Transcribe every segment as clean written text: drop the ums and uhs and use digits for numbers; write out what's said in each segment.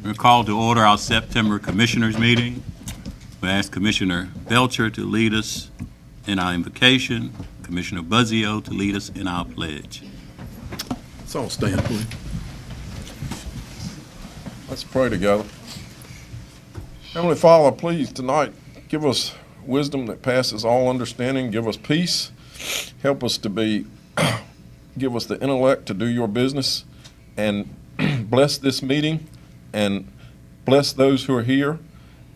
We're called to order our September Commissioners meeting. We ask Commissioner Belcher to lead us in our invocation, Commissioner Buzzio to lead us in our pledge. Let's all stand, please. Let's pray together. Heavenly Father, please tonight give us wisdom that passes all understanding. Give us peace. Help us to give us the intellect to do your business, and bless this meeting and bless those who are here.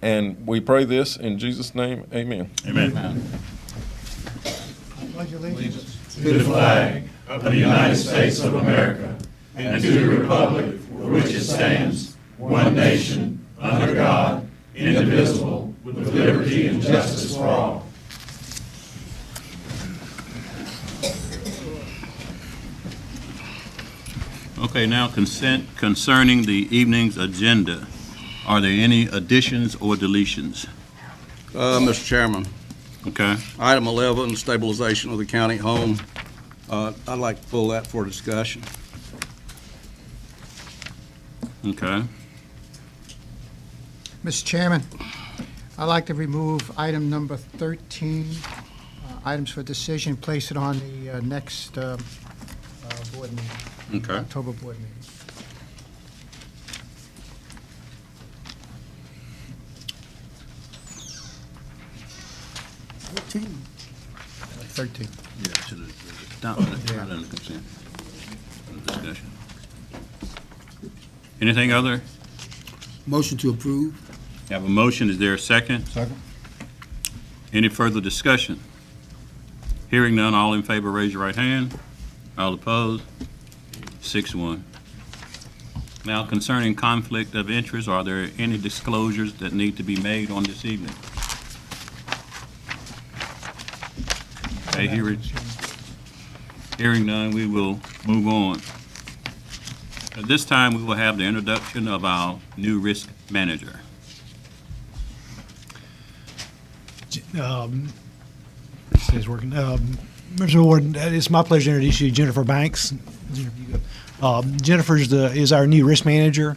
And we pray this in Jesus' name. Amen. Amen. Pledge allegiance to the flag of the United States of America and to the republic for which it stands, one nation, under God, indivisible, with liberty and justice for all. Okay, now consent concerning the evening's agenda. Are there any additions or deletions? Mr. Chairman, Okay. item 11, stabilization of the county home. I'd like to pull that for discussion. Okay. Mr. Chairman, I'd like to remove item number 13, items for decision, place it on the next board meeting, Okay. October board meeting. Thirteen. Yeah, should have, not under consent. Discussion. Anything other? Motion to approve. Have a motion, is there a second? Second. Any further discussion? Hearing none, all in favor, raise your right hand. All opposed? 6-1. Now, concerning conflict of interest, are there any disclosures that need to be made on this evening? Okay, hearing none, we will move on. At this time, we will have the introduction of our new risk manager. This is working. Members of the board, it's my pleasure to introduce you to Jennifer Banks. Jennifer is our new risk manager.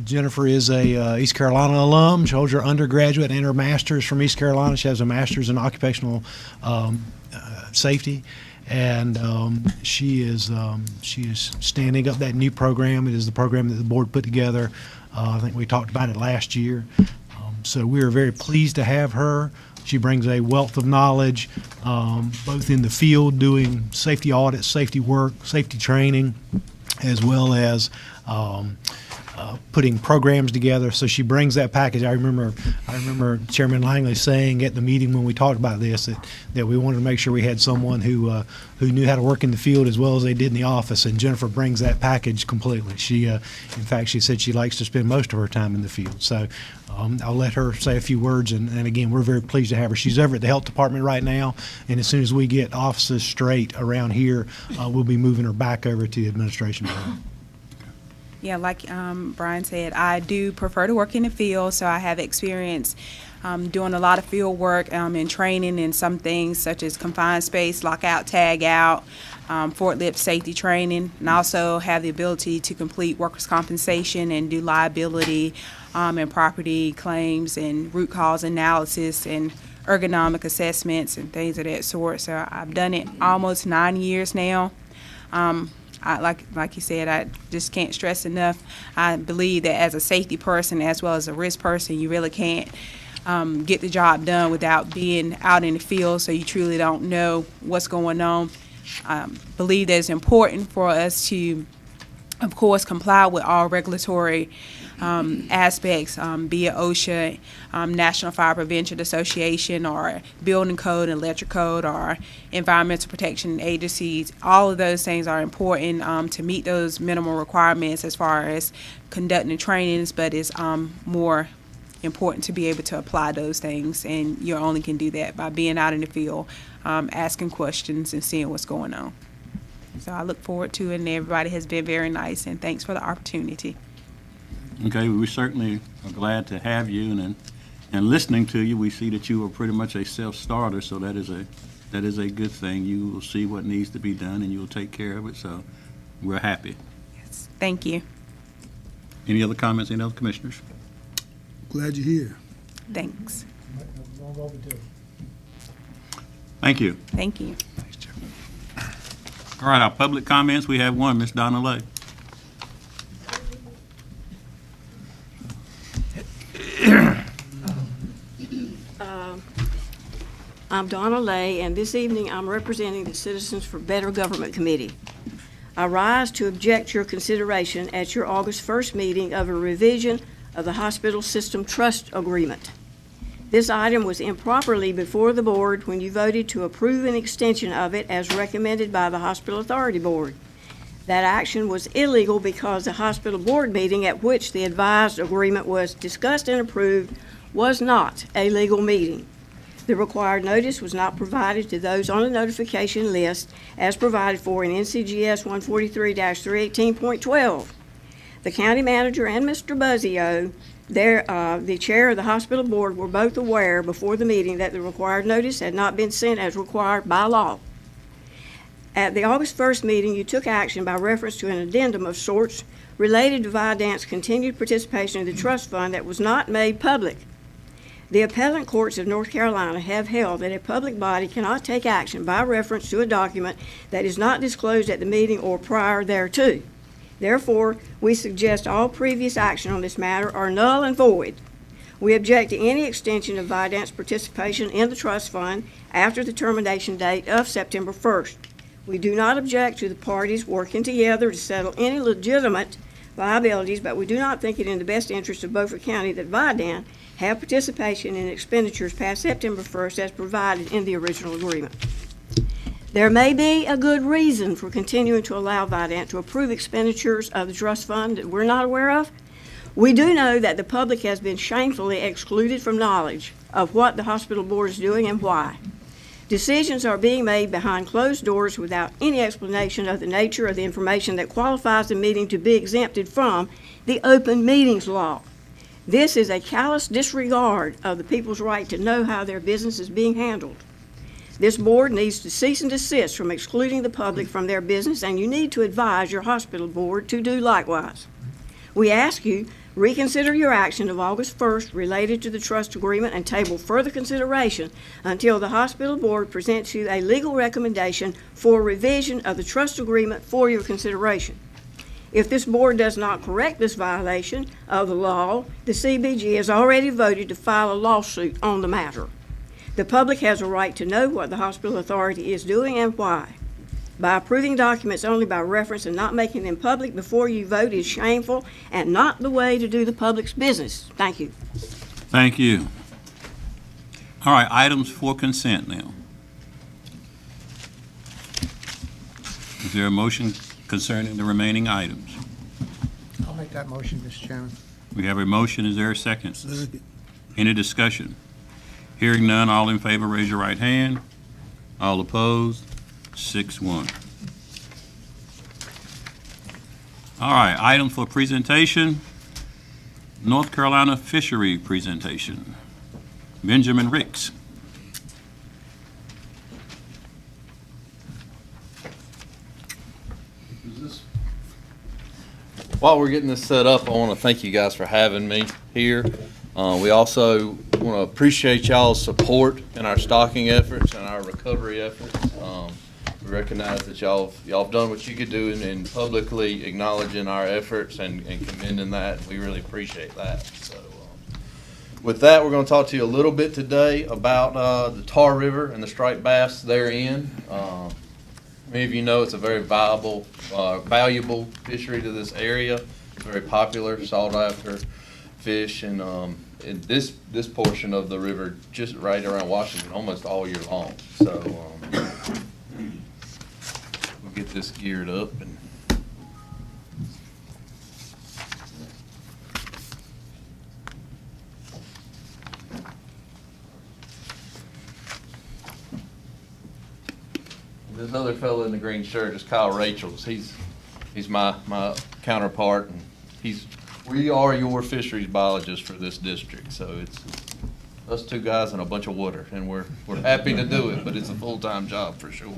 Jennifer is a East Carolina alum. She holds her undergraduate and her master's from East Carolina. She has a master's in occupational safety, and she is standing up that new program. It is the program that the board put together. I think we talked about it last year. So we are very pleased to have her. She brings a wealth of knowledge, both in the field doing safety audits, safety work, safety training, as well as putting programs together. So she brings that package. I remember Chairman Langley saying at the meeting when we talked about this that we wanted to make sure we had someone who knew how to work in the field as well as they did in the office. And Jennifer brings that package completely. She, in fact, she said she likes to spend most of her time in the field. So I'll let her say a few words. And again, we're very pleased to have her. She's over at the health department right now. And as soon as we get offices straight around here, we'll be moving her back over to the administration building. Yeah, like Brian said, I do prefer to work in the field, so I have experience doing a lot of field work and training in some things such as confined space, lockout, tag out, forklift safety training, and also have the ability to complete workers' compensation and do liability and property claims and root cause analysis and ergonomic assessments and things of that sort. So I've done it almost 9 years now. Like you said, I just can't stress enough. I believe that as a safety person as well as a risk person, you really can't get the job done without being out in the field, so you truly don't know what's going on. Believe that it's important for us to, of course, comply with all regulatory aspects, be it OSHA, National Fire Prevention Association, or Building Code, Electric Code, or Environmental Protection Agencies. All of those things are important to meet those minimal requirements as far as conducting trainings, but it's more important to be able to apply those things, and you only can do that by being out in the field, asking questions and seeing what's going on. So I look forward to it, and everybody has been very nice, and thanks for the opportunity. Okay, we certainly are glad to have you, and listening to you, we see that you are pretty much a self-starter, so that is a good thing. You will see what needs to be done, and you will take care of it, so we're happy. Yes, thank you. Any other comments, any other commissioners? Glad you're here. Thanks. Long overdue. Thank you. Thank you. All right, our public comments, we have one, Ms. Donna Lay. I'm Donna Lay, and this evening I'm representing the Citizens for Better Government Committee. I rise to object your consideration at your August 1st meeting of a revision of the Hospital System Trust Agreement. This item was improperly before the board when you voted to approve an extension of it as recommended by the Hospital Authority Board. That action was illegal because the hospital board meeting at which the advised agreement was discussed and approved was not a legal meeting. The required notice was not provided to those on the notification list as provided for in NCGS 143-318.12. The county manager and Mr. Buzzio, the chair of the hospital board, were both aware before the meeting that the required notice had not been sent as required by law. At the August 1st meeting, you took action by reference to an addendum of sorts related to Vidant's continued participation in the trust fund that was not made public. The appellate courts of North Carolina have held that a public body cannot take action by reference to a document that is not disclosed at the meeting or prior thereto. Therefore, we suggest all previous action on this matter are null and void. We object to any extension of Vidant's participation in the trust fund after the termination date of September 1st. We do not object to the parties working together to settle any legitimate liabilities, but we do not think it in the best interest of Beaufort County that Vidant have participation in expenditures past September 1st as provided in the original agreement. There may be a good reason for continuing to allow Vidant to approve expenditures of the trust fund that we're not aware of. We do know that the public has been shamefully excluded from knowledge of what the hospital board is doing and why. Decisions are being made behind closed doors without any explanation of the nature of the information that qualifies the meeting to be exempted from the open meetings law. This is a callous disregard of the people's right to know how their business is being handled. This board needs to cease and desist from excluding the public from their business, and you need to advise your hospital board to do likewise. We ask you reconsider your action of August 1st related to the trust agreement and table further consideration until the hospital board presents you a legal recommendation for revision of the trust agreement for your consideration. If this board does not correct this violation of the law, the CBG has already voted to file a lawsuit on the matter. The public has a right to know what the hospital authority is doing and why. By approving documents only by reference and not making them public before you vote is shameful and not the way to do the public's business. Thank you. Thank you. All right, items for consent now. Is there a motion concerning the remaining items? I'll make that motion, Mr. Chairman. We have a motion. Is there a second? Second. Any discussion? Hearing none, all in favor, raise your right hand. All opposed, 6-1. All right, item for presentation, North Carolina fishery presentation. Benjamin Ricks. While we're getting this set up, I want to thank you guys for having me here. We also want to appreciate y'all's support in our stocking efforts and our recovery efforts. We recognize that y'all have done what you could do in publicly acknowledging our efforts and commending that. We really appreciate that. So, with that, we're going to talk to you a little bit today about the Tar River and the striped bass therein. Many of you know it's a very valuable fishery to this area. It's very popular, sought after fish, and this portion of the river just right around Washington almost all year long. So we'll get this geared up and this other fellow in the green shirt is Kyle Rachels. He's my counterpart, and we are your fisheries biologists for this district. So it's us two guys and a bunch of water, and we're happy to do it, but it's a full-time job for sure.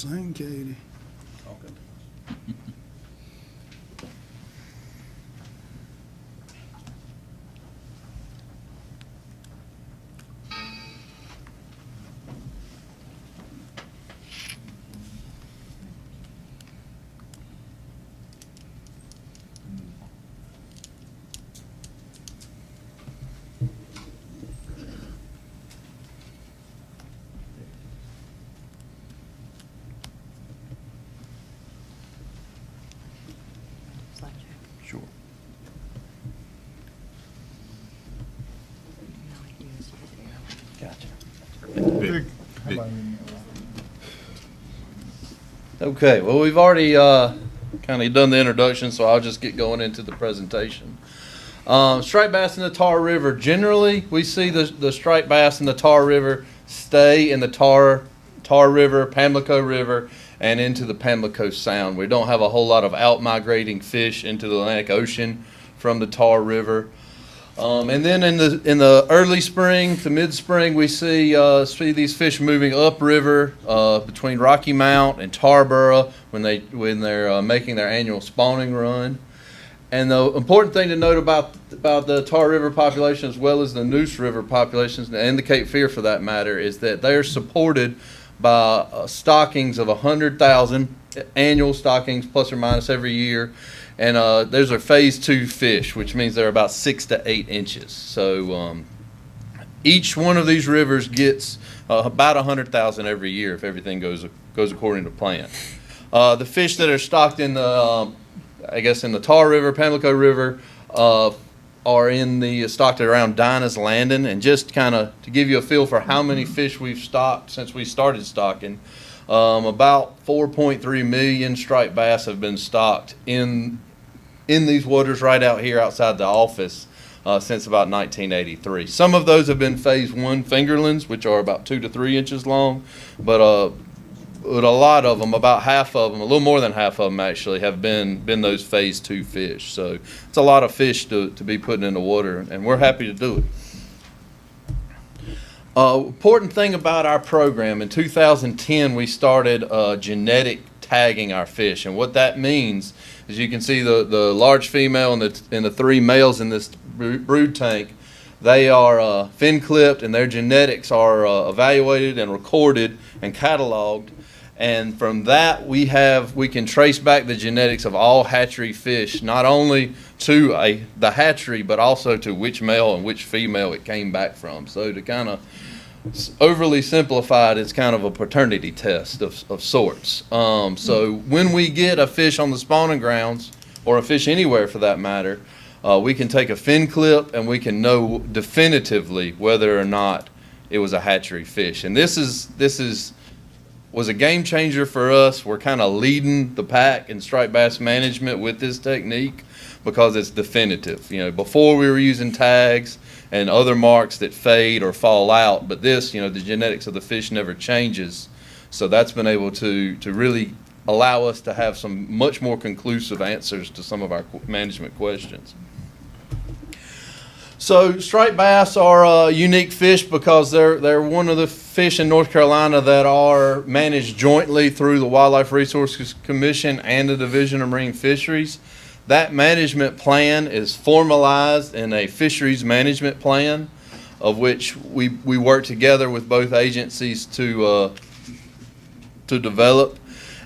Sing, Katie. Sure. Gotcha. Vic, Vic. Okay, well, we've already kind of done the introduction, so I'll just get going into the presentation. Striped bass in the Tar River. Generally, we see the striped bass in the Tar River stay in the Tar River, Pamlico River, and into the Pamlico Sound. We don't have a whole lot of out-migrating fish into the Atlantic Ocean from the Tar River. And then in the early spring to mid-spring, we see these fish moving upriver between Rocky Mount and Tarboro when they're making their annual spawning run. And the important thing to note about the Tar River population, as well as the Neuse River populations and the Cape Fear for that matter, is that they are supported by stockings of 100,000 annual stockings plus or minus every year. And those are phase 2 fish, which means they're about 6 to 8 inches. So each one of these rivers gets about 100,000 every year if everything goes according to plan. The fish that are stocked in the, in the Tar River, Pamlico River, are stocked around Dinah's Landing. And just kind of to give you a feel for how many fish we've stocked since we started stocking, about 4.3 million striped bass have been stocked in these waters right out here outside the office since about 1983. Some of those have been phase 1 fingerlings, which are about 2 to 3 inches long, but a lot of them, about half of them, a little more than half of them actually, have been those phase 2 fish. So it's a lot of fish to be putting in the water, and we're happy to do it. Important thing about our program, in 2010 we started genetic tagging our fish, and what that means is you can see the large female and the 3 males in this brood tank. They are fin clipped, and their genetics are evaluated and recorded and cataloged, and from that we can trace back the genetics of all hatchery fish, not only to the hatchery but also to which male and which female it came back from. So to kind of overly simplified, it's kind of a paternity test of sorts. So when we get a fish on the spawning grounds, or a fish anywhere for that matter, we can take a fin clip and we can know definitively whether or not it was a hatchery fish. And this was a game changer for us. We're kind of leading the pack in striped bass management with this technique because it's definitive. You know, before we were using tags and other marks that fade or fall out, but this, the genetics of the fish never changes. So that's been able to really allow us to have some much more conclusive answers to some of our management questions. So striped bass are a unique fish because they're one of the fish in North Carolina that are managed jointly through the Wildlife Resources Commission and the Division of Marine Fisheries. That management plan is formalized in a fisheries management plan, of which we work together with both agencies to develop.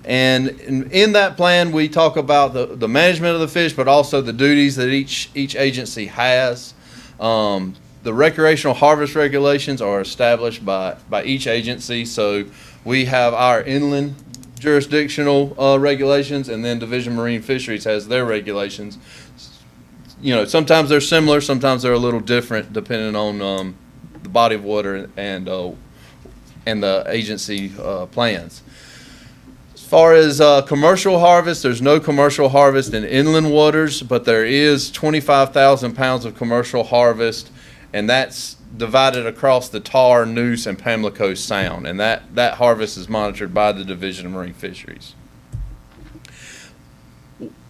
And in that plan, we talk about the management of the fish, but also the duties that each agency has. The recreational harvest regulations are established by each agency. So we have our inland jurisdictional regulations, and then Division of Marine Fisheries has their regulations. Sometimes they're similar, sometimes they're a little different depending on the body of water and the agency plans. As far as commercial harvest, there's no commercial harvest in inland waters, but there is 25,000 pounds of commercial harvest, and that's divided across the Tar, Neuse, and Pamlico Sound, and that harvest is monitored by the Division of Marine Fisheries.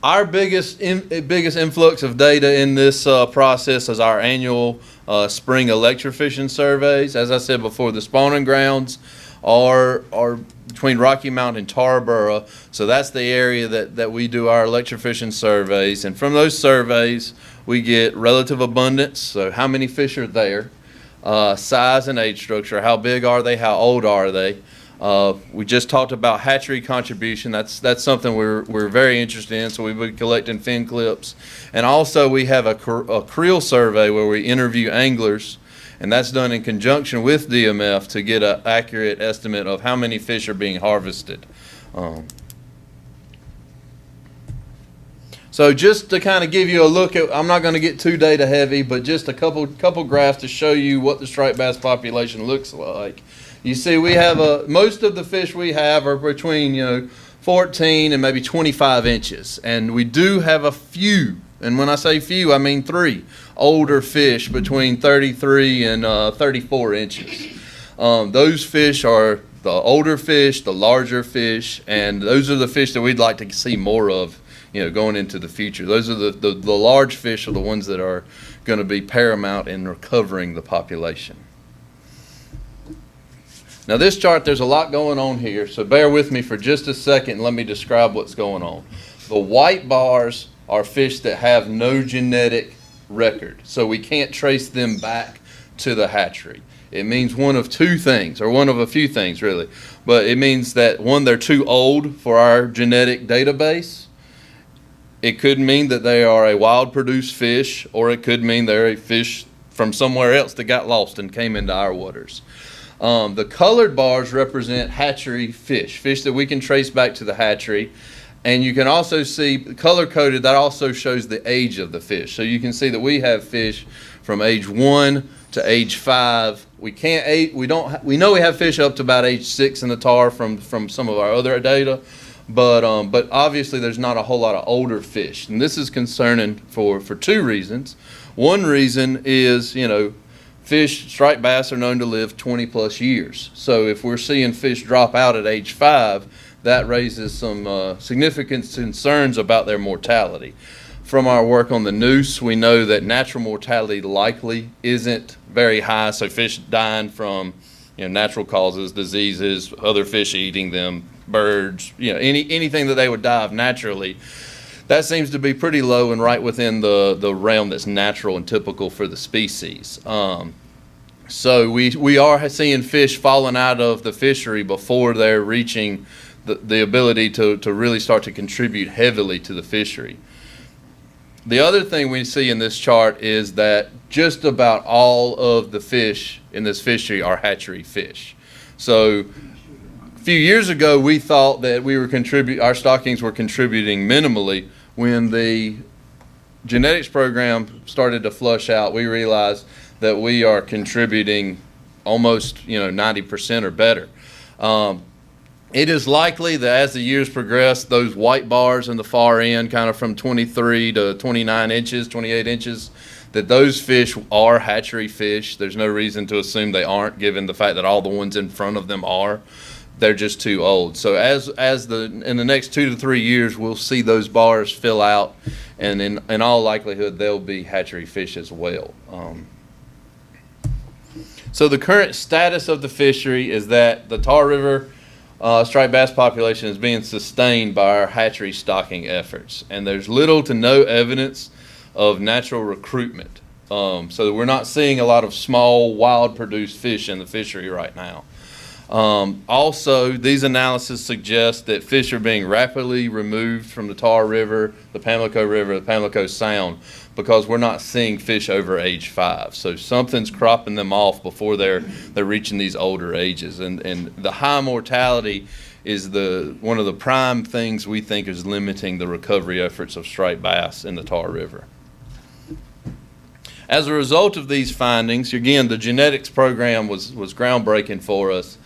Our biggest influx of data in this process is our annual spring electrofishing surveys. As I said before, the spawning grounds are between Rocky Mount and Tarboro. So that's the area that we do our electrofishing surveys. And from those surveys, we get relative abundance, so how many fish are there, size and age structure, how big are they, how old are they. We just talked about hatchery contribution. That's something we're very interested in, so we've been collecting fin clips. And also we have a creel survey where we interview anglers, and that's done in conjunction with DMF to get an accurate estimate of how many fish are being harvested. So just to kind of give you a look at, I'm not going to get too data heavy, but just a couple graphs to show you what the striped bass population looks like. You see we have most of the fish we have are between 14 and maybe 25 inches. And we do have a few, and when I say few, I mean 3 older fish between 33 and 34 inches. Those fish are the older fish, the larger fish, and those are the fish that we'd like to see more of, going into the future. Those are the large fish are the ones that are going to be paramount in recovering the population. Now this chart, there's a lot going on here, so bear with me for just a second and let me describe what's going on. The white bars are fish that have no genetic record, so we can't trace them back to the hatchery. It means one of two things, or one of a few things really, but it means that one, they're too old for our genetic database. It could mean that they are a wild produced fish, or it could mean they're a fish from somewhere else that got lost and came into our waters. The colored bars represent hatchery fish that we can trace back to the hatchery. And you can also see color coded, that also shows the age of the fish. So you can see that we have fish from age 1 to age 5. We know we have fish up to about age 6 in the tar from some of our other data. But obviously there's not a whole lot of older fish. And this is concerning for 2 reasons. One reason is, striped bass are known to live 20 plus years. So if we're seeing fish drop out at age 5, that raises some significant concerns about their mortality. From our work on the noose, we know that natural mortality likely isn't very high, so fish dying from natural causes, diseases, other fish eating them, birds, anything that they would die of naturally, that seems to be pretty low and right within the realm that's natural and typical for the species. So we are seeing fish falling out of the fishery before they're reaching the ability to really start to contribute heavily to the fishery. The other thing we see in this chart is that just about all of the fish in this fishery are hatchery fish. So a few years ago we thought that our stockings were contributing minimally. When the genetics program started to flush out, we realized that we are contributing almost 90% or better. It is likely that as the years progress, those white bars in the far end, kind of from 23 to 29 inches, 28 inches, that those fish are hatchery fish. There's no reason to assume they aren't, given the fact that all the ones in front of them are. They're just too old. So in the next 2 to 3 years, we'll see those bars fill out, and in all likelihood, they'll be hatchery fish as well. So the current status of the fishery is that the Tar River striped bass population is being sustained by our hatchery stocking efforts, and there's little to no evidence of natural recruitment. So we're not seeing a lot of small wild produced fish in the fishery right now. Also, these analyses suggest that fish are being rapidly removed from the Tar River, the Pamlico Sound, because we're not seeing fish over age 5. So something's cropping them off before they're reaching these older ages. And the high mortality is one of the prime things we think is limiting the recovery efforts of striped bass in the Tar River. As a result of these findings, again, the genetics program was groundbreaking for us.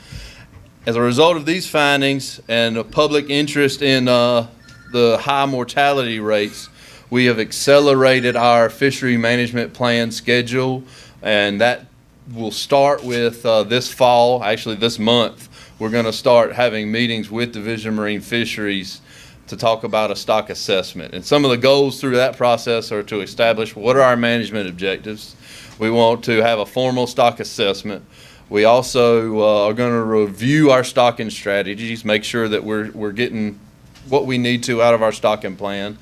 As a result of these findings and a public interest in the high mortality rates, we have accelerated our fishery management plan schedule, and that will start with this fall, actually this month. We're going to start having meetings with Division of Marine Fisheries to talk about a stock assessment. And some of the goals through that process are to establish what are our management objectives. We want to have a formal stock assessment. We also are going to review our stocking strategies, make sure that we're getting what we need to out of our stocking plan.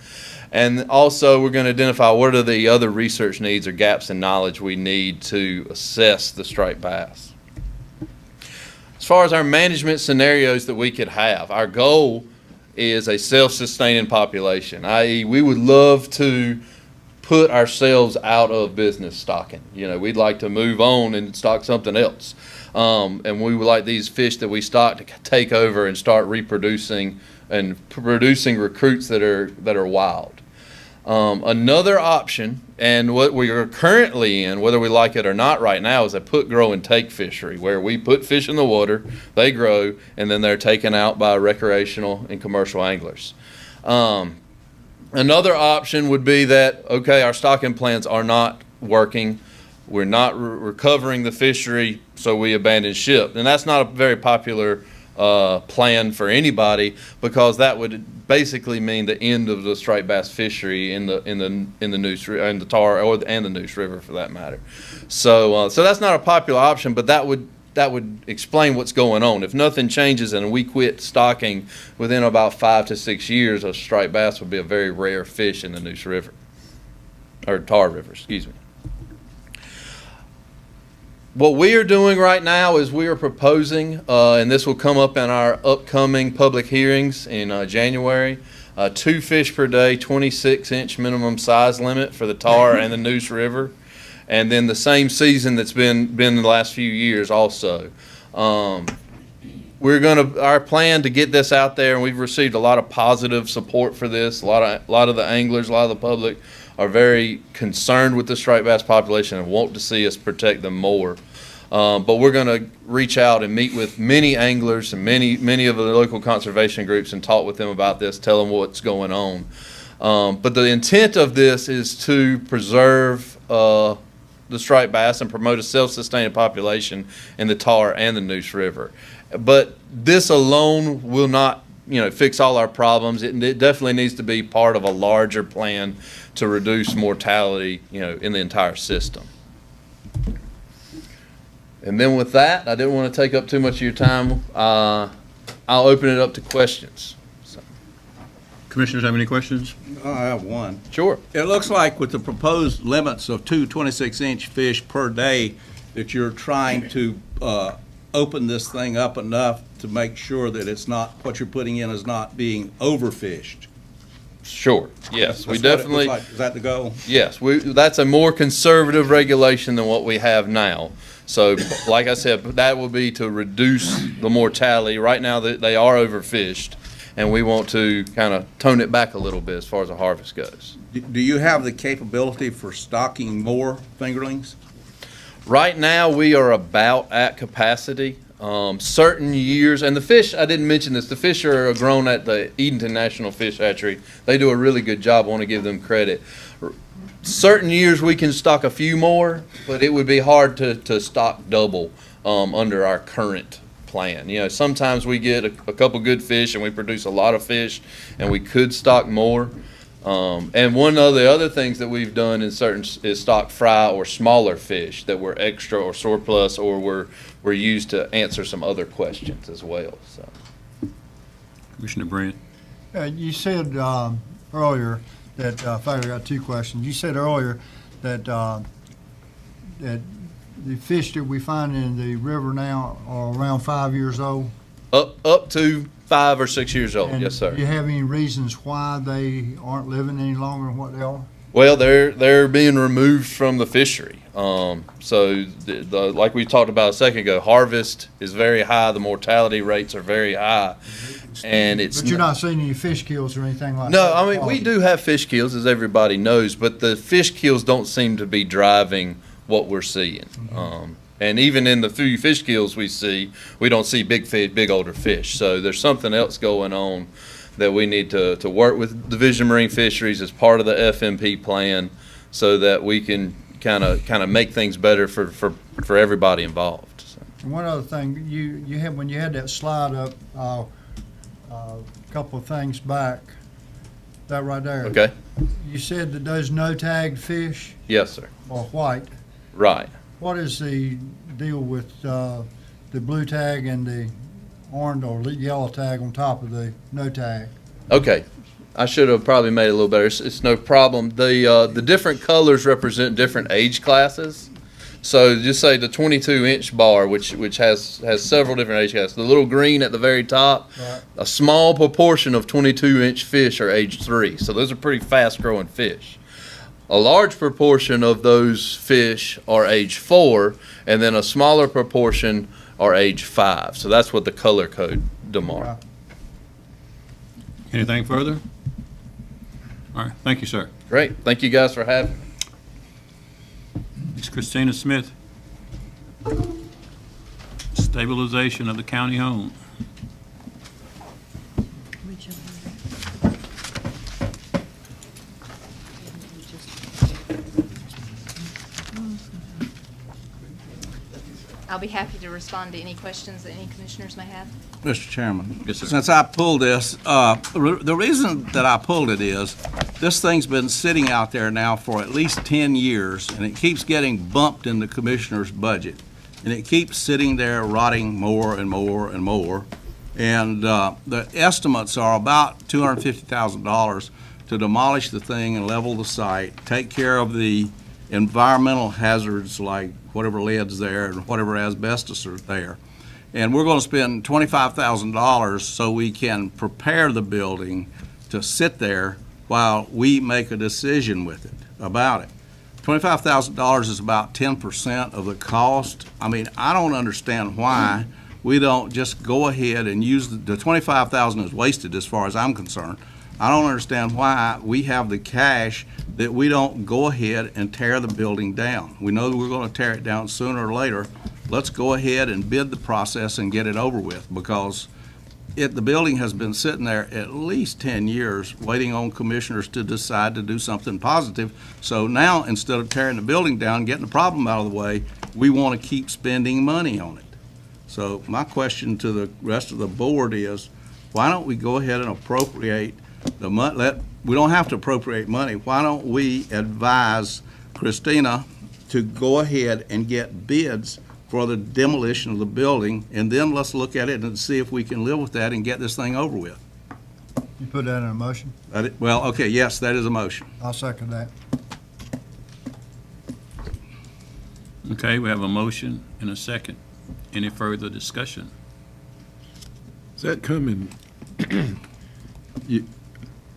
And also, we're going to identify what are the other research needs or gaps in knowledge we need to assess the striped bass. As far as our management scenarios that we could have, our goal is a self-sustaining population, i.e. we would love to put ourselves out of business stocking. You know, we'd like to move on and stock something else. And we would like these fish that we stock to take over and start reproducing and producing recruits that are wild. Another option, and what we are currently in, whether we like it or not right now, is a put, grow, and take fishery, where we put fish in the water, they grow, and then they're taken out by recreational and commercial anglers. Another option would be that, okay, our stocking plans are not working, we're not recovering the fishery, so we abandon ship. And that's not a very popular plan for anybody, because that would basically mean the end of the striped bass fishery in the Neuse, in the Tar, and the Neuse River for that matter. So that's not a popular option, but that would explain what's going on. If nothing changes and we quit stocking within about 5 to 6 years, a striped bass would be a very rare fish in the Neuse River, or Tar River, excuse me. What we are doing right now is we are proposing, and this will come up in our upcoming public hearings in January, 2 fish per day, 26-inch minimum size limit for the Tar and the Neuse River, and then the same season that's been the last few years also. Our plan to get this out there, and we've received a lot of positive support for this. A lot of the anglers, a lot of the public are very concerned with the striped bass population and want to see us protect them more. But we're going to reach out and meet with many anglers and many of the local conservation groups and talk with them about this, tell them what's going on. But the intent of this is to preserve the striped bass and promote a self-sustaining population in the Tar and the Neuse River. But this alone will not, fix all our problems. It definitely needs to be part of a larger plan to reduce mortality, in the entire system. And then with that, I didn't want to take up too much of your time. I'll open it up to questions. So. Commissioners have any questions? I have one. Sure. It looks like with the proposed limits of 2 26-inch fish per day that you're trying to open this thing up enough to make sure that it's not, what you're putting in is not being overfished. Sure. Yes, we That's definitely. what it looks like. Is that the goal? Yes, that's a more conservative regulation than what we have now. So, like I said, that will be to reduce the mortality. Right now, they are overfished, and we want to kind of tone it back a little bit as far as the harvest goes. Do you have the capability for stocking more fingerlings? Right now, we are about at capacity. Certain years, and the fish, I didn't mention this, the fish are grown at the Edenton National Fish Hatchery. They do a really good job. I want to give them credit. Certain years we can stock a few more, but it would be hard to stock double under our current plan. Sometimes we get a couple good fish and we produce a lot of fish, and we could stock more. And one of the other things that we've done is stock fry or smaller fish that were extra or surplus or were used to answer some other questions as well. So, Commissioner Brand. You said earlier that, in fact, I got 2 questions. You said earlier that that the fish that we find in the river now are around 5 years old. Up to 5 or 6 years old, And yes, sir. do you have any reasons why they aren't living any longer than what they are? Well, they're being removed from the fishery. So, like we talked about a second ago, harvest is very high. The mortality rates are very high, and But you're not seeing any fish kills or anything like that? No, I mean, we do have fish kills, as everybody knows, but the fish kills don't seem to be driving what we're seeing. And even in the few fish kills we see, we don't see big older fish. So there's something else going on that we need to work with Division of Marine Fisheries as part of the FMP plan, so that we can kind of make things better for everybody involved. So. And one other thing, you had, when you had that slide up a couple of things back, that right there. Okay. You said that those no-tagged fish Yes, sir. are white. Right. what is the deal with the blue tag and the orange or yellow tag on top of the no tag? Okay, I should have probably made it a little better. It's no problem. The different colors represent different age classes. So just say the 22-inch bar, which has several different age classes. The little green at the very top, Right. a small proportion of 22-inch fish are age 3. So those are pretty fast-growing fish. A large proportion of those fish are age 4, and then a smaller proportion are age 5. So that's what the color code demarks. Right. Anything further? All right, thank you, sir. Great. Thank you guys for having me. Ms. Christina Smith. Stabilization of the county home. I'll be happy to respond to any questions that any commissioners may have. Mr. Chairman, Yes, sir. since I pulled this, the reason that I pulled it is, this thing's been sitting out there now for at least 10 years, and it keeps getting bumped in the commissioner's budget. And it keeps sitting there rotting more and more and more. And the estimates are about $250,000 to demolish the thing and level the site, take care of the environmental hazards like whatever lead's there and whatever asbestos are there. And we're going to spend $25,000 so we can prepare the building to sit there while we make a decision with it, about it. $25,000 is about 10% of the cost. I mean, I don't understand why we don't just go ahead and use the $25,000 is wasted as far as I'm concerned. I don't understand why we have the cash that we don't go ahead and tear the building down. We know that we're going to tear it down sooner or later. Let's go ahead and bid the process and get it over with, because the building has been sitting there at least 10 years waiting on commissioners to decide to do something positive. So now, instead of tearing the building down, getting the problem out of the way, we want to keep spending money on it. So my question to the rest of the board is, why don't we go ahead and appropriate the money? We don't have to appropriate money. Why don't we advise Christina to go ahead and get bids for the demolition of the building, and then let's look at it and see if we can live with that and get this thing over with. You put that in a motion? Well, okay, yes, that is a motion. I'll second that. Okay, we have a motion and a second. Any further discussion? Is that coming?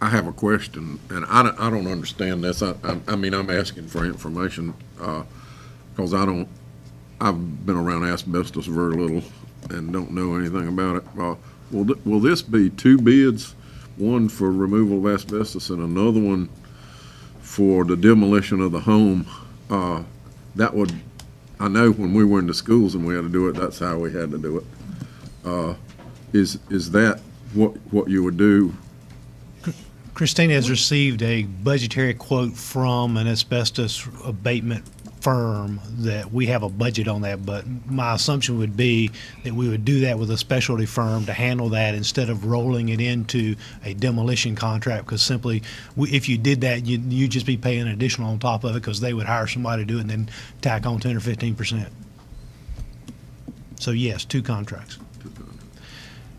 I have a question, and I don't understand this. I mean, I'm asking for information because I've been around asbestos very little and don't know anything about it. Will this be two bids, one for removal of asbestos and another one for the demolition of the home? That would, I know when we were in the schools and we had to do it, that's how we had to do it. Is that what you would do? Christina has received a budgetary quote from an asbestos abatement firm that we have a budget on that, but my assumption would be that we would do that with a specialty firm to handle that instead of rolling it into a demolition contract, because simply, if you did that, you'd just be paying additional on top of it, because they would hire somebody to do it and then tack on 10 or 15%. So yes, two contracts.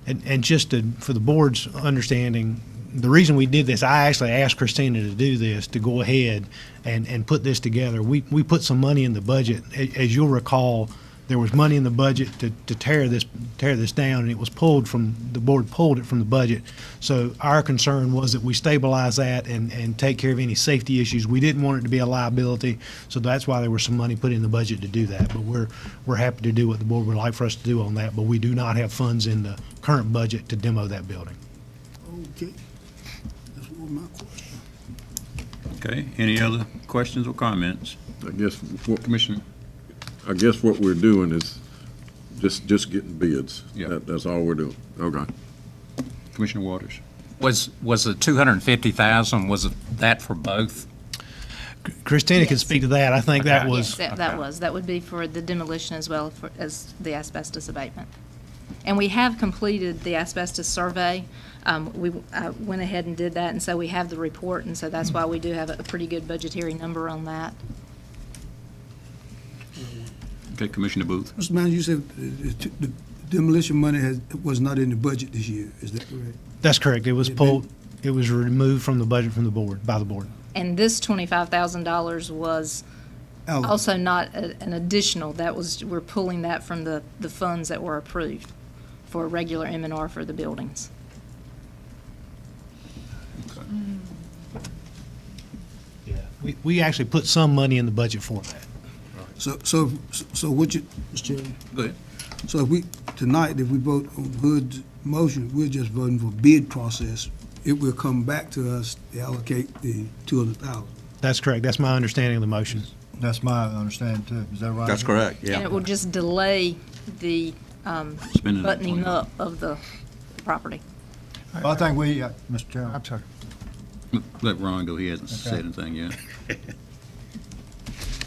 And just for the board's understanding, the reason we did this, I actually asked Christina to do this, to go ahead and put this together. We put some money in the budget. As you'll recall, there was money in the budget to tear this down, and it was pulled from, the board pulled it from the budget. So our concern was that we stabilize that and take care of any safety issues. We didn't want it to be a liability, so that's why there was some money put in the budget to do that. But we're happy to do what the board would like for us to do on that, but we do not have funds in the current budget to demo that building. Okay. That's one of my questions. Okay, any other questions or comments? I guess Commissioner? I guess what we're doing is just getting bids. Yeah. That's all we're doing. Okay. Commissioner Waters? Was the 250,000, was that for both? Christina can speak to that. I think that Yes, was. that would be for the demolition as well as the asbestos abatement. And we have completed the asbestos survey. We went ahead and did that, and so we have the report, and so that's why we do have a pretty good budgetary number on that. Okay, Commissioner Booth. Mr. Manager, you said the demolition money was not in the budget this year. Is that correct? That's correct. It was pulled, it was removed from the budget from the board, by the board. And this $25,000 was also not an additional, we're pulling that from the funds that were approved for regular M&R for the buildings. We actually put some money in the budget for that. So what you, Mr. Chairman? Go ahead. So if we, tonight, if we vote on Hood's motion, we're just voting for bid process. It will come back to us to allocate the 200,000. That's correct. That's my understanding of the motion. That's my understanding too. Is that right? That's correct, And yeah. it will just delay the Spending the buttoning 25. up of the property. Well, I think we, Mr. Chairman. I'm sorry. Let Ron go. He hasn't Okay. said anything yet.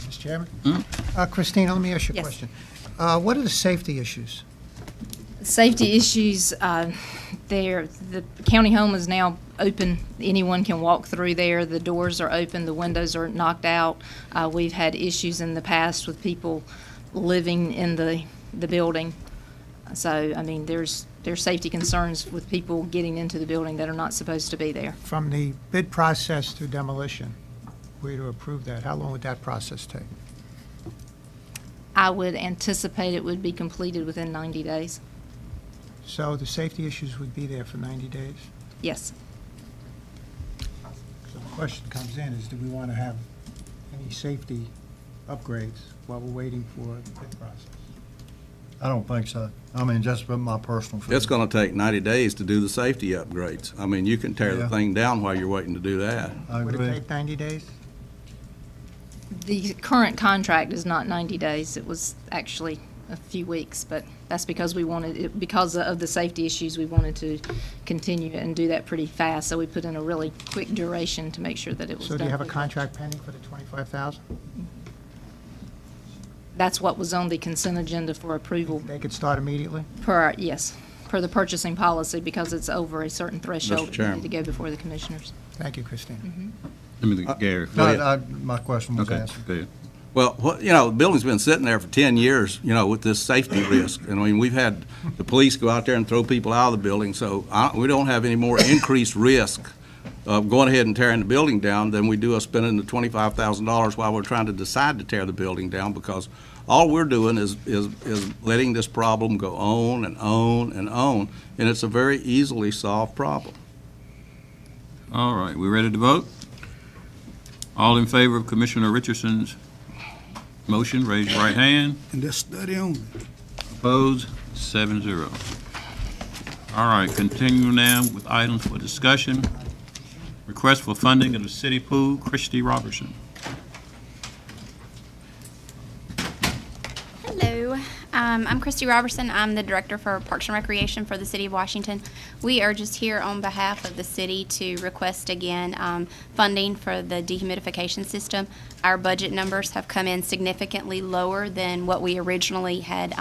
Mr. Chairman? Hmm? Christina, let me ask you a Yes. question. What are the safety issues? Safety issues, the county home is now open. Anyone can walk through there. The doors are open, the windows are knocked out. We've had issues in the past with people living in the building. So, I mean, there's safety concerns with people getting into the building that are not supposed to be there. From the bid process through demolition, were you to approve that, how long would that process take? I would anticipate it would be completed within 90 days. So the safety issues would be there for 90 days? Yes. So the question comes in is, do we want to have any safety upgrades while we're waiting for the bid process? I don't think so. I mean, just from my personal feeling. It's gonna take 90 days to do the safety upgrades. I mean, you can tear the Yeah. thing down while you're waiting to do that. I Would it agree. take 90 days? The current contract is not 90 days. It was actually a few weeks, but that's because we wanted, because of the safety issues, we wanted to continue and do that pretty fast. So we put in a really quick duration to make sure that it was done. So do you have a quickly. contract pending for the 25,000? That's what was on the consent agenda for approval They could start immediately? yes, per the purchasing policy, because it's over a certain threshold. We Chairman. need to go before the commissioners. Thank you, Christina. Let me, Gary. No, my question was Okay, answered. go ahead. Well, the building's been sitting there for 10 years, with this safety risk. And I mean, we've had the police go out there and throw people out of the building, so we don't have any more increased risk of going ahead and tearing the building down than we do of spending the $25,000 while we're trying to decide to tear the building down, because all we're doing is letting this problem go on and on and on, and it's a very easily solved problem. All right, we ready to vote? All in favor of Commissioner Richardson's motion, raise your right hand. And that's study only. Opposed? 7-0. All right, continue now with items for discussion. Request for funding of the city pool, Christy Robertson. Hello, I'm Christy Robertson. I'm the Director for Parks and Recreation for the City of Washington. We are just here on behalf of the city to request again funding for the dehumidification system. Our budget numbers have come in significantly lower than what we originally had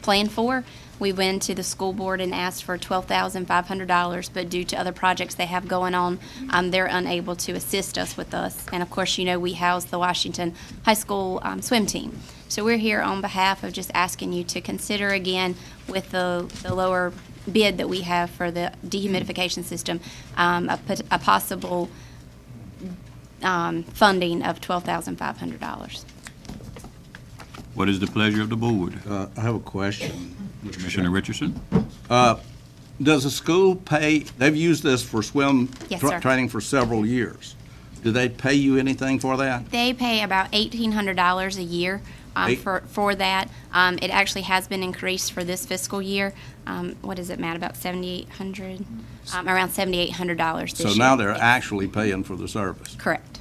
planned for. We went to the school board and asked for $12,500, but due to other projects they have going on, they're unable to assist us with us. And of course, we house the Washington High School swim team. So we're here on behalf of just asking you to consider again with the lower bid that we have for the dehumidification system, a possible funding of $12,500. What is the pleasure of the board? I have a question. Commissioner Richardson? Does the school pay, they've used this for swim Yes, sir. training for several years. Do they pay you anything for that? They pay about $1,800 a year for that. It actually has been increased for this fiscal year. What is it, Matt, about $7,800? Around $7,800 this year. So now they're actually paying for the service? Correct.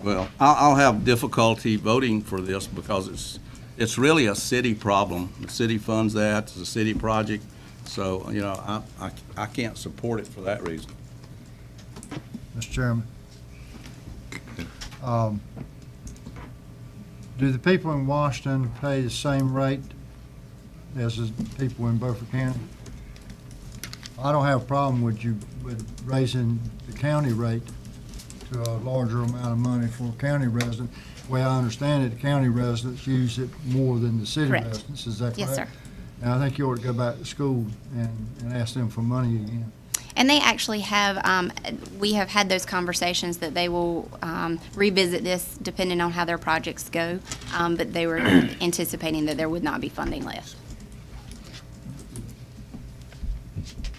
Well, I'll have difficulty voting for this because it's really a city problem. The city funds that, it's a city project, so, I can't support it for that reason. Mr. Chairman. Do the people in Washington pay the same rate as the people in Beaufort County? I don't have a problem with raising the county rate to a larger amount of money for county residents. The way I understand it, the county residents use it more than the city Correct. residents. Is that correct? Yes, sir. And I think you ought to go back to school and ask them for money again. And they actually have, we have had those conversations that they will revisit this depending on how their projects go, but they were anticipating that there would not be funding left.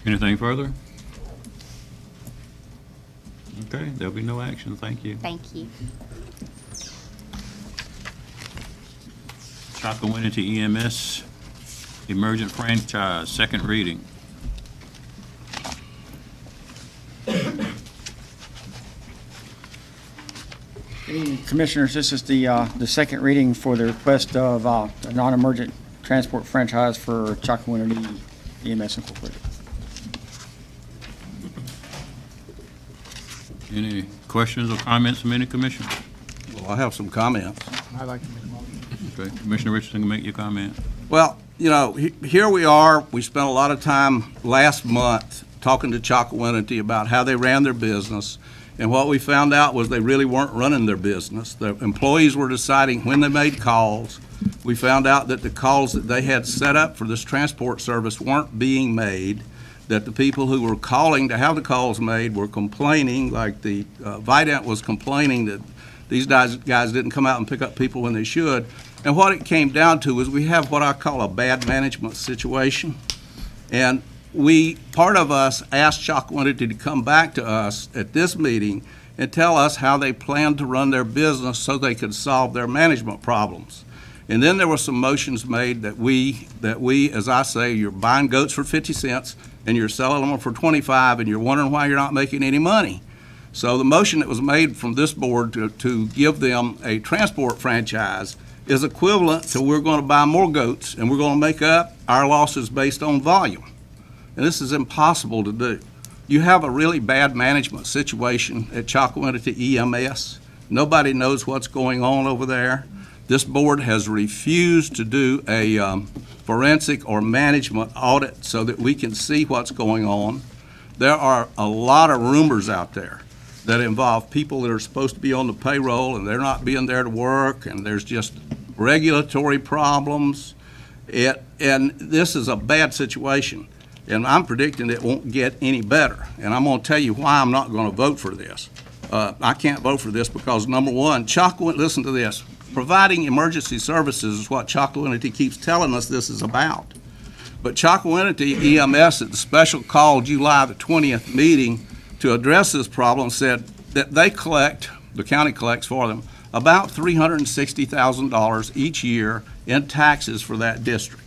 Anything further? Okay, there'll be no action. Thank you. Thank you. Chocowinity EMS Emergent Franchise, second reading. Good evening, Commissioners. This is the second reading for the request of a non-emergent transport franchise for Chocowinity EMS Incorporated. Any questions or comments from any commissioner? Well, I have some comments. I'd like to make a motion. Okay, Commissioner Richardson can make your comment. Well, you know, here we are. We spent a lot of time last month talking to Chocowinity about how they ran their business. And what we found out was they really weren't running their business. The employees were deciding when they made calls. We found out that the calls that they had set up for this transport service weren't being made, that the people who were calling to have the calls made were complaining, like the Vidant was complaining that these guys didn't come out and pick up people when they should. And what it came down to is we have what I call a bad management situation. And part of us asked Chocowinity to come back to us at this meeting and tell us how they planned to run their business so they could solve their management problems. And then there were some motions made that we, as I say, you're buying goats for 50 cents and you're selling them for 25 and you're wondering why you're not making any money. So the motion that was made from this board to give them a transport franchise is equivalent to we're going to buy more goats and we're going to make up our losses based on volume. And this is impossible to do. You have a really bad management situation at Chocowinity EMS. Nobody knows what's going on over there. This board has refused to do a forensic or management audit so that we can see what's going on. There are a lot of rumors out there that involve people that are supposed to be on the payroll and they're not being there to work, and there's just regulatory problems. And this is a bad situation. And I'm predicting it won't get any better. And I'm going to tell you why I'm not going to vote for this. I can't vote for this because, number one, listen to this. Providing emergency services is what Chocowinity keeps telling us this is about. But Chocowinity EMS at the special call July the 20th meeting to address this problem said that they collect, the county collects for them, about $360,000 each year in taxes for that district.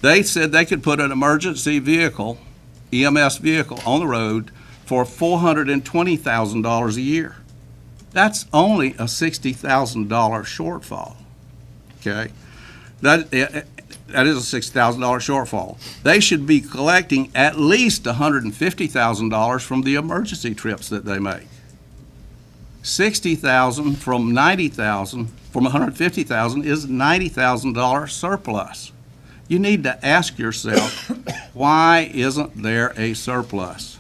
They said they could put an emergency vehicle, EMS vehicle, on the road for $420,000 a year. That's only a $60,000 shortfall, okay? That is a $60,000 shortfall. They should be collecting at least $150,000 from the emergency trips that they make. $60,000 from $90,000 from $150,000 is $90,000 surplus. You need to ask yourself, why isn't there a surplus?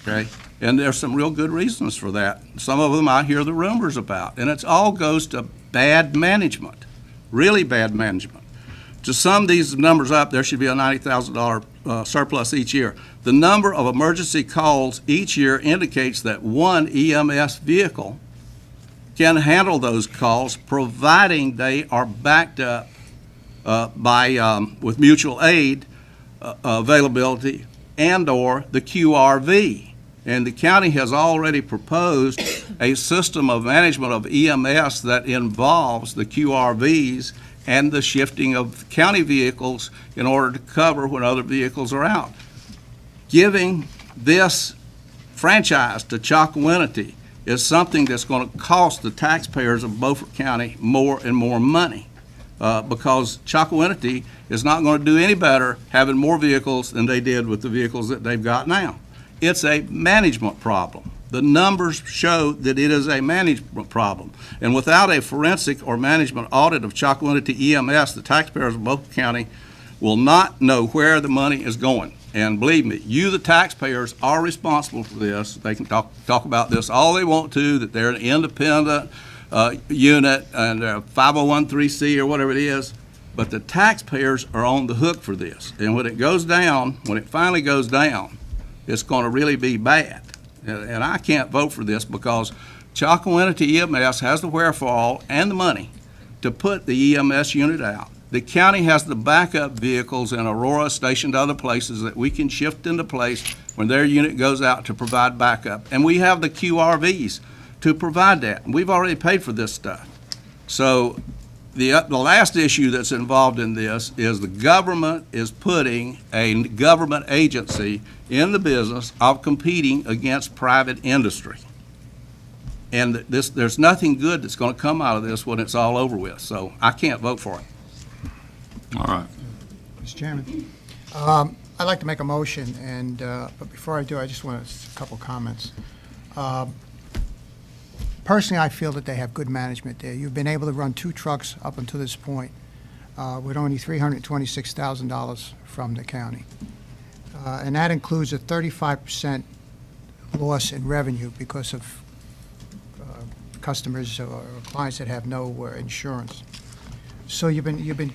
Okay? And there's some real good reasons for that. Some of them I hear the rumors about. And it all goes to bad management, really bad management. To sum these numbers up, there should be a $90,000 surplus each year. The number of emergency calls each year indicates that one EMS vehicle can handle those calls, providing they are backed up with mutual aid availability and/or the QRV. And the county has already proposed a system of management of EMS that involves the QRVs and the shifting of county vehicles in order to cover when other vehicles are out. Giving this franchise to Chocowinity is something that's going to cost the taxpayers of Beaufort County more and more money because Chocowinity is not going to do any better having more vehicles than they did with the vehicles that they've got now. It's a management problem. The numbers show that it is a management problem. And without a forensic or management audit of Chocowinity EMS, the taxpayers of Beaufort County will not know where the money is going. And believe me, you, the taxpayers, are responsible for this. They can talk about this all they want to, that they're an independent unit and a 501(c) or whatever it is. But the taxpayers are on the hook for this. And when it goes down, when it finally goes down, it's going to really be bad. And I can't vote for this because Chocowinity EMS has the wherewithal and the money to put the EMS unit out. The county has the backup vehicles in Aurora stationed other places that we can shift into place when their unit goes out to provide backup. And we have the QRVs to provide that. And we've already paid for this stuff. So the last issue that's involved in this is the government is putting a government agency in the business of competing against private industry. And there's nothing good that's going to come out of this when it's all over with. So I can't vote for it. All right. Mr. Chairman, I'd like to make a motion, and but before I do, I just want a couple comments. Personally, I feel that they have good management there. You've been able to run 2 trucks up until this point with only $326,000 from the county. And that includes a 35% loss in revenue because of customers or clients that have no insurance. So you've been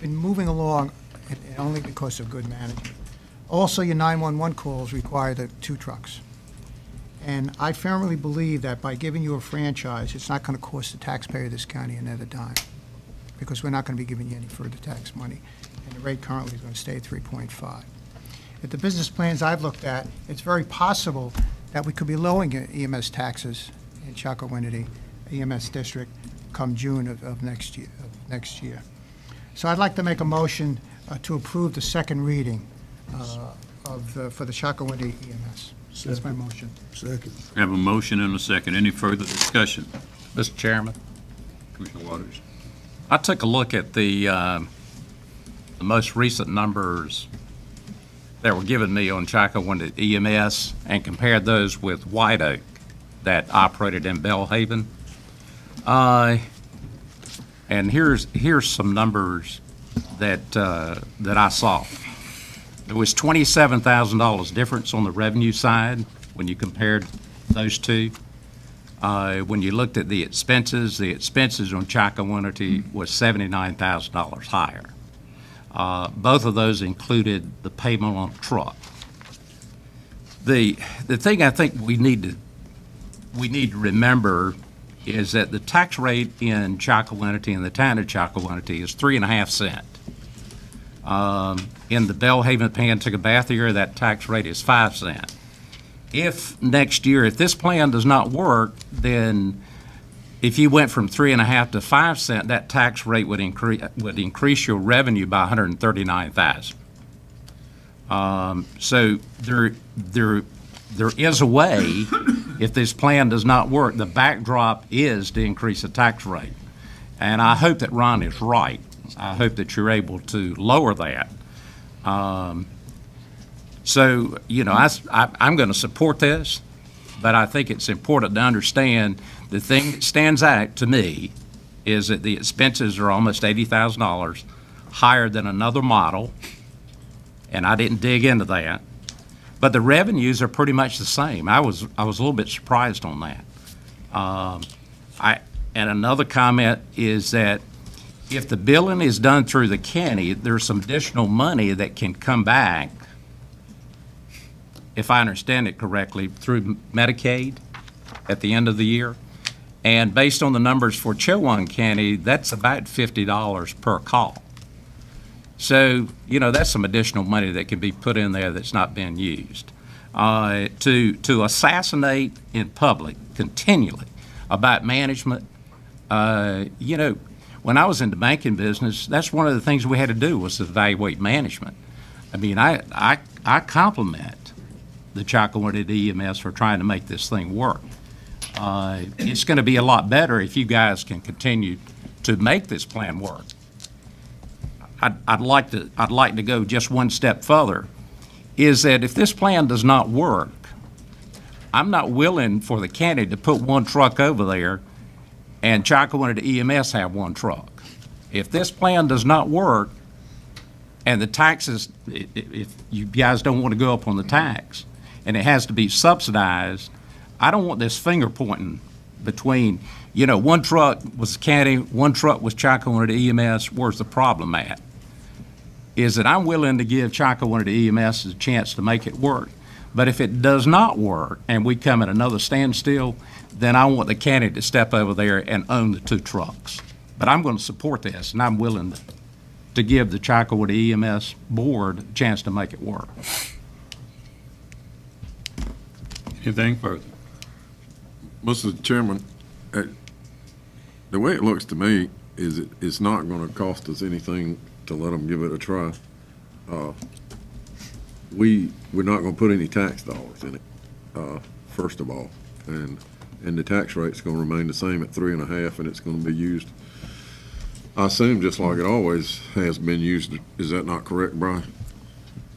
moving along and only because of good management. Also, your 911 calls require the 2 trucks. And I firmly believe that by giving you a franchise, it's not going to cost the taxpayer of this county another dime, because we're not going to be giving you any further tax money, and the rate currently is going to stay at 3.5. At the business plans I've looked at, it's very possible that we could be lowering EMS taxes in Chocowinity EMS district come June of next year. So I'd like to make a motion to approve the second reading for the Chocowinity EMS. That's my motion. Second. We have a motion and a second. Any further discussion? Mr. Chairman, Commissioner Waters. I took a look at the most recent numbers that were given me on Chocowinity EMS and compared those with White Oak that operated in Belhaven. And here's some numbers that I saw. There was $27,000 difference on the revenue side when you compared those two. When you looked at the expenses on Chocowinity was $79,000 higher. Both of those included the payment on the truck. The thing I think we need to remember is that the tax rate in Chocowinity and the town of Chocowinity is 3.5 cents. In the Belhaven Pantagabath area, that tax rate is 5 cents. If next year, if this plan does not work, then if you went from 3.5 to 5 cents, that tax rate would increase your revenue by $139,000. So there is a way. If this plan does not work, the backdrop is to increase the tax rate, and I hope that Ron is right. I hope that you're able to lower that. So, you know, I'm going to support this, but I think it's important to understand the thing that stands out to me is that the expenses are almost $80,000 higher than another model, and I didn't dig into that. But the revenues are pretty much the same. I was a little bit surprised on that. And another comment is that if the billing is done through the county, there's some additional money that can come back, if I understand it correctly, through Medicaid at the end of the year. And based on the numbers for Chowan County, that's about $50 per call. So, you know, that's some additional money that can be put in there that's not being used. To assassinate in public continually about management, you know, when I was in the banking business, that's one of the things we had to do was evaluate management. I mean, I compliment the Chocowinity EMS for trying to make this thing work. It's going to be a lot better if you guys can continue to make this plan work. I'd like to go just one step further, is that if this plan does not work, I'm not willing for the county to put one truck over there and Chocowinity EMS have one truck. If this plan does not work, And the taxes, if you guys don't want to go up on the tax, and it has to be subsidized, I don't want this finger pointing between, one truck was county, one truck was Chocowinity EMS. Where's the problem at? Is that I'm willing to give Chocowinity EMS a chance to make it work. But if it does not work and we come at another standstill, then I want the county to step over there and own the 2 trucks. But I'm going to support this, and I'm willing to give the Chocowinity EMS board a chance to make it work. Anything further? Mr. Chairman, the way it looks to me is it's not going to cost us anything to let them give it a try. We're not going to put any tax dollars in it, first of all, and the tax rate's going to remain the same at 3.5%, and it's going to be used, I assume, just like it always has been used. Is that not correct, Brian?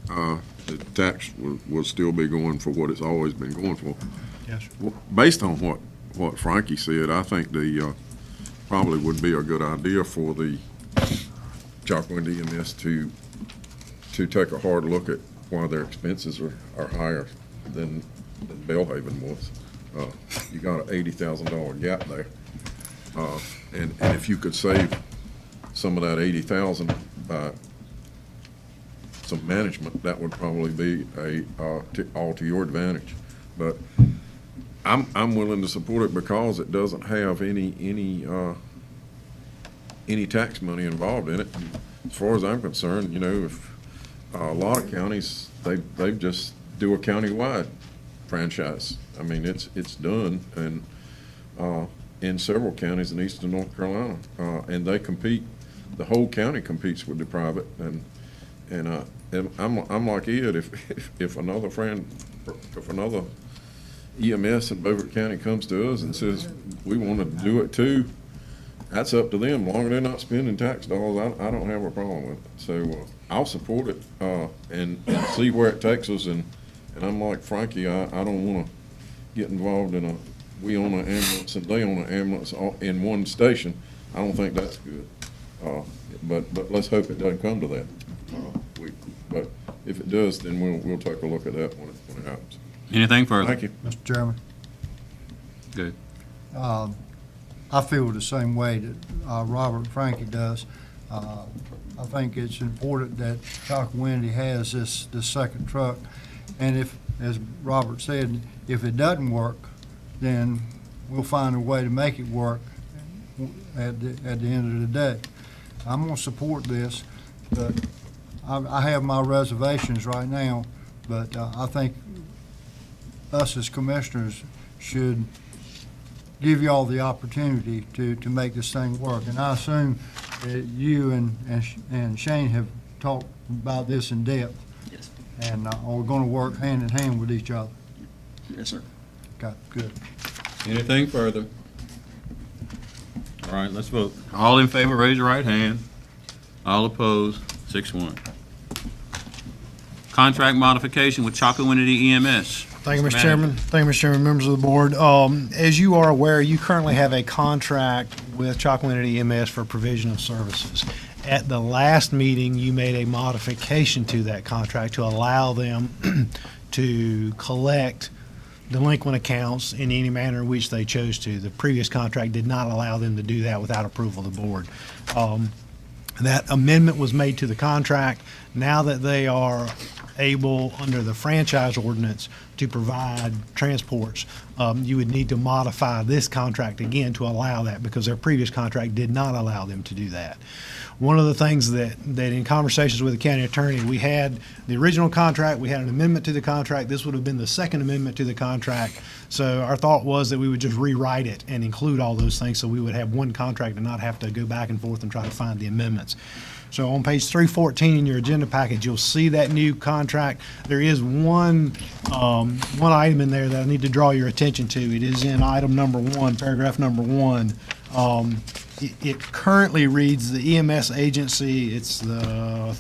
The tax will still be going for what it's always been going for. Yes. Based on what Frankie said, I think probably would be a good idea for the Chocowinity EMS to take a hard look at why their expenses are higher than Bellhaven was. You got an $80,000 gap there, and if you could save some of that $80,000 by some management, that would probably be all to your advantage. But I'm willing to support it because it doesn't have any tax money involved in it. As far as I'm concerned, if a lot of counties, they just do a county-wide franchise. I mean, it's done, and in several counties in eastern North Carolina, and they compete. The whole county competes with the private, and I'm like Ed. If another EMS in Beaufort County comes to us and says we want to do it too, that's up to them. As long as they're not spending tax dollars, I don't have a problem with it. So I'll support it and see where it takes us. And I'm like Frankie, I don't want to get involved in we own an ambulance and they own an ambulance in one station. I don't think that's good. But let's hope it doesn't come to that. But if it does, then we'll take a look at that when it happens. Anything further? Thank you. Mr. Chairman, Good. I feel the same way that Robert and Frankie does. I think it's important that Chocowinity has this second truck. And if, as Robert said, if it doesn't work, then we'll find a way to make it work at the end of the day. I'm going to support this, but I have my reservations right now, but I think us as commissioners should give you all the opportunity to make this thing work. And I assume that you and Shane have talked about this in depth. Yes. And we're going to work hand in hand with each other. Yes, sir. Okay, good. Anything further? All right, let's vote. All in favor, raise your right hand. All opposed, 6-1. Contract modification with Chocowinity EMS. Thank you, Mr. Chairman. Thank you, Mr. Chairman, members of the board. As you are aware, you currently have a contract with Chocowinity EMS for provision of services. At the last meeting, you made a modification to that contract to allow them to collect delinquent accounts in any manner in which they chose to. The previous contract did not allow them to do that without approval of the board. That amendment was made to the contract. Now that they are able, under the franchise ordinance, to provide transports, you would need to modify this contract again to allow that, because their previous contract did not allow them to do that. One of the things that in conversations with the county attorney, we had the original contract, we had an amendment to the contract. This would have been the second amendment to the contract. So our thought was that we would just rewrite it and include all those things, so we would have one contract and not have to go back and forth and try to find the amendments. So on page 314 in your agenda package, you'll see that new contract. There is one item in there that I need to draw your attention to. It is in item number 1, paragraph number 1. It currently reads the EMS agency, it's the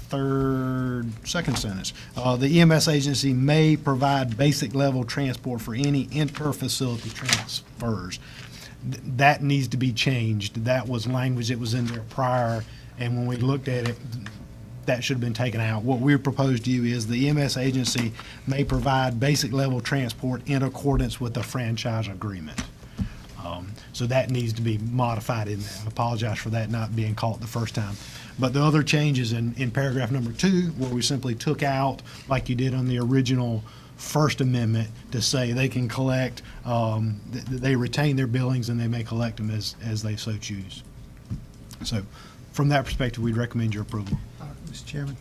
second sentence. The EMS agency may provide basic level transport for any inter-facility transfers. That needs to be changed. That was language that was in there prior, and when we looked at it, that should have been taken out. What we proposed to you is the EMS agency may provide basic level transport in accordance with the franchise agreement. So that needs to be modified in there. I apologize for that not being caught the first time. But the other changes in paragraph number 2, where we simply took out, like you did on the original First Amendment, to say they can collect, they retain their billings and they may collect them as they so choose. So from that perspective, we'd recommend your approval. Mr. Chairman.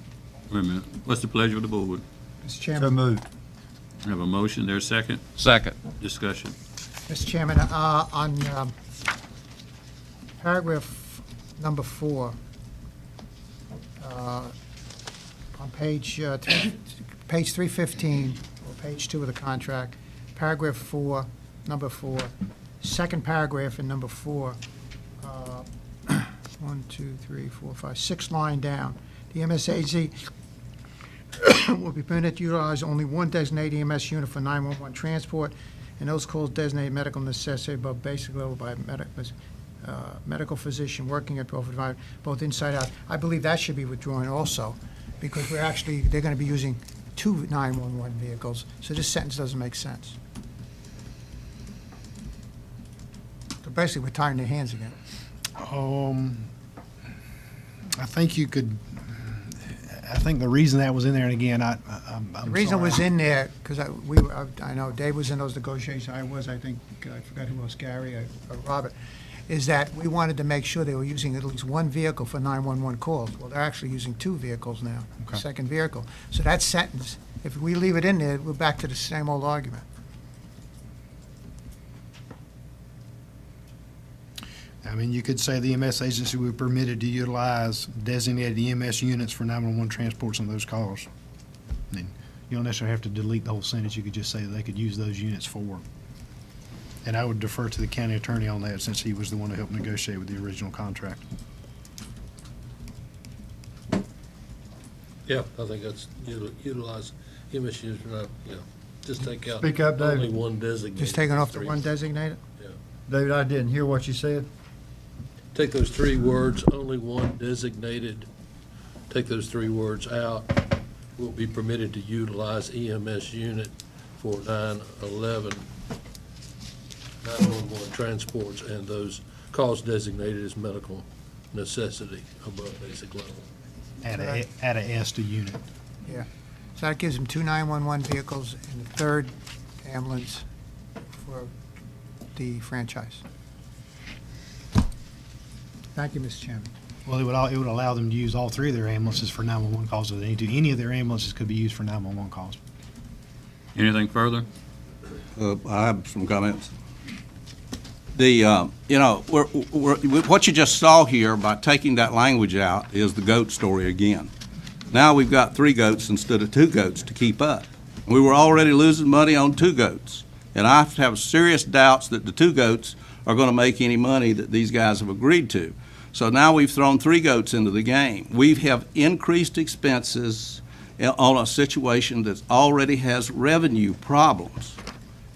Wait a minute. What's the pleasure of the board? Mr. Chairman. So moved. I have a motion. There's a second. Second. Discussion. Mr. Chairman, on paragraph number 4, on page 315, or page 2 of the contract, paragraph 4, number 4, second paragraph in number 4, 1, 2, 3, 4, 5, 6 line down. The MSAZ will be permitted to utilize only one designated EMS unit for 911 transport, and those calls designated medical necessity above basic level by medical physician working at Beaufort, both inside out. I believe that should be withdrawn also, because they're going to be using 2 911 vehicles, so this sentence doesn't make sense. So basically, we're tying their hands again. I think you could, I think the reason that was in there, and again, I'm The reason it sorry. was in there, because I know Dave was in those negotiations, I think, I forgot who else, Gary or Robert, is that we wanted to make sure they were using at least one vehicle for 911 calls. Well, they're actually using 2 vehicles now, Okay. second vehicle. So that sentence, if we leave it in there, we're back to the same old argument. I mean, you could say the EMS agency will be permitted to utilize designated EMS units for 911 transports on those calls. I mean, you don't necessarily have to delete the whole sentence. You could just say that they could use those units for. And I would defer to the county attorney on that, since he was the one who helped negotiate with the original contract. Yeah, I think that's utilize EMS units, just take out. Speak up, David. Only one designated. Just taking off the 3. one designated? David, I didn't hear what you said. Take those 3 words, only one designated, take those 3 words out. Will be permitted to utilize EMS unit for 911 transports and those calls designated as medical necessity above basic level. Add a S to unit. Yeah. So that gives them 2 911 vehicles and a 3rd ambulance for the franchise. Thank you, Mr. Chairman. Well, it would allow them to use all 3 of their ambulances for 911 calls if they need to. Any of their ambulances could be used for 911 calls. Anything further? I have some comments. What you just saw here by taking that language out is the goat story again. Now we've got 3 goats instead of 2 goats to keep up. We were already losing money on 2 goats, and I have serious doubts that the 2 goats are going to make any money that these guys have agreed to. So now we've thrown 3 goats into the game. We have increased expenses on a situation that already has revenue problems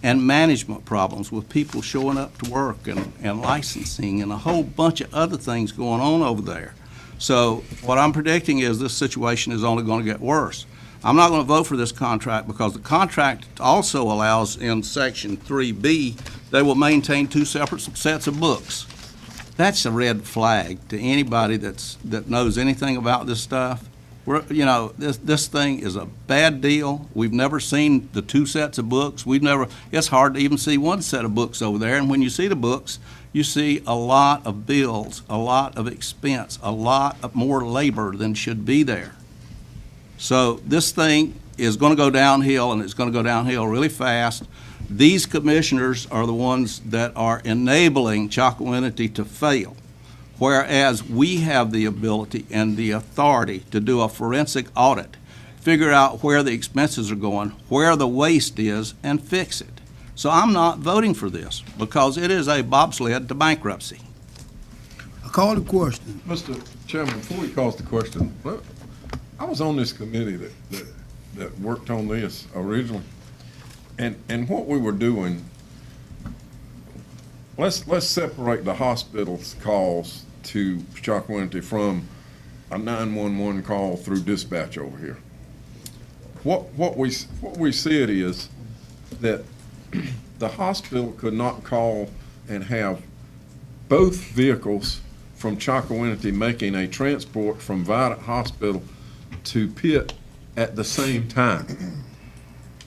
and management problems with people showing up to work and licensing and a whole bunch of other things going on over there. So what I'm predicting is this situation is only going to get worse. I'm not going to vote for this contract because the contract also allows in Section 3B they will maintain 2 separate sets of books. That's a red flag to anybody that knows anything about this stuff. This thing is a bad deal. We've never seen the 2 sets of books. It's hard to even see 1 set of books over there. And when you see the books, you see a lot of bills, a lot of expense, a lot of more labor than should be there. So this thing is going to go downhill, and it's going to go downhill really fast. These commissioners are the ones that are enabling Chocowinity to fail, whereas we have the ability and the authority to do a forensic audit, figure out where the expenses are going, where the waste is, and fix it. So I'm not voting for this because it is a bobsled to bankruptcy. I call the question. Mr. Chairman, before he calls the question, I was on this committee that worked on this originally. And what we were doing, let's separate the hospital's calls to Chocowinity from a 911 call through dispatch over here. What we said is that the hospital could not call and have both vehicles from Chocowinity making a transport from Vidant Hospital to Pitt at the same time.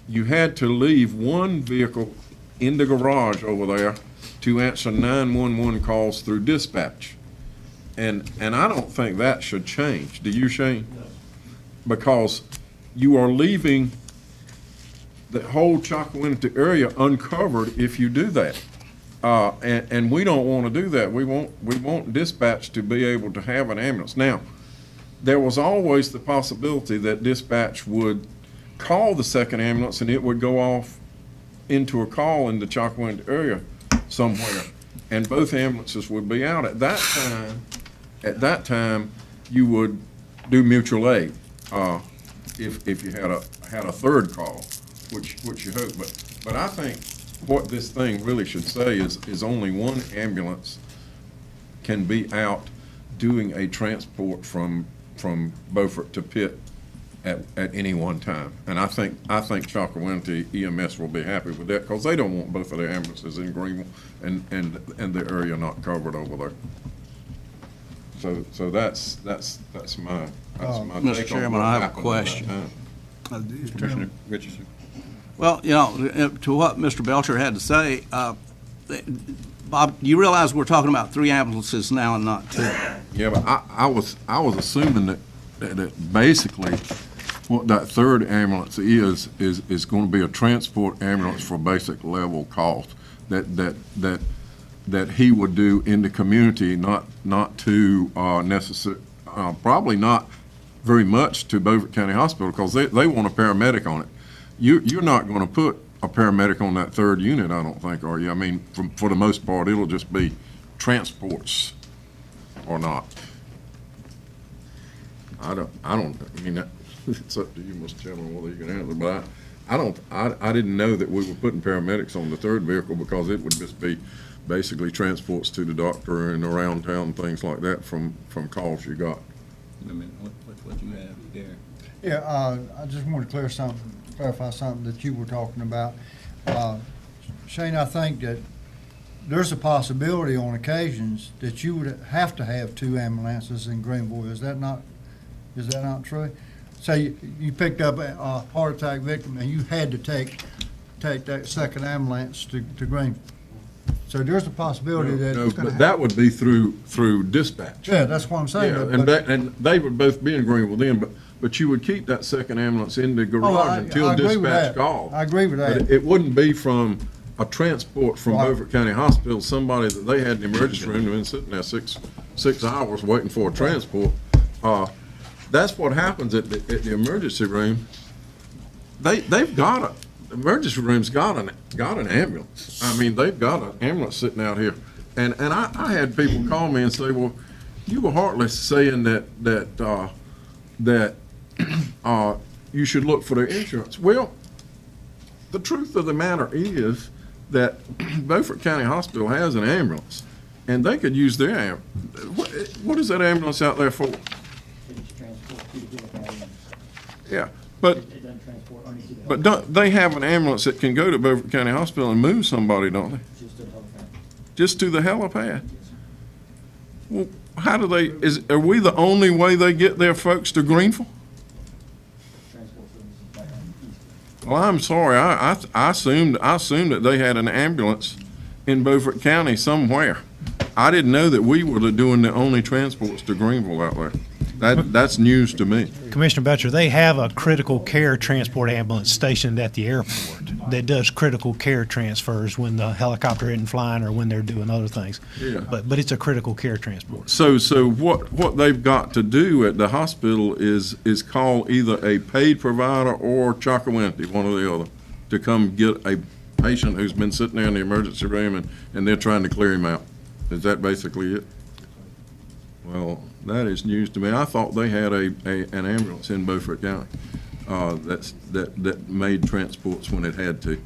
You had to leave one vehicle in the garage over there to answer 911 calls through dispatch. And I don't think that should change. Do you, Shane? No. Because you are leaving the whole Chocowinity area uncovered if you do that. And we don't want to do that. We want dispatch to be able to have an ambulance. Now, there was always the possibility that dispatch would call the second ambulance and it would go off into a call in the Chocowinity area somewhere, and both ambulances would be out. At that time, you would do mutual aid if you had a third call, which you hope. But I think what this thing really should say is only one ambulance can be out doing a transport from Beaufort to Pitt at any one time. And I think Chocowinity EMS will be happy with that, because they don't want both of their ambulances in Greenville and the area not covered over there. So that's my Mr. Chairman, I have a question. Commissioner Richardson. Well, to what Mr. Belcher had to say, Bob, you realize we're talking about 3 ambulances now and not 2? Yeah, but I was assuming that basically what that third ambulance is going to be a transport ambulance for basic level cost that he would do in the community, not to probably not very much to Beaufort County Hospital, because they want a paramedic on it. You're not going to put a paramedic on that third unit, I don't think, are you? I mean, for the most part, it'll just be transports or not. I mean, it's up to you, Mr. Chairman, whether you can answer, but I didn't know that we were putting paramedics on the third vehicle, because it would just be basically transports to the doctor and around town, things like that from calls you got. I mean, what you have there? Yeah, I just want to clarify something that you were talking about. Shane, I think that there's a possibility on occasions that you would have to have 2 ambulances in Greenville. Is that not true? Say you picked up a heart attack victim and you had to take that second ambulance to Greenville. So there's a possibility that it's going to that would be through dispatch. Yeah, that's what I'm saying. Yeah, and they would both be in Greenville then, but you would keep that second ambulance in the garage until dispatch called. I agree with that. But it wouldn't be from a transport from Beaufort County Hospital, somebody that they had in the emergency room and been sitting there 6 hours waiting for a transport. That's what happens at the emergency room. They've got the emergency room's got an ambulance. I mean, they've got an ambulance sitting out here, and I had people call me and say, "Well, you were hardly saying that you should look for their insurance." Well, the truth of the matter is that Beaufort County Hospital has an ambulance, and they could use their ambulance. What is that ambulance out there for? Yeah, but don't they have an ambulance that can go to Beaufort County Hospital and move somebody, don't they? Just to the helipad. Well, how do they? Are we the only way they get their folks to Greenville? Well, I'm sorry. I assumed that they had an ambulance in Beaufort County somewhere. I didn't know that we were doing the only transports to Greenville out there. That's news to me. Commissioner Belcher, they have a critical care transport ambulance stationed at the airport that does critical care transfers when the helicopter isn't flying or when they're doing other things. Yeah. But it's a critical care transport. So what they've got to do at the hospital is call either a paid provider or Chocowinity, one or the other, to come get a patient who's been sitting there in the emergency room and they're trying to clear him out. Is that basically it? Well, that is news to me. I thought they had an ambulance in Beaufort County that made transports when it had to.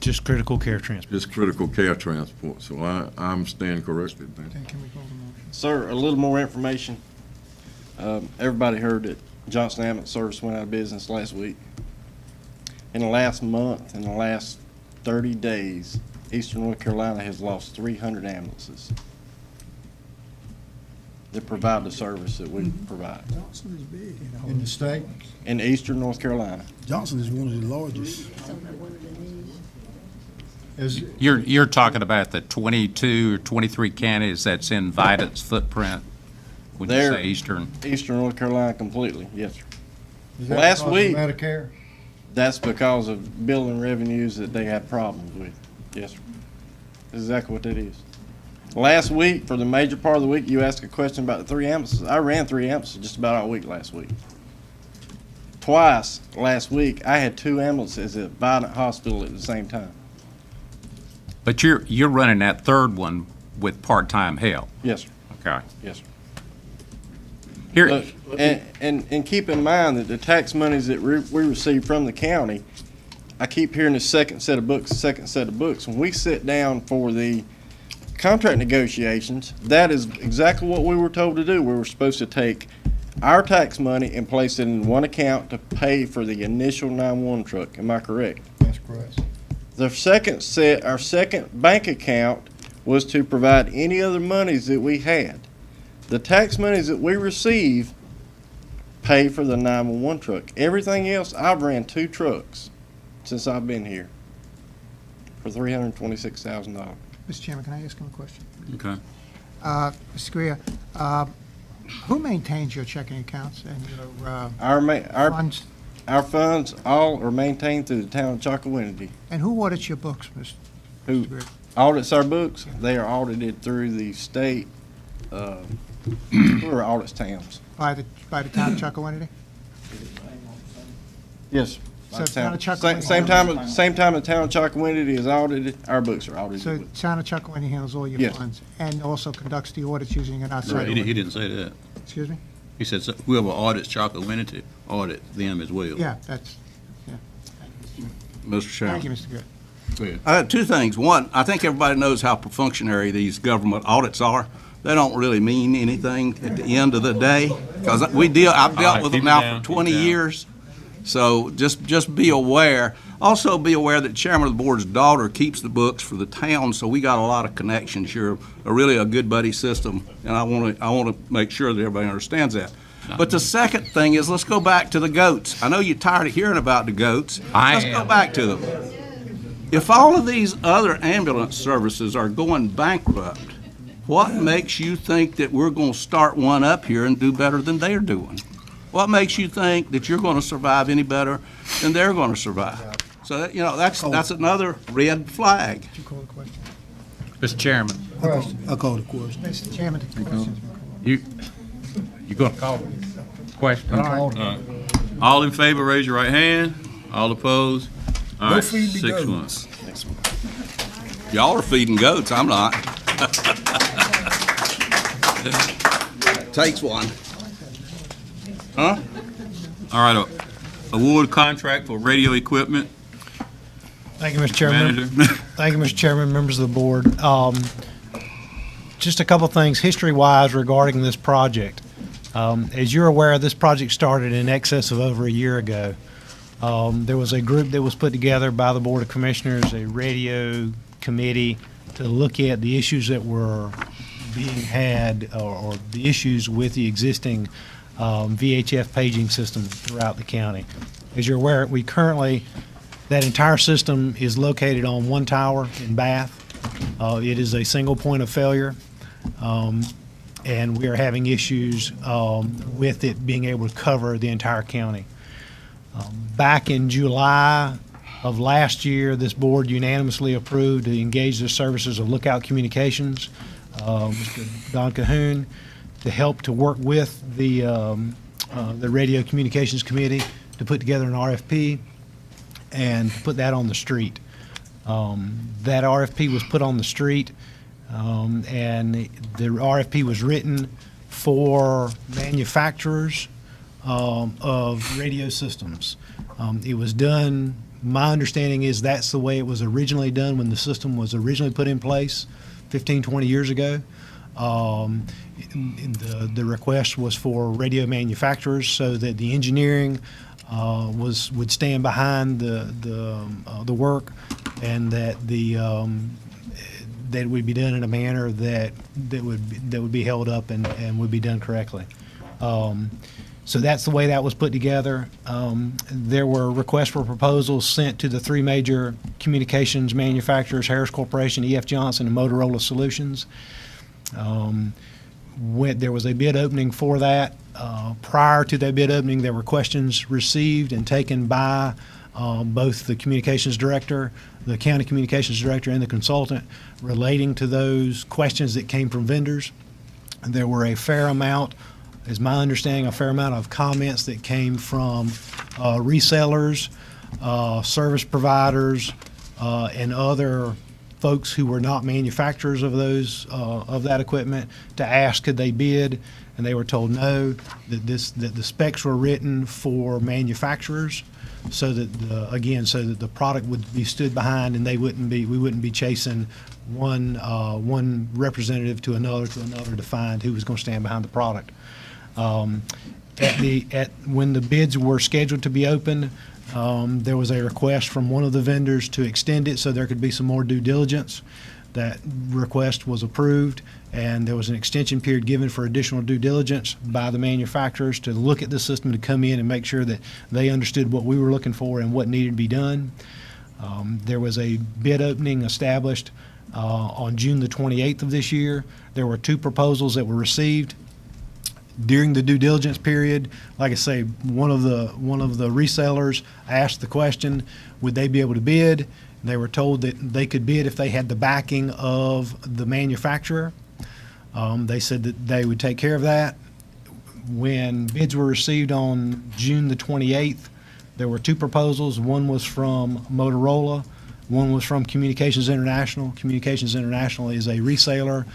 Just critical care transport. Just critical care transport. So I'm stand corrected then. Can we call the motion? Sir, a little more information. Everybody heard that Johnson Ambulance Service went out of business last week. In the last month, in the last 30 days, Eastern North Carolina has lost 300 ambulances that provide the service that we provide. Johnson is big. In the state? In Eastern North Carolina. Johnson is one of the largest. You're talking about the 22 or 23 counties that's in Vidant's footprint when you say Eastern? Eastern North Carolina completely, yes, sir. Is that Last because of week, Medicare? that's because of billing revenues that they had problems with. Yes, sir. That's exactly what that is. Last week, for the major part of the week, you asked a question about the 3 ambulances. I ran 3 ambulances just about all week last week. Twice last week, I had 2 ambulances at Vidant Hospital at the same time. But you're running that third one with part-time help? Yes, sir. Okay. Yes, sir. Here, Look, and keep in mind that the tax monies that we receive from the county, I keep hearing the second set of books. When we sit down for the contract negotiations, that is exactly what we were told to do. We were supposed to take our tax money and place it in one account to pay for the initial 911 truck. Am I correct? That's correct. The second set, our second bank account, was to provide any other monies that we had. The tax monies that we receive pay for the 911 truck. Everything else, I've ran 2 trucks since I've been here for $326,000. Mr. Chairman, can I ask him a question? Okay. Mr. Greer, who maintains your checking accounts and your funds? Our funds all are maintained through the town of Chocowinity. And who audits your books, Mr. Who Greer? audits our books? They are audited through the state, who are audits towns? By the town of Chocowinity? Yes. So town of Chocowinity. Same time the town of Chocowinity is audited, our books are audited. So town of Chocowinity handles all your Yes. funds and also conducts the audits using an outside Right, auditor? he didn't say that. Excuse me? He said whoever audits Chocowinity, audit them as well. Yeah, that's, yeah. Mr. Chairman. Thank you, Mr. Greer. Go ahead. I have 2 things. One, I think everybody knows how functionary these government audits are. They don't really mean anything at the end of the day, because I've dealt with them now for 20 years. So just be aware. Also be aware that Chairman of the Board's daughter keeps the books for the town, so we got a lot of connections. You're really a good buddy system, and I want to make sure that everybody understands that. But the second thing is, let's go back to the goats. I know you're tired of hearing about the goats. Let's go back to them. If all of these other ambulance services are going bankrupt, what makes you think that we're going to start one up here and do better than they're doing? What makes you think that you're going to survive any better than they're going to survive? So, that's another red flag. Did you call the question? Mr. Chairman, I call the question. Mr. Chairman, the question's been called. you going to call the question? All right. All in favor, raise your right hand. All opposed? All right, feed the 6-1. Y'all are feeding goats, I'm not. Takes one. Huh? All right, award contract for radio equipment. Thank you, Mr. Chairman. Manager. Thank you, Mr. Chairman, members of the board. Just a couple things history-wise regarding this project. As you're aware, this project started in excess of over a year ago. There was a group that was put together by the Board of Commissioners, a radio committee, to look at the issues that were being had or the issues with the existing VHF paging system throughout the county. As you're aware, that entire system is located on one tower in Bath. It is a single point of failure, and we are having issues with it being able to cover the entire county. Back in July of last year, this board unanimously approved to engage the services of Lookout Communications, Mr. Don Cahoon, to help to work with the Radio Communications Committee to put together an RFP and put that on the street. That RFP was put on the street, and the RFP was written for manufacturers of radio systems. It was done, my understanding is that's the way it was originally done when the system was originally put in place 15, 20 years ago. The request was for radio manufacturers so that the engineering would stand behind the work, and that that it would be done in a manner that would be held up and would be done correctly. So that's the way that was put together. There were requests for proposals sent to the three major communications manufacturers: Harris Corporation, E.F. Johnson, and Motorola Solutions. There was a bid opening for that. Prior to that bid opening, there were questions received and taken by both the communications director, the county communications director, and the consultant relating to those questions that came from vendors. There were a fair amount, is my understanding, a fair amount of comments that came from resellers, service providers, and other folks who were not manufacturers of that equipment to ask could they bid, and they were told no, that the specs were written for manufacturers, so that the product would be stood behind, and we wouldn't be chasing one representative to another to find who was going to stand behind the product. When the bids were scheduled to be open, there was a request from one of the vendors to extend it so there could be some more due diligence. That request was approved, and there was an extension period given for additional due diligence by the manufacturers to look at the system, to come in and make sure that they understood what we were looking for and what needed to be done. There was a bid opening established on June the 28th of this year. There were 2 proposals that were received. During the due diligence period, like I say, one of the resellers asked the question, would they be able to bid? They were told that they could bid if they had the backing of the manufacturer. They said that they would take care of that. When bids were received on June the 28th, there were 2 proposals. One was from Motorola, one was from Communications International. Communications International is a reseller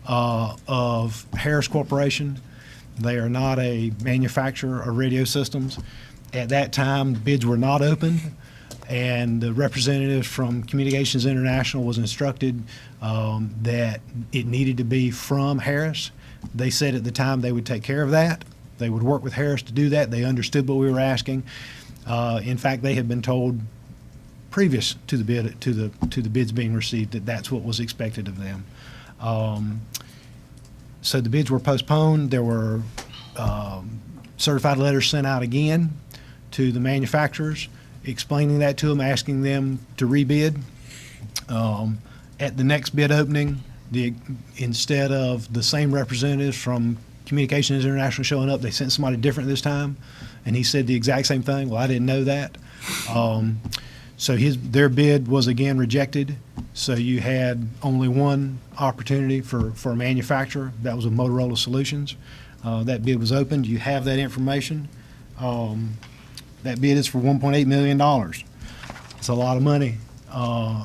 of Harris Corporation. They are not a manufacturer of radio systems. At that time, bids were not opened, and the representative from Communications International was instructed that it needed to be from Harris. They said at the time they would take care of that. They would work with Harris to do that. They understood what we were asking. In fact, they had been told previous to the bid to the bids being received that that's what was expected of them. So the bids were postponed. There were certified letters sent out again to the manufacturers, explaining that to them, asking them to rebid. At the next bid opening, instead of the same representatives from Communications International showing up, they sent somebody different this time, and he said the exact same thing. Well, I didn't know that. So their bid was again rejected. So you had only one opportunity for a manufacturer. That was with Motorola Solutions. That bid was opened. You have that information. That bid is for $1.8 million. It's a lot of money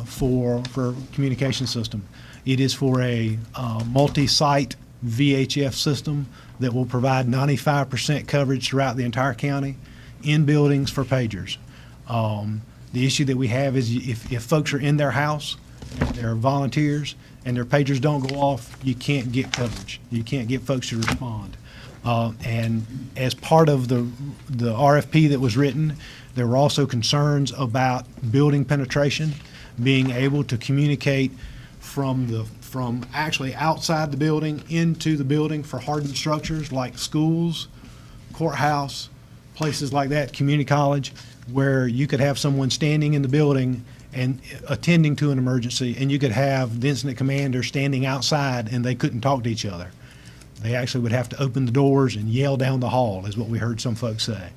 for a communication system. It is for a multi-site VHF system that will provide 95% coverage throughout the entire county in buildings for pagers. The issue that we have is if folks are in their house, they're volunteers, and their pagers don't go off, you can't get coverage. You can't get folks to respond. And as part of the RFP that was written, there were also concerns about building penetration, being able to communicate from actually outside the building into the building for hardened structures like schools, courthouse, places like that, community college, where you could have someone standing in the building and attending to an emergency, and you could have the incident commander standing outside and they couldn't talk to each other. They actually would have to open the doors and yell down the hall, is what we heard some folks say.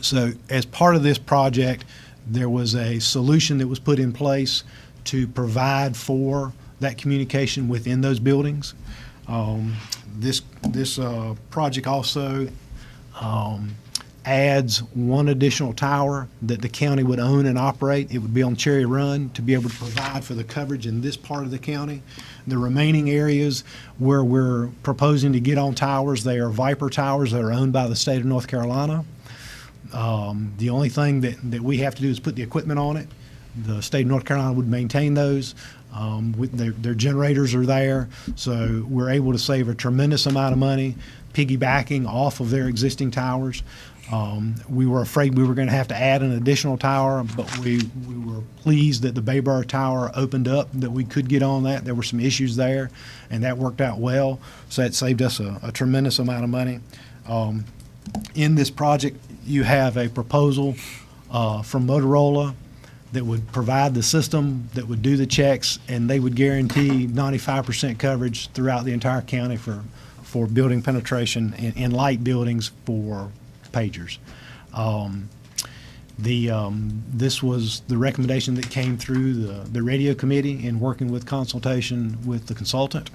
So as part of this project, there was a solution that was put in place to provide for that communication within those buildings. This project also adds one additional tower that the county would own and operate. It would be on Cherry Run to be able to provide for the coverage in this part of the county. The remaining areas where we're proposing to get on towers, they are Viper towers that are owned by the state of North Carolina. The only thing that we have to do is put the equipment on it. The state of North Carolina would maintain those. With their generators are there, so we're able to save a tremendous amount of money piggybacking off of their existing towers. We were afraid we were going to have to add an additional tower, but we were pleased that the Bayboro Tower opened up, that we could get on that. There were some issues there, and that worked out well, so that saved us a tremendous amount of money. In this project, you have a proposal from Motorola that would provide the system, that would do the checks, and they would guarantee 95% coverage throughout the entire county for building penetration in light buildings for pagers. This was the recommendation that came through the radio committee in working with consultation with the consultant.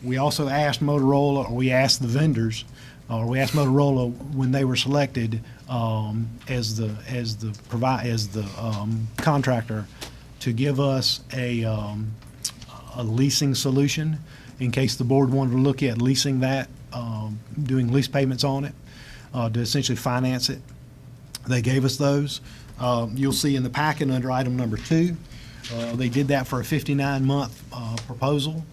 We also asked Motorola, or we asked the vendors, or we asked Motorola when they were selected as the contractor to give us a leasing solution in case the board wanted to look at leasing that, doing lease payments on it to essentially finance it. They gave us those. You'll see in the packet under item number 2, they did that for a 59-month proposal.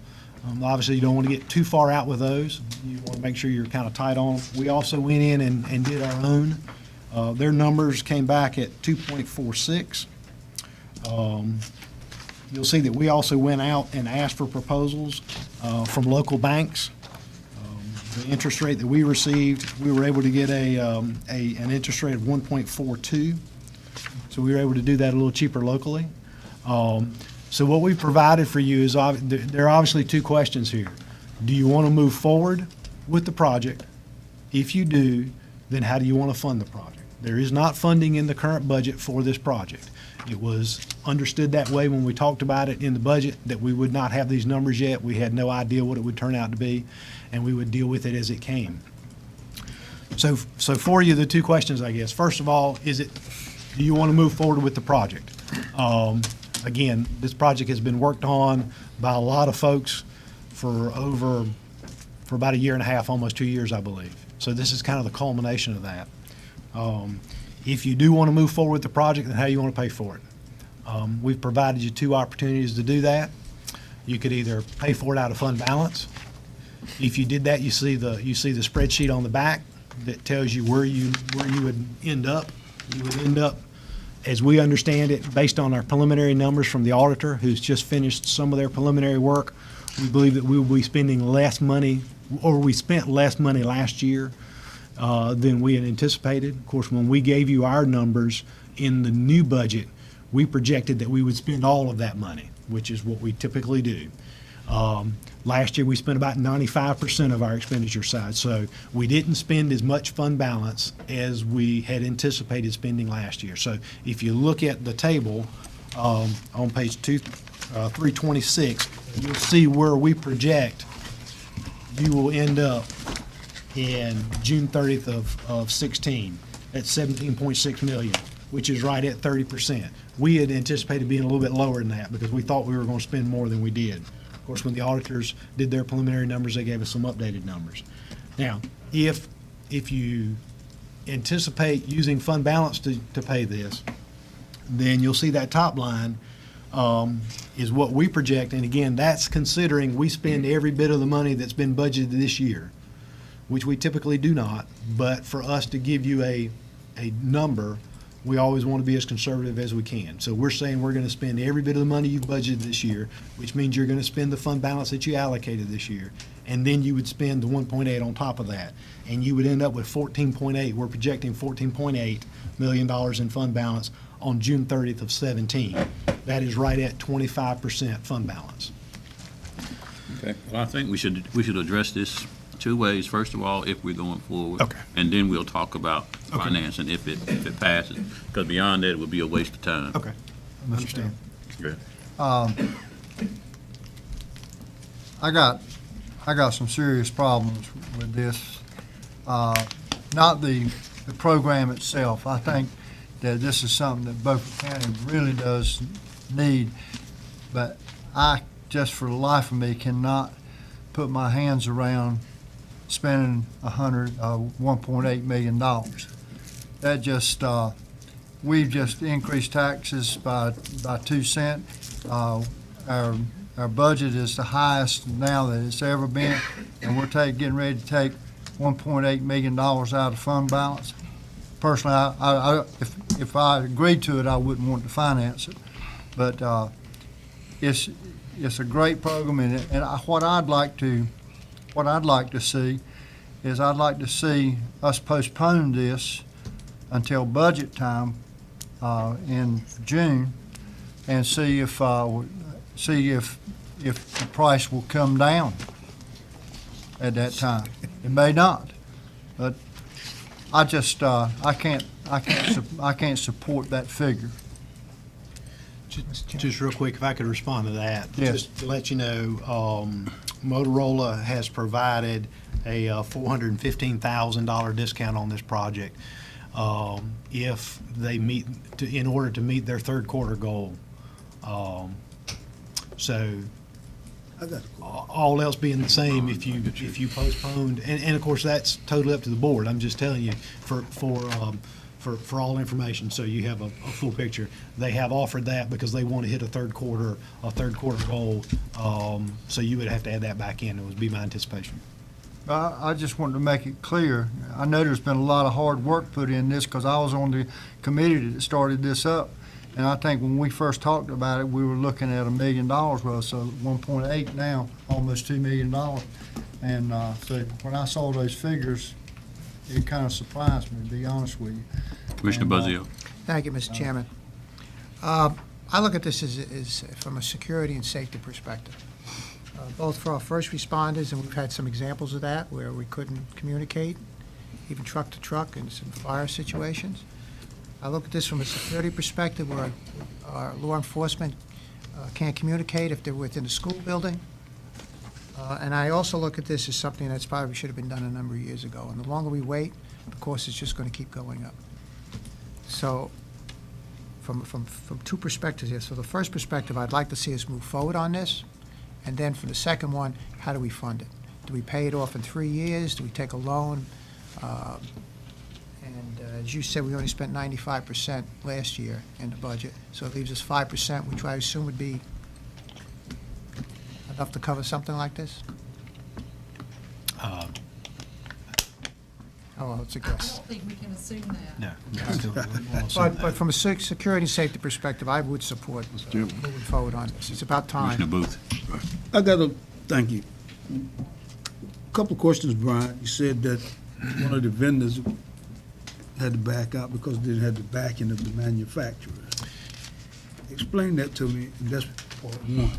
Obviously, you don't want to get too far out with those. You want to make sure you're kind of tight on them. We also went in and did our own. Their numbers came back at 2.46. You'll see that we also went out and asked for proposals from local banks. The interest rate that we received, we were able to get an interest rate of 1.42. So we were able to do that a little cheaper locally. So what we've provided for you is, there are obviously 2 questions here. Do you want to move forward with the project? If you do, then how do you want to fund the project? There is not funding in the current budget for this project. It was understood that way when we talked about it in the budget, that we would not have these numbers yet. We had no idea what it would turn out to be, and we would deal with it as it came. So for you, the 2 questions, I guess. First of all, do you want to move forward with the project? Again, this project has been worked on by a lot of folks for about a year and a half, almost 2 years, I believe. So this is kind of the culmination of that. If you do want to move forward with the project, then how do you want to pay for it? We've provided you 2 opportunities to do that. You could either pay for it out of fund balance. If you did that, you see the spreadsheet on the back that tells you where you would end up. You would end up, as we understand it, based on our preliminary numbers from the auditor, who's just finished some of their preliminary work, we believe that we will be spending less money, or we spent less money last year than we had anticipated. Of course, when we gave you our numbers in the new budget, we projected that we would spend all of that money, which is what we typically do. Last year, we spent about 95% of our expenditure side, so we didn't spend as much fund balance as we had anticipated spending last year. So if you look at the table on page 326, you'll see where we project you will end up in June 30th of 16 at $17.6 million, which is right at 30%. We had anticipated being a little bit lower than that because we thought we were going to spend more than we did. Of course, when the auditors did their preliminary numbers, they gave us some updated numbers. Now, if you anticipate using fund balance to pay this, then you'll see that top line is what we project. And again, that's considering we spend every bit of the money that's been budgeted this year, which we typically do not. But for us to give you a number, we always want to be as conservative as we can. So we're saying we're going to spend every bit of the money you've budgeted this year, which means you're going to spend the fund balance that you allocated this year, and then you would spend the 1.8 on top of that, and you would end up with 14.8. We're projecting $14.8 million in fund balance on June 30th of 17. That is right at 25% fund balance. Okay. Well, I think we should address this 2 ways. First of all, if we're going forward. Okay. And then we'll talk about financing if it passes. Because beyond that, it would be a waste of time. Okay. I understand. Good. I got some serious problems with this. Not the program itself. I think that this is something that Beaufort County really does need, but I just for the life of me cannot put my hands around spending $1.8 million. That just we've just increased taxes by 2 cents. Our budget is the highest now that it's ever been, and we're getting ready to take $1.8 million out of fund balance. Personally, if I agreed to it, I wouldn't want to finance it. But it's a great program, and what I'd like to see is I'd like to see us postpone this until budget time in June, and see if the price will come down at that time. It may not, but I just I can't support that figure. Just real quick, if I could respond to that. Yes. Just to let you know, Motorola has provided a $415,000 discount on this project if they in order to meet their third quarter goal. So all else being the same, if you postponed, and of course that's totally up to the board. I'm just telling you for all information, so you have a full picture. They have offered that because they want to hit a third quarter goal. So you would have to add that back in. It would be my anticipation. I just wanted to make it clear. I know there's been a lot of hard work put in this because I was on the committee that started this up. And I think when we first talked about it, we were looking at $1 million. Well, so 1.8 now, almost $2 million. And so when I saw those figures, it kind of surprised me, to be honest with you. Commissioner Buzzio. Thank you, Mr. Chairman. I look at this as from a security and safety perspective, both for our first responders, and we've had some examples of that where we couldn't communicate, even truck to truck in some fire situations. I look at this from a security perspective where our law enforcement can't communicate if they're within a school building. And I also look at this as something that's probably should have been done a number of years ago. And the longer we wait, of course, it's just going to keep going up. So from two perspectives here. So the first perspective, I'd like to see us move forward on this. And then for the second one, how do we fund it? Do we pay it off in 3 years? Do we take a loan? As you said, we only spent 95% last year in the budget, so it leaves us 5%, which I assume would be enough to cover something like this? Oh, well, it's a guess. I don't think we can assume that. No. But from a security and safety perspective, I would support moving forward on this. It's about time. Commissioner Booth. Thank you. A couple of questions, Brian. You said that one of the vendors had to back out because they didn't have the backing of the manufacturer. Explain that to me. That's part one.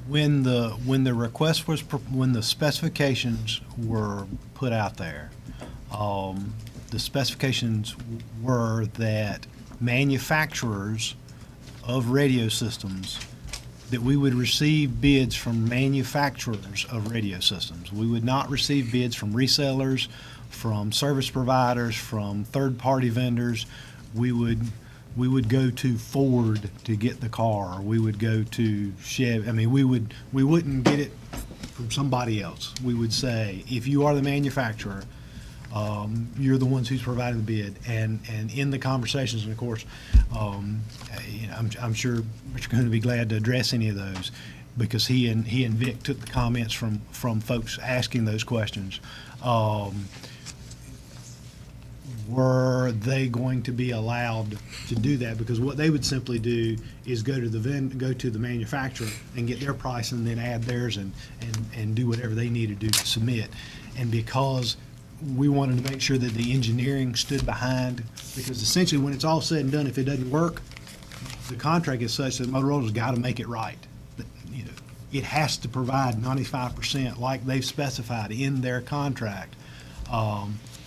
When the request was when the specifications were put out there, the specifications were that manufacturers of radio systems, that we would receive bids from manufacturers of radio systems. We would not receive bids from resellers, from service providers, from third-party vendors. We would go to Ford to get the car. We would go to Chevy. I mean, we wouldn't get it from somebody else. We would say, if you are the manufacturer, you're the ones who's providing the bid. And in the conversations, and of course, I'm sure Mr. Coon would be glad to address any of those, because he and Vic took the comments from folks asking those questions. Were they going to be allowed to do that? Because what they would simply do is go to the manufacturer and get their price, and then add theirs and do whatever they need to do to submit. And because we wanted to make sure that the engineering stood behind, because essentially when it's all said and done, if it doesn't work, the contract is such that Motorola's got to make it right. It has to provide 95% like they've specified in their contract.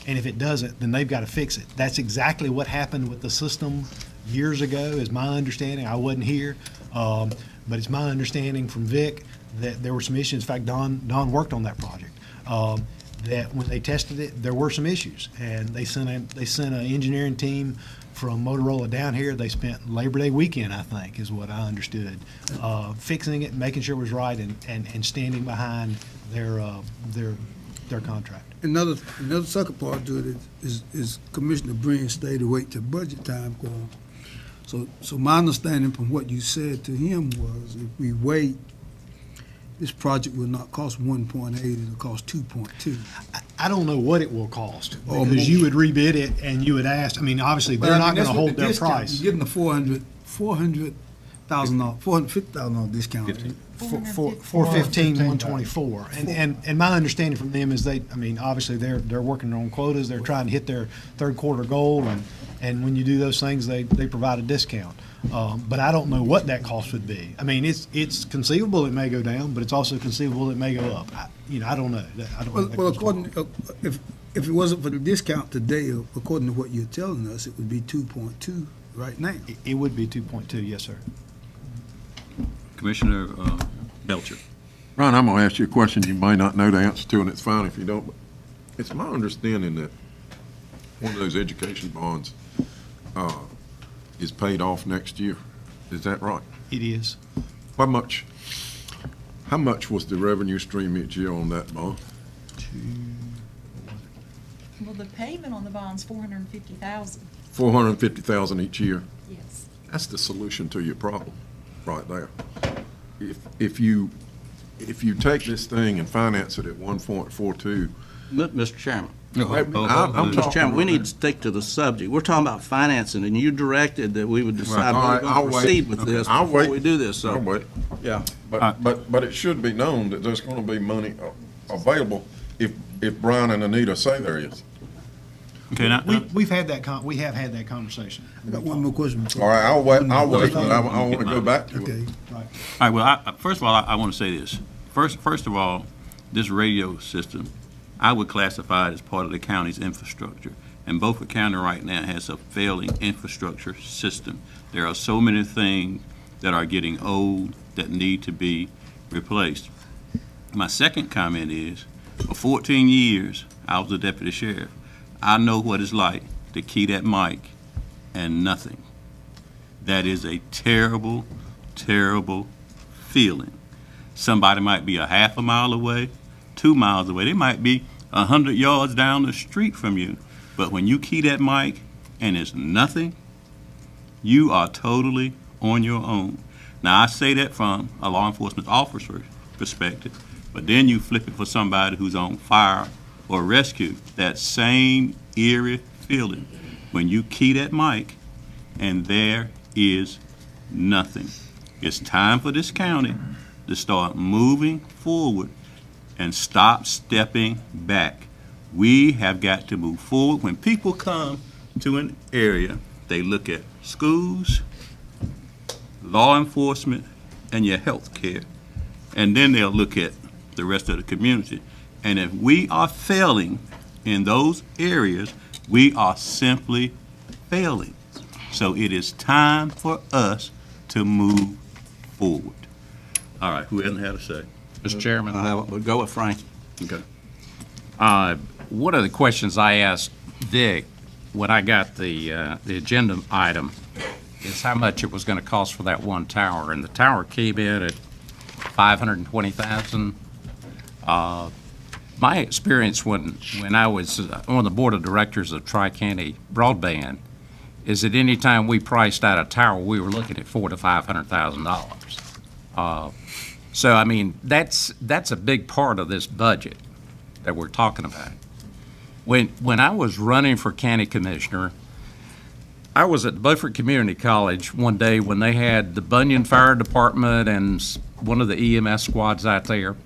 And if it doesn't, then they've got to fix it. That's exactly what happened with the system years ago, is my understanding. I wasn't here, but it's my understanding from Vic that there were some issues. In fact, Don worked on that project. That when they tested it, there were some issues, and they sent an engineering team from Motorola down here. They spent Labor Day weekend, I think, is what I understood, fixing it, making sure it was right, and standing behind their contract. Another second part to it is Commissioner Breen stated wait till budget time. So my understanding from what you said to him was if we wait, this project will not cost 1.8, it'll cost 2.2. I don't know what it will cost, Or because more. you would rebid it and you would ask, I mean, obviously, But they're I not mean, gonna that's hold with the their discount. price. You're getting a $450,000, $450,000 discount. For 124. And my understanding from them is I mean, obviously, they're working on quotas, they're trying to hit their third quarter goal, and when you do those things, they provide a discount. But I don't know what that cost would be. I mean, it's conceivable it may go down, but it's also conceivable it may go up. I don't know. I don't know. Well, according, if it wasn't for the discount today, according to what you're telling us, it would be 2.2 right now. It would be 2.2, yes, sir. Commissioner Belcher. Ron, I'm going to ask you a question you may not know the answer to, and it's fine if you don't. But it's my understanding that one of those education bonds is paid off next year. Is that right? It is. How much was the revenue stream each year on that bond? Well, the payment on the bond's $450,000. $450,000 each year. Yes. That's the solution to your problem, right there. If you take this thing and finance it at 1.42. Mr. Chairman. Mr. Chairman, we need to stick to the subject. We're talking about financing, and you directed that we would decide Right, whether we're going to proceed with this I'll before wait. we do this. So, I'll wait. yeah. But it should be known that there's going to be money available if Brian and Anita say there is. Okay, now, We have had that conversation. I got one more question. All right, I'll wait, but I want to go back to it. Okay. Right. All right, well, first of all, I want to say this. First of all, this radio system, I would classify it as part of the county's infrastructure. And Beaufort County right now has a failing infrastructure system. There are so many things that are getting old that need to be replaced. My second comment is, for 14 years, I was a deputy sheriff. I know what it's like to key that mic and nothing. That is a terrible, terrible feeling. Somebody might be a half a mile away, 2 miles away. They might be 100 yards down the street from you. But when you key that mic and it's nothing, you are totally on your own. Now, I say that from a law enforcement officer's perspective, but then you flip it for somebody who's on fire or rescue. That same eerie feeling when you key that mic and there is nothing. It's time for this county to start moving forward and stop stepping back. We have got to move forward. When people come to an area, they look at schools, law enforcement, and your health care, and then they'll look at the rest of the community. And if we are failing in those areas, we are simply failing. So it is time for us to move forward. All right, who hasn't had a say? Mr. Chairman. We'll go with Frank. Okay. One of the questions I asked Dick when I got the agenda item is how much it was going to cost for that one tower, and the tower came in at $520,000. My experience when I was on the board of directors of Tri-County Broadband is that any time we priced out a tower, we were looking at $400,000 to $500,000. So I mean, that's a big part of this budget that we're talking about. When I was running for county commissioner, I was at Beaufort Community College one day when they had the Bunyan Fire Department and one of the EMS squads out there,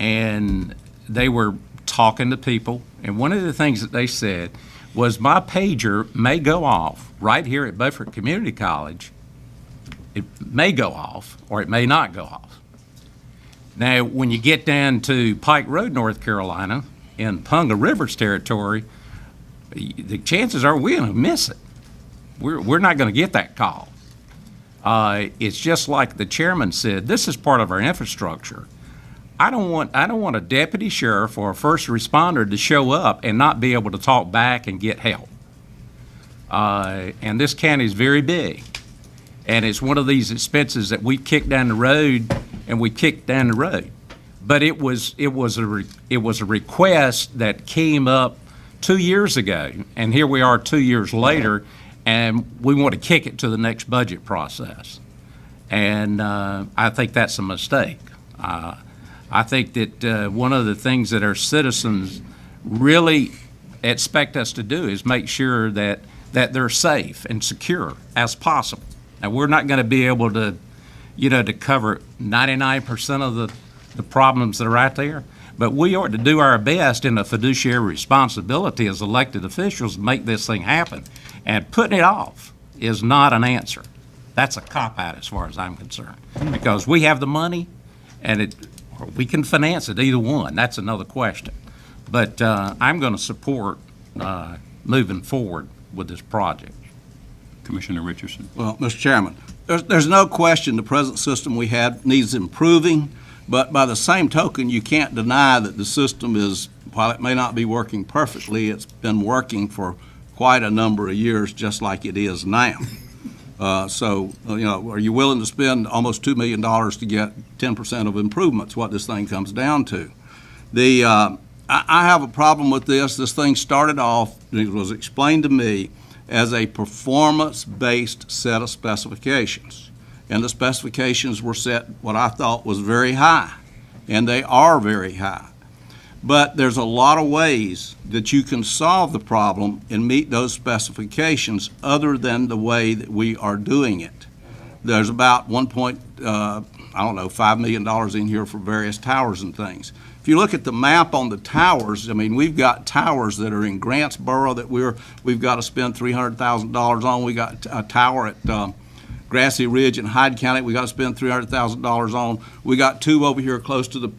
and they were talking to people, and one of the things that they said was, my pager may go off right here at Beaufort Community College. It may go off, or it may not go off. Now, when you get down to Pike Road, North Carolina, in Punga Rivers territory, the chances are we're going to miss it. We're not going to get that call. It's just like the chairman said, this is part of our infrastructure. I don't want a deputy sheriff or a first responder to show up and not be able to talk back and get help. And this county is very big, and it's one of these expenses that we kick down the road, and we kick down the road. But it was a request that came up 2 years ago, and here we are 2 years later, and we want to kick it to the next budget process. And I think that's a mistake. I think that one of the things that our citizens really expect us to do is make sure that they're safe and secure as possible. Now, we're not going to be able to, to cover 99% of the problems that are out there, but we ought to do our best in a fiduciary responsibility as elected officials to make this thing happen. And putting it off is not an answer. That's a cop-out as far as I'm concerned, because we have the money and we can finance it, either one. That's another question. But I'm going to support moving forward with this project. Commissioner Richardson. Well, Mr. Chairman, there's no question the present system we have needs improving, but by the same token, you can't deny that the system is, while it may not be working perfectly, it's been working for quite a number of years, just like it is now. So, are you willing to spend almost $2 million to get 10% of improvements, what this thing comes down to? I have a problem with this. This thing started off, it was explained to me, as a performance-based set of specifications. And the specifications were set what I thought was very high, and they are very high. But there's a lot of ways that you can solve the problem and meet those specifications other than the way that we are doing it. There's about $5 million in here for various towers and things. If you look at the map on the towers, I mean, we've got towers that are in Grantsboro that we've got to spend $300,000 on. We got a tower at Grassy Ridge in Hyde County we got to spend $300,000 on. We got two over here close to the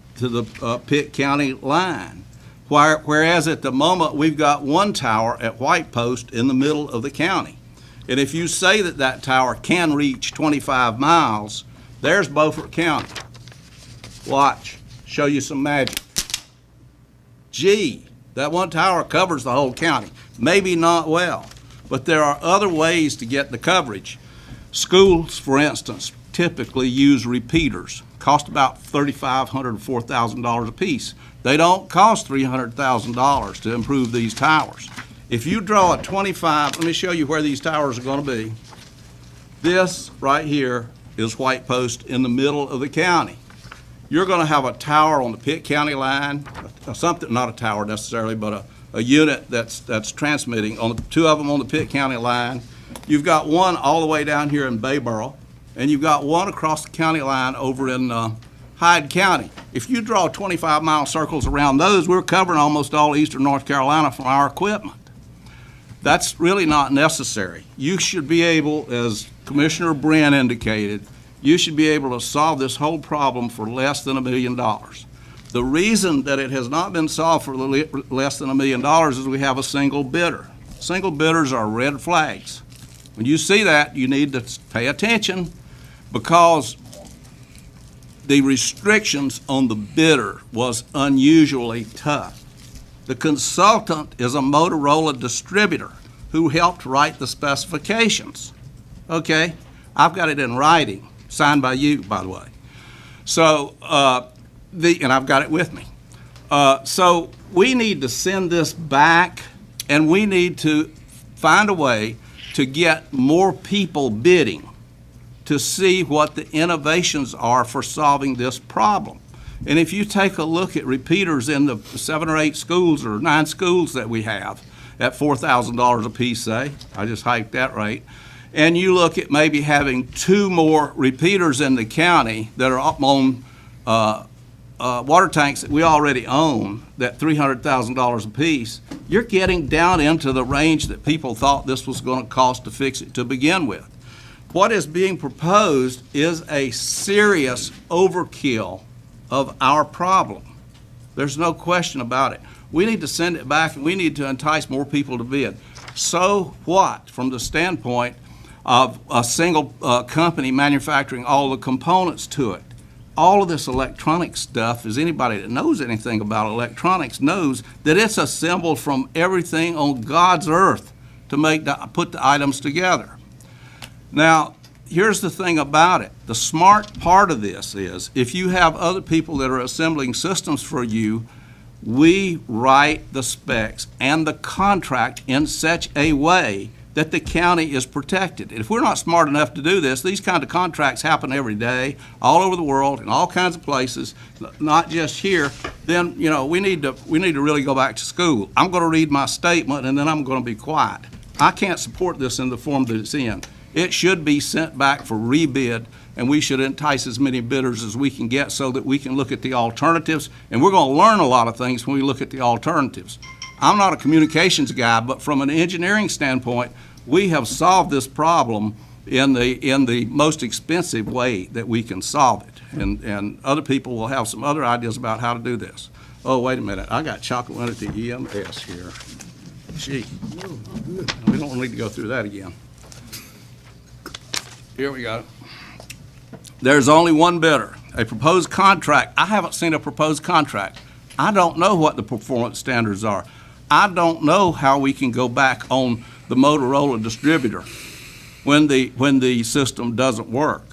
Pitt County line. Whereas at the moment we've got one tower at White Post in the middle of the county. And if you say that that tower can reach 25 miles, there's Beaufort County. Watch, show you some magic. Gee, that one tower covers the whole county. Maybe not well, but there are other ways to get the coverage. Schools, for instance, typically use repeaters. Cost about $3,500 to $4,000 a piece. They don't cost $300,000 to improve these towers. If you draw a 25, let me show you where these towers are going to be. This right here is White Post in the middle of the county. You're going to have a tower on the Pitt County line, something, not a tower necessarily, but a unit that's transmitting, on the, two of them on the Pitt County line. You've got one all the way down here in Bayboro, and you've got one across the county line over in Hyde County. If you draw 25-mile circles around those, we're covering almost all eastern North Carolina from our equipment. That's really not necessary. You should be able, as Commissioner Brin indicated, you should be able to solve this whole problem for less than $1 million. The reason that it has not been solved for less than $1 million is we have a single bidder. Single bidders are red flags. When you see that, you need to pay attention, because the restrictions on the bidder was unusually tough. The consultant is a Motorola distributor who helped write the specifications. Okay, I've got it in writing, signed by you, by the way. So, and I've got it with me. So we need to send this back, and we need to find a way to get more people bidding to see what the innovations are for solving this problem. And if you take a look at repeaters in the 7 or 8 schools or 9 schools that we have at $4,000 a piece, say, I just hiked that rate, and you look at maybe having 2 more repeaters in the county that are up on water tanks that we already own, that $300,000 a piece, you're getting down into the range that people thought this was going to cost to fix it to begin with. What is being proposed is a serious overkill of our problem. There's no question about it. We need to send it back, and we need to entice more people to bid. So what, from the standpoint of a single company manufacturing all the components to it? All of this electronic stuff, as anybody that knows anything about electronics knows, that it's assembled from everything on God's earth to put the items together. Now, here's the thing about it. The smart part of this is, if you have other people that are assembling systems for you, we write the specs and the contract in such a way that the county is protected. And if we're not smart enough to do this, these kind of contracts happen every day, all over the world, in all kinds of places, not just here, then, you know, we need to really go back to school. I'm going to read my statement, and then I'm going to be quiet. I can't support this in the form that it's in. It should be sent back for rebid, and we should entice as many bidders as we can get so that we can look at the alternatives, and we're going to learn a lot of things when we look at the alternatives. I'm not a communications guy, but from an engineering standpoint, we have solved this problem in the most expensive way that we can solve it. And other people will have some other ideas about how to do this. Oh, wait a minute. I got chocolate one at the EMS here. Gee, we don't need to go through that again. Here we go. There's only one bidder. A proposed contract. I haven't seen a proposed contract. I don't know what the performance standards are. I don't know how we can go back on the Motorola distributor when the system doesn't work.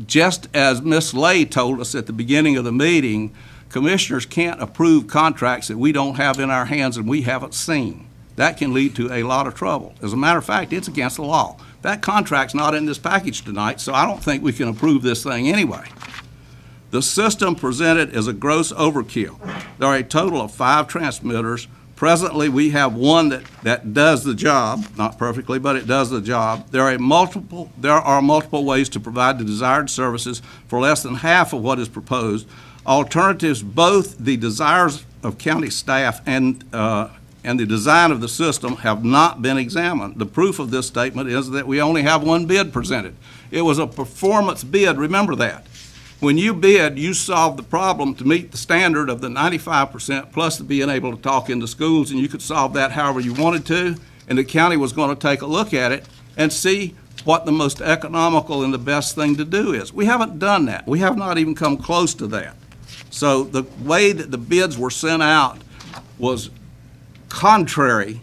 Just as Ms. Lay told us at the beginning of the meeting, commissioners can't approve contracts that we don't have in our hands and we haven't seen. That can lead to a lot of trouble. As a matter of fact, it's against the law. That contract's not in this package tonight, so I don't think we can approve this thing anyway. The system presented is a gross overkill. There are a total of 5 transmitters. Presently, we have one that does the job, not perfectly, but it does the job. There are multiple ways to provide the desired services for less than half of what is proposed. Alternatives, both the desires of county staff and the design of the system have not been examined. The proof of this statement is that we only have one bid presented. It was a performance bid, remember that. When you bid, you solve the problem to meet the standard of the 95% plus the being able to talk into schools, and you could solve that however you wanted to, and the county was going to take a look at it and see what the most economical and the best thing to do is. We haven't done that. We have not even come close to that. So the way that the bids were sent out was contrary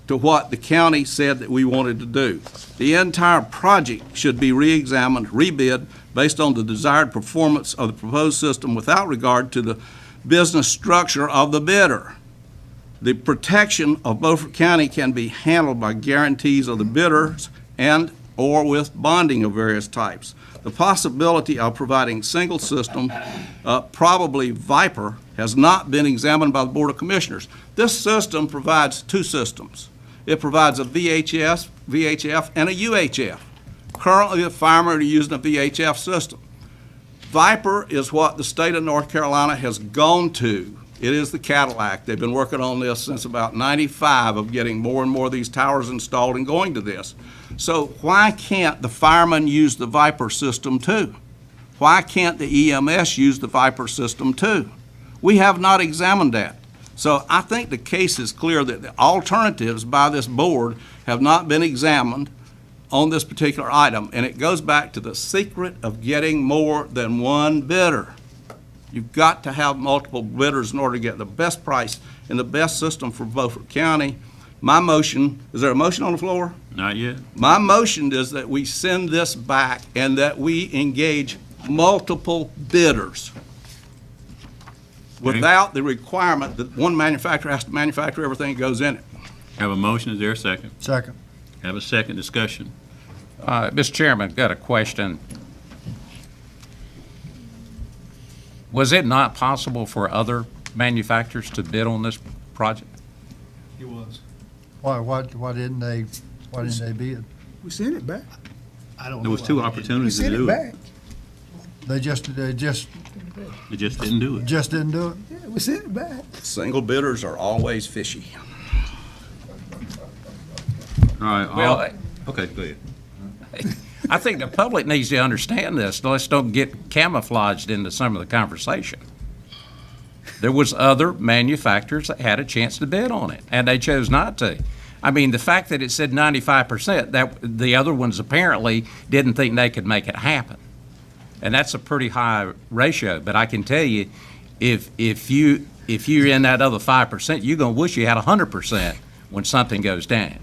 to what the county said that we wanted to do. The entire project should be re-examined, rebid, based on the desired performance of the proposed system without regard to the business structure of the bidder. The protection of Beaufort County can be handled by guarantees of the bidders and or with bonding of various types. The possibility of providing single system, probably Viper, has not been examined by the Board of Commissioners. This system provides 2 systems. It provides a VHF, and a UHF. Currently, the firemen are using a VHF system. Viper is what the state of North Carolina has gone to. It is the Cadillac. They've been working on this since about '95 of getting more and more of these towers installed and going to this. So why can't the firemen use the Viper system too? Why can't the EMS use the Viper system too? We have not examined that. So I think the case is clear that the alternatives by this board have not been examined on this particular item, and it goes back to the secret of getting more than one bidder. You've got to have multiple bidders in order to get the best price and the best system for Beaufort County. My motion, is there a motion on the floor? Not yet. My motion is that we send this back and that we engage multiple bidders without the requirement that one manufacturer has to manufacture everything that goes in it. Have a motion, is there a second? Second. Have a second discussion. Mr. Chairman, got a question. Was it not possible for other manufacturers to bid on this project? It was. Why didn't they bid? We sent it back. I don't know. There was 2 opportunities to do it. They just They just didn't do it. just didn't do it? Yeah, we sent it back. Single bidders are always fishy. All right. Well, okay, go ahead. I think the public needs to understand this. Let's don't get camouflaged into some of the conversation. There was other manufacturers that had a chance to bid on it, and they chose not to. I mean, the fact that it said 95%, that the other ones apparently didn't think they could make it happen. And that's a pretty high ratio. But I can tell you, if you're in that other 5%, you're going to wish you had 100% when something goes down.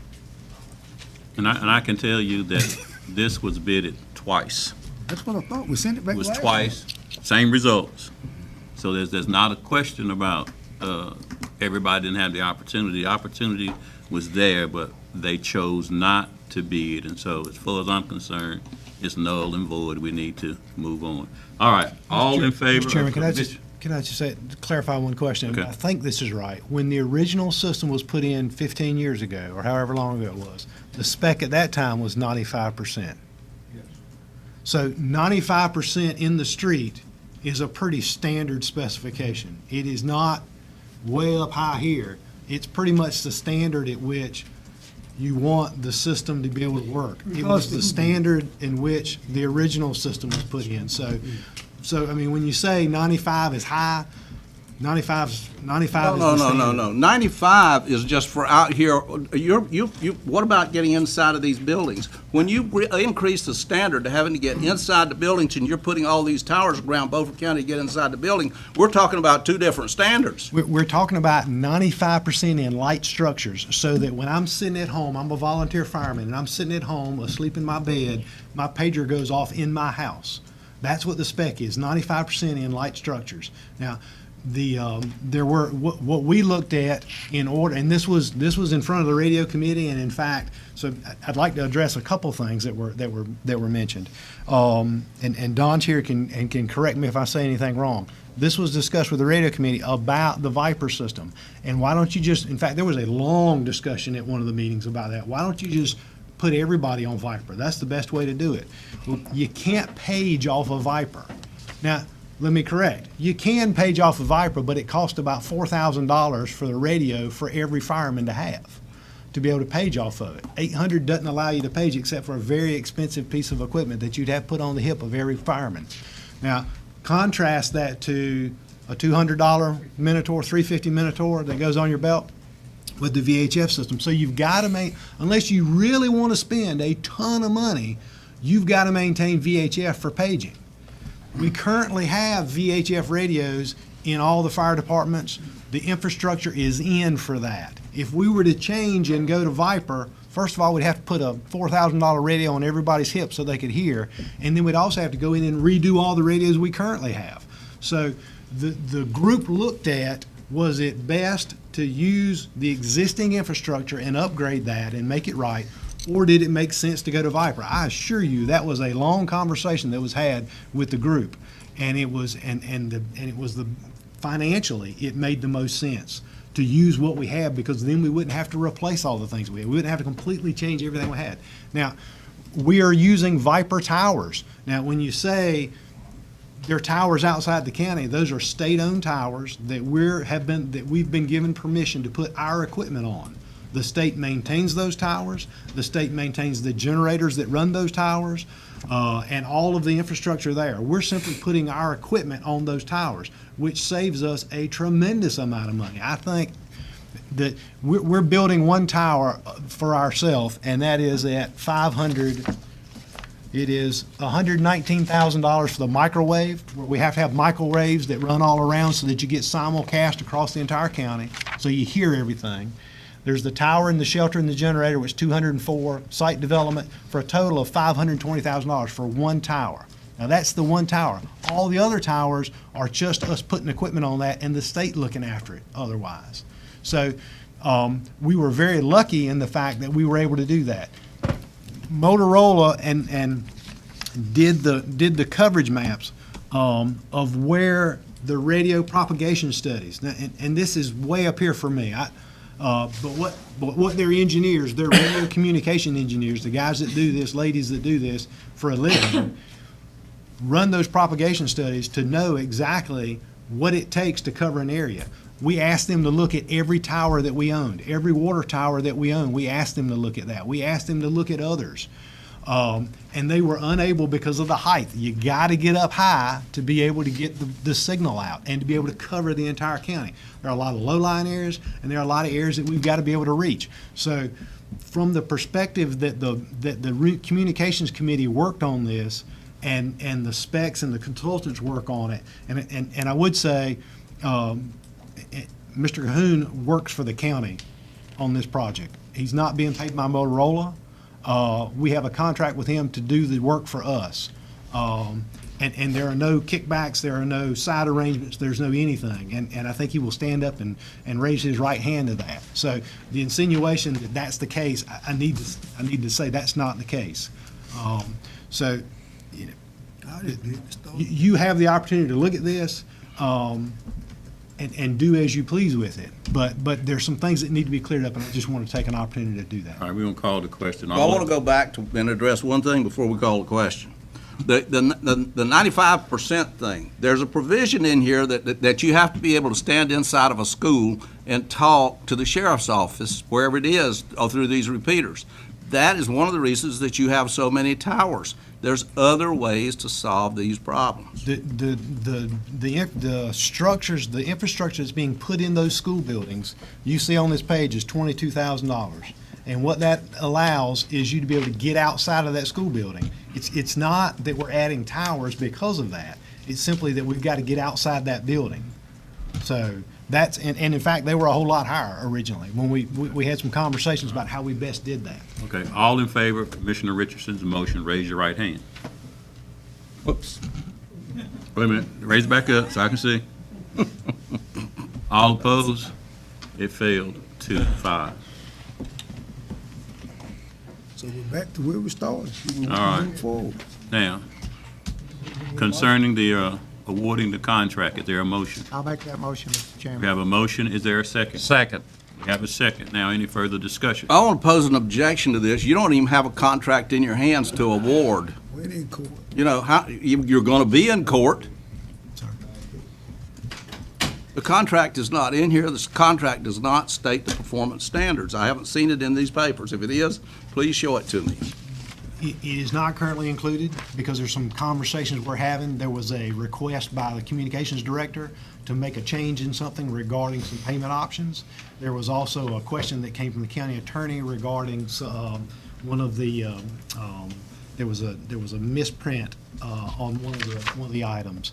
And I can tell you that this was bidded twice. That's what I thought. We sent it back. It was last twice, same results. So there's not a question about everybody didn't have the opportunity. The opportunity was there, but they chose not to bid, and so as far as I'm concerned, it's null and void. We need to move on. All right, all in favor? Mr. Chairman, of- can I just say, clarify one question? Okay. I think this is right. When the original system was put in 15 years ago, or however long ago it was, the spec at that time was 95%. So 95% in the street is a pretty standard specification. It is not way up high here. It's pretty much the standard at which you want the system to be able to work. It was the standard in which the original system was put in. So I mean, when you say 95 is high, 95 is No, the no, standard. no. 95 is just for out here. What about getting inside of these buildings? When you increase the standard to having to get inside the buildings and you're putting all these towers around Beaufort County to get inside the building, we're talking about two different standards. We're talking about 95% in light structures, so that when I'm sitting at home, I'm a volunteer fireman, and I'm sitting at home asleep in my bed, my pager goes off in my house. That's what the spec is, 95% in light structures. Now, there were what we looked at in order, and this was in front of the radio committee, and in fact, so I'd like to address a couple things that were mentioned, and Don's here can correct me if I say anything wrong. This was discussed with the radio committee about the Viper system, and why don't you just, in fact, there was a long discussion at one of the meetings about that. Why don't you just put everybody on Viper? That's the best way to do it. Well, you can't page off of Viper. Now, let me correct. You can page off of Viper, but it costs about $4,000 for the radio for every fireman to have, to be able to page off of it. 800 doesn't allow you to page except for a very expensive piece of equipment that you'd have put on the hip of every fireman. Now, contrast that to a $200 Minotaur, 350 Minotaur that goes on your belt with the VHF system. So you've got to make, unless you really want to spend a ton of money, you've got to maintain VHF for paging. We currently have VHF radios in all the fire departments. The infrastructure is in for that. If we were to change and go to Viper, first of all, we'd have to put a $4,000 radio on everybody's hip so they could hear, and then we'd also have to go in and redo all the radios we currently have. So the group looked at, was it best to use the existing infrastructure and upgrade that and make it right, or did it make sense to go to Viper? I assure you that was a long conversation that was had with the group, and it was financially it made the most sense to use what we have, because then we wouldn't have to replace all the things we had. We wouldn't have to completely change everything we had. Now, we are using Viper towers. Now, when you say they're towers outside the county, those are state-owned towers that we've been given permission to put our equipment on. The state maintains those towers. The state maintains the generators that run those towers, and all of the infrastructure there. We're simply putting our equipment on those towers, which saves us a tremendous amount of money. I think that we're building one tower for ourselves, and that is at 500. It is $119,000 for the microwave, where we have to have microwaves that run all around so that you get simulcast across the entire county, so you hear everything. There's the tower and the shelter and the generator, which is $204, site development, for a total of $520,000 for one tower. Now, that's the one tower. All the other towers are just us putting equipment on that and the state looking after it otherwise. So we were very lucky in the fact that we were able to do that. Motorola and did the coverage maps of where the radio propagation studies. Now, and this is way up here for me. But what their engineers, their radio communication engineers, the guys that do this, ladies that do this for a living, run those propagation studies to know exactly what it takes to cover an area. We asked them to look at every tower that we owned, every water tower that we owned. We asked them to look at that. We asked them to look at others. And they were unable because of the height. You got to get up high to be able to get the signal out and to be able to cover the entire county. There are a lot of low-lying areas, and there are a lot of areas that we've got to be able to reach. So from the perspective that the Communications Committee worked on this, and the specs and the consultants work on it, and I would say Mr. Cahoon works for the county on this project. He's not being paid by Motorola. We have a contract with him to do the work for us. And there are no kickbacks, there are no side arrangements, there's no anything. And I think he will stand up and raise his right hand to that. So the insinuation that that's the case, I need to say that's not the case. So, you know, you have the opportunity to look at this and do as you please with it. But there's some things that need to be cleared up, and I just want to take an opportunity to do that. All right, we're going to call the question. Well, I want to go back to and address one thing before we call the question. The 95% thing, there's a provision in here that you have to be able to stand inside of a school and talk to the sheriff's office, wherever it is, or through these repeaters. That is one of the reasons that you have so many towers. There's other ways to solve these problems. The structures, the infrastructure that's being put in those school buildings, you see on this page is $22,000. And what that allows is you to be able to get outside of that school building. It's not that we're adding towers because of that. It's simply that we've got to get outside that building. So that's, and in fact, they were a whole lot higher originally when we had some conversations about how we best did that. Okay, all in favor of Commissioner Richardson's motion, raise your right hand. Whoops. Wait a minute, raise it back up so I can see. All opposed? It failed 2-5. So we're back to where we started. All right. Move forward. Now, concerning the awarding the contract, is there a motion? I'll make that motion, Mr. We Chairman. have a motion, is there a second? Second. We have a second. Now, any further discussion? I want to pose an objection to this. You don't even have a contract in your hands to award. We're in court. You know, you're going to be in court. The contract is not in here. This contract does not state the performance standards. I haven't seen it in these papers. If it is, please show it to me. It is not currently included because there's some conversations we're having. There was a request by the communications director to make a change in something regarding some payment options. There was also a question that came from the county attorney regarding one of the, there was a misprint on one of the items.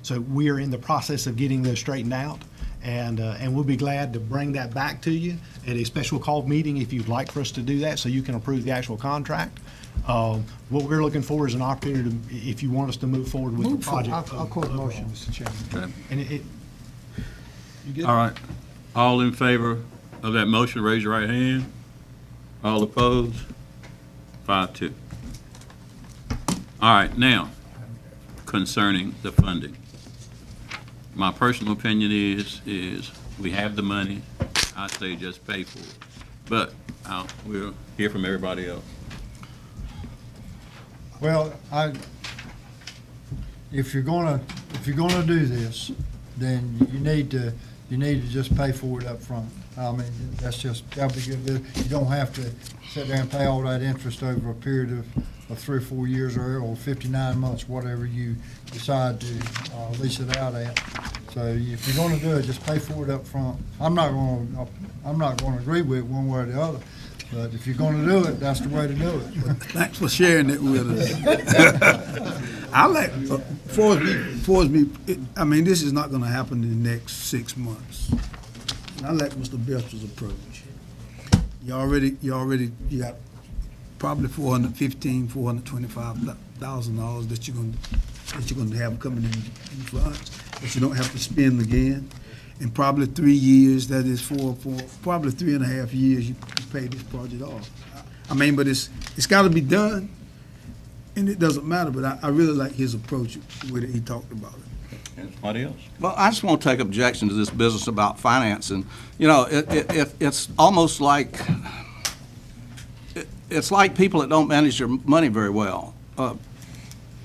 So we are in the process of getting those straightened out, and we'll be glad to bring that back to you at a special call meeting if you'd like for us to do that, so you can approve the actual contract. What we're looking for is an opportunity to, if you want us to move forward with the project. I'll call the motion, Mr. Chairman. And you good? All right. All in favor of that motion, raise your right hand. All opposed? 5-2. All right, now, concerning the funding. My personal opinion is we have the money. I say just pay for it. But we'll hear from everybody else. Well, if you're gonna do this, then you need to just pay for it up front. I mean, that'll be good. You don't have to sit there and pay all that interest over a period of 3 or 4 years or 59 months, whatever you decide to lease it out at. So if you're gonna do it, just pay for it up front. I'm not gonna agree with it one way or the other. But if you're going to do it, that's the way to do it. Thanks for sharing it with us. I like, for me, I mean, this is not going to happen in the next 6 months. And I like Mr. Belcher's approach. You got probably $425,000 that you're going to have coming in funds that you don't have to spend again. In probably 3 years, that is for probably 3.5 years, you pay this project off. I mean, but it's got to be done, and it doesn't matter. But I really like his approach with it. He talked about it. Anybody else? Well, I just want to take objection to this business about financing. You know, it's almost like it's like people that don't manage their money very well.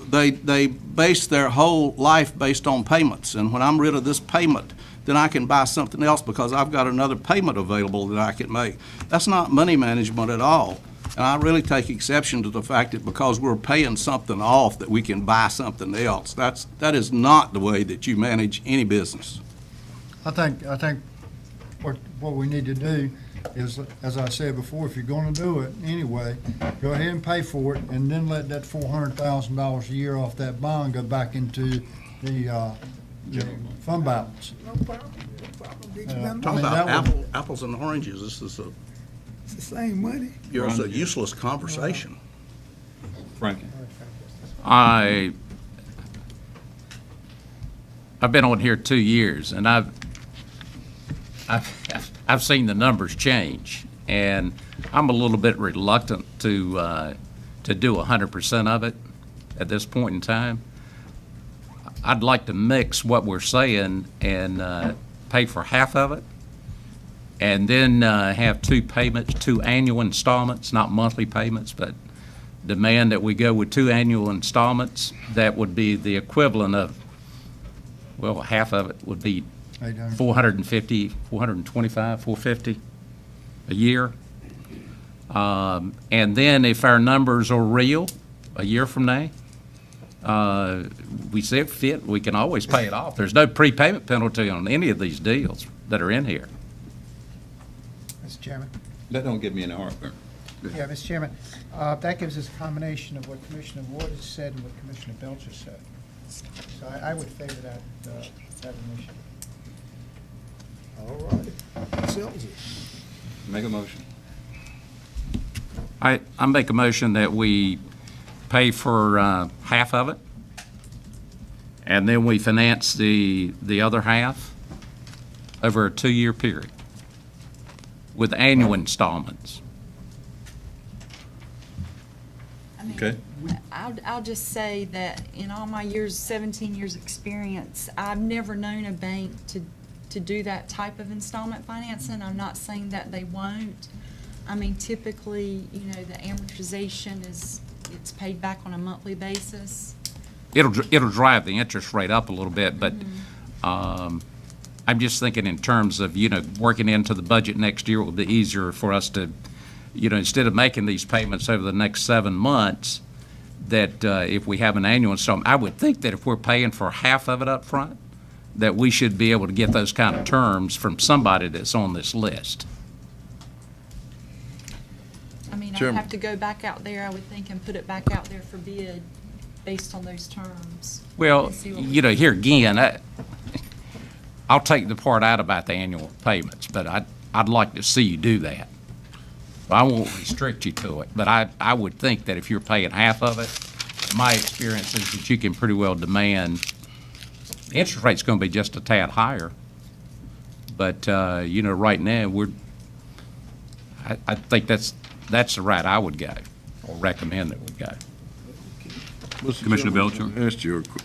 They base their whole life based on payments, and when I'm rid of this payment, then I can buy something else because I've got another payment available that I can make. That's not money management at all. And I really take exception to the fact that because we're paying something off that we can buy something else. That is not the way that you manage any business. I think what we need to do is, as I said before, if you're going to do it anyway, go ahead and pay for it, and then let that $400,000 a year off that bond go back into the fund balance. No problem. Talk about apples and oranges. This is it's the same money. It's a useless conversation. Frankie. I I've been on here 2 years, and I've seen the numbers change, and I'm a little bit reluctant to do 100% of it at this point in time. I'd like to mix what we're saying and pay for half of it, and then have two payments, 2 annual installments, not monthly payments, but demand that we go with 2 annual installments. That would be the equivalent of, well, half of it would be 450, 425, 450 a year. And then if our numbers are real a year from now, we see it fit, we can always pay it off. There's no prepayment penalty on any of these deals that are in here. Mr. Chairman? That don't give me any heartburn. Yeah, Mr. Chairman, that gives us a combination of what Commissioner Ward has said and what Commissioner Belcher said. So I would favor that initiative. All right. Settles it. Make a motion. I make a motion that we pay for half of it, and then we finance the other half over a 2-year period with annual installments. Okay. I'll just say that in all my years, 17 years experience, I've never known a bank to do that type of installment financing. I'm not saying that they won't. I mean, typically, you know, the amortization it's paid back on a monthly basis. It'll drive the interest rate up a little bit, but I'm just thinking in terms of, you know, working into the budget next year, it will be easier for us to, you know, instead of making these payments over the next 7 months, that if we have an annual installment, I would think that if we're paying for half of it up front, that we should be able to get those kind of terms from somebody that's on this list. I mean, I'd Chairman. have to go back out there, I would think, and put it back out there for bid based on those terms. Well, And see what we- you know, here again, I'll take the part out about the annual payments, but I'd like to see you do that. I won't restrict you to it, but I would think that if you're paying half of it, my experience is that you can pretty well demand, the interest rate's gonna be just a tad higher. But, you know, right now, I think that's the route I would go, or recommend that we go. Commissioner Belcher?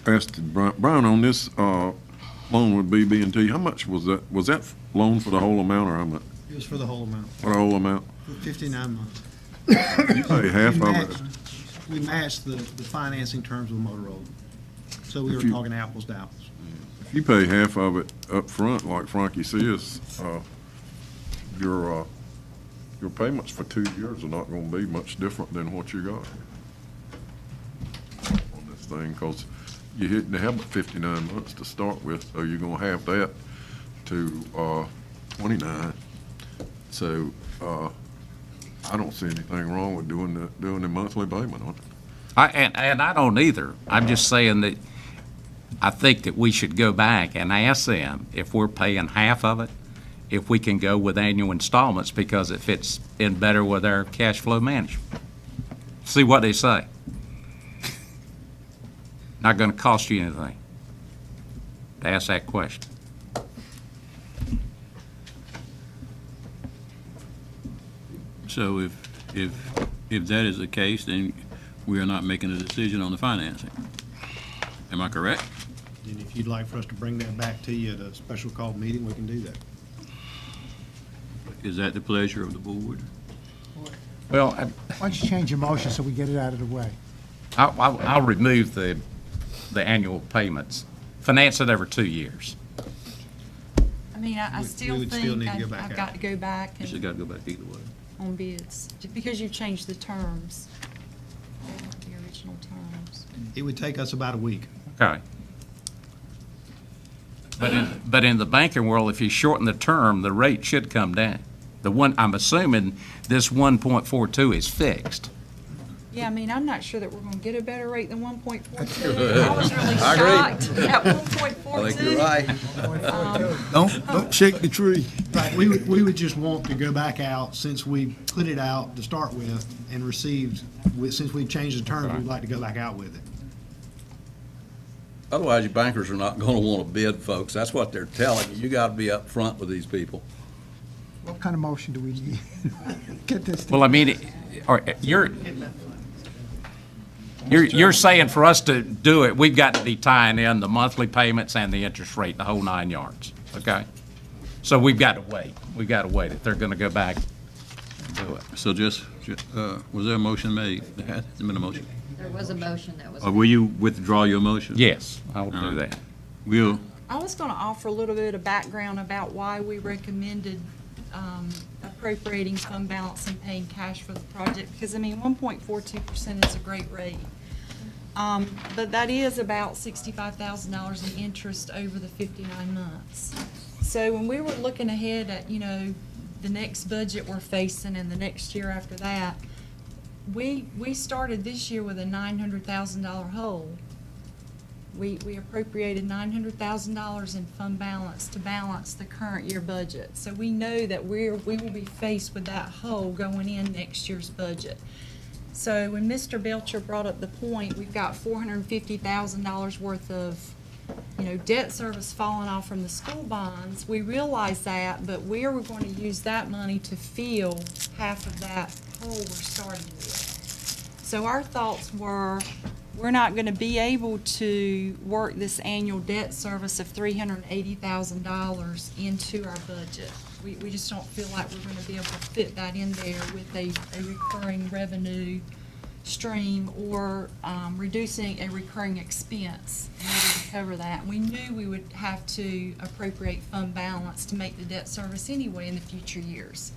Asked Brian on this loan with BB&T, how much was that? Was that loan for the whole amount or how much? It was for the whole amount, For the whole amount? for 59 months. You pay half We of matched- it. We matched the financing terms with Motorola. So we were If you- talking apples to apples. If you pay half of it up front, like Frankie says, your payments for 2 years are not gonna be much different than what you got on this thing, because they have 59 months to start with, so you're gonna have that to 29. So I don't see anything wrong with doing the monthly payment on it. And I don't either. I'm just saying that I think that we should go back and ask them if we're paying half of it, if we can go with annual installments because it fits in better with our cash flow management. See what they say. Not going to cost you anything to ask that question. So if that is the case, then we are not making a decision on the financing. Am I correct? And if you'd like for us to bring that back to you at a special call meeting, we can do that. Is that the pleasure of the board? Well, Why don't you change your motion so we get it out of the way? I'll remove the annual payments, finance it over 2 years. I mean, I We still would still think need to go I've back got out. to go back You should and got to go back either way. on bids, just because you've changed the terms, the original terms. It would take us about a week. Okay. But in the banking world, if you shorten the term, the rate should come down. I'm assuming this 1.42 is fixed. Yeah, I mean, I'm not sure that we're going to get a better rate than 1.42. I was really I agree. shocked at 1.42. I think you're right. Don't shake the tree. Right, we would just want to go back out, since we put it out to start with and received, since we've changed the terms, we'd like to go back out with it. Otherwise, your bankers are not going to want to bid, folks. That's what they're telling you. You got to be up front with these people. What kind of motion do we need? Get this. Well, I mean, you're saying for us to do it, we've got to be tying in the monthly payments and the interest rate, the whole 9 yards, okay? So we've got to wait. We've got to wait if they're going to go back and do it. So was there a motion made? There hasn't been a motion. There was a motion that was. Or will you withdraw your motion? Yes, I will do All right. that. We'll, I was going to offer a little bit of background about why we recommended appropriating fund balance and paying cash for the project, because, I mean, 1.42% is a great rate. But that is about $65,000 in interest over the 59 months. So when we were looking ahead at, the next budget we're facing and the next year after that, we started this year with a $900,000 hole. We appropriated $900,000 in fund balance to balance the current year budget. So we know that we will be faced with that hole going in next year's budget. So when Mr. Belcher brought up the point, we've got $450,000 worth of, debt service falling off from the school bonds. We realize that, but we are going to use that money to fill half of that hole we're starting with. So our thoughts were, we're not going to be able to work this annual debt service of $380,000 into our budget. We just don't feel like we're going to be able to fit that in there with a recurring revenue stream or reducing a recurring expense in order to cover that. We knew we would have to appropriate fund balance to make the debt service anyway in the future years.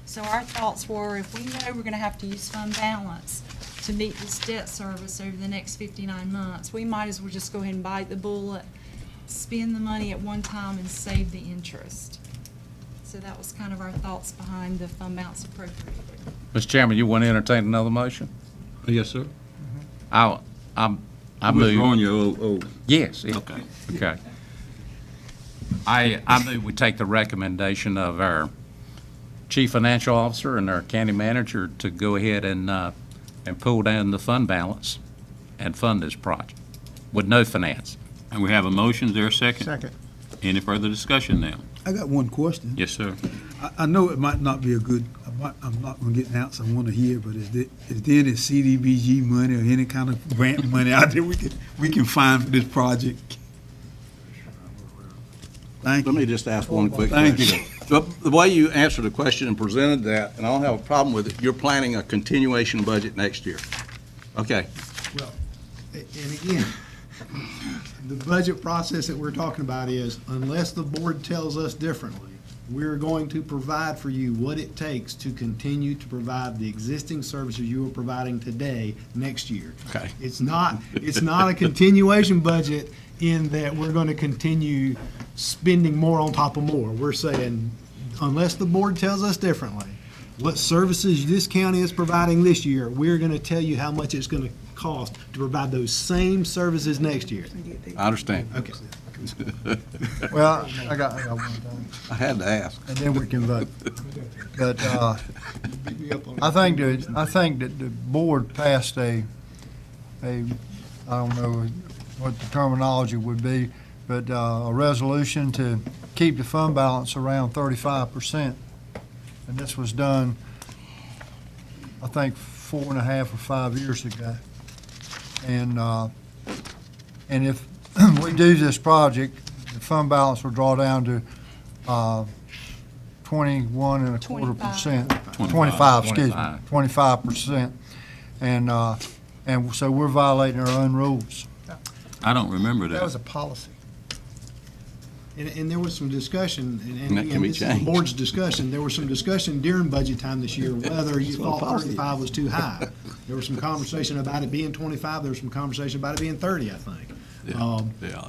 So our thoughts were, if we know we're going to have to use fund balance to meet this debt service over the next 59 months, we might as well just go ahead and bite the bullet, spend the money at one time, and save the interest. So that was kind of our thoughts behind the fund balance appropriated. Mr. Chairman, you want to entertain another motion? yes, sir. I Withdrawing move. your Yes. Okay. Okay. I move we take the recommendation of our chief financial officer and our county manager to go ahead and pull down the fund balance and fund this project with no finance. And we have a motion. Is there a second? Second. Any further discussion now? I got one question. Yes, sir. I know it might not be I'm not gonna get an answer I want to hear, but is there any CDBG money or any kind of grant money out there we can find for this project? Thank you. Let me just ask one quick Thank question. The way you answered the question and presented that, and I don't have a problem with it, you're planning a continuation budget next year. Okay. Well, and again, the budget process that we're talking about is, unless the board tells us differently, we're going to provide for you what it takes to continue to provide the existing services you are providing today, next year. Okay. It's not a continuation budget in that we're going to continue spending more on top of more. We're saying, unless the board tells us differently, what services this county is providing this year, we're going to tell you how much it's going to cost to provide those same services next year. I understand. Okay. Well, I got one thing, I had to ask. and then we can vote. But I think that the board passed I don't know what the terminology would be, but a resolution to keep the fund balance around 35%. And this was done, I think, 4.5 or 5 years ago. And if we do this project, the fund balance will draw down to 21.25%. 25, excuse me, 25%. And so we're violating our own rules. I don't remember that. That was a policy. And there was some discussion, and That can again, be this is the changed. board's discussion, there was some discussion during budget time this year whether you what thought policy 35 was too high. There was some conversation about it being 25, there was some conversation about it being 30, I think. Yeah.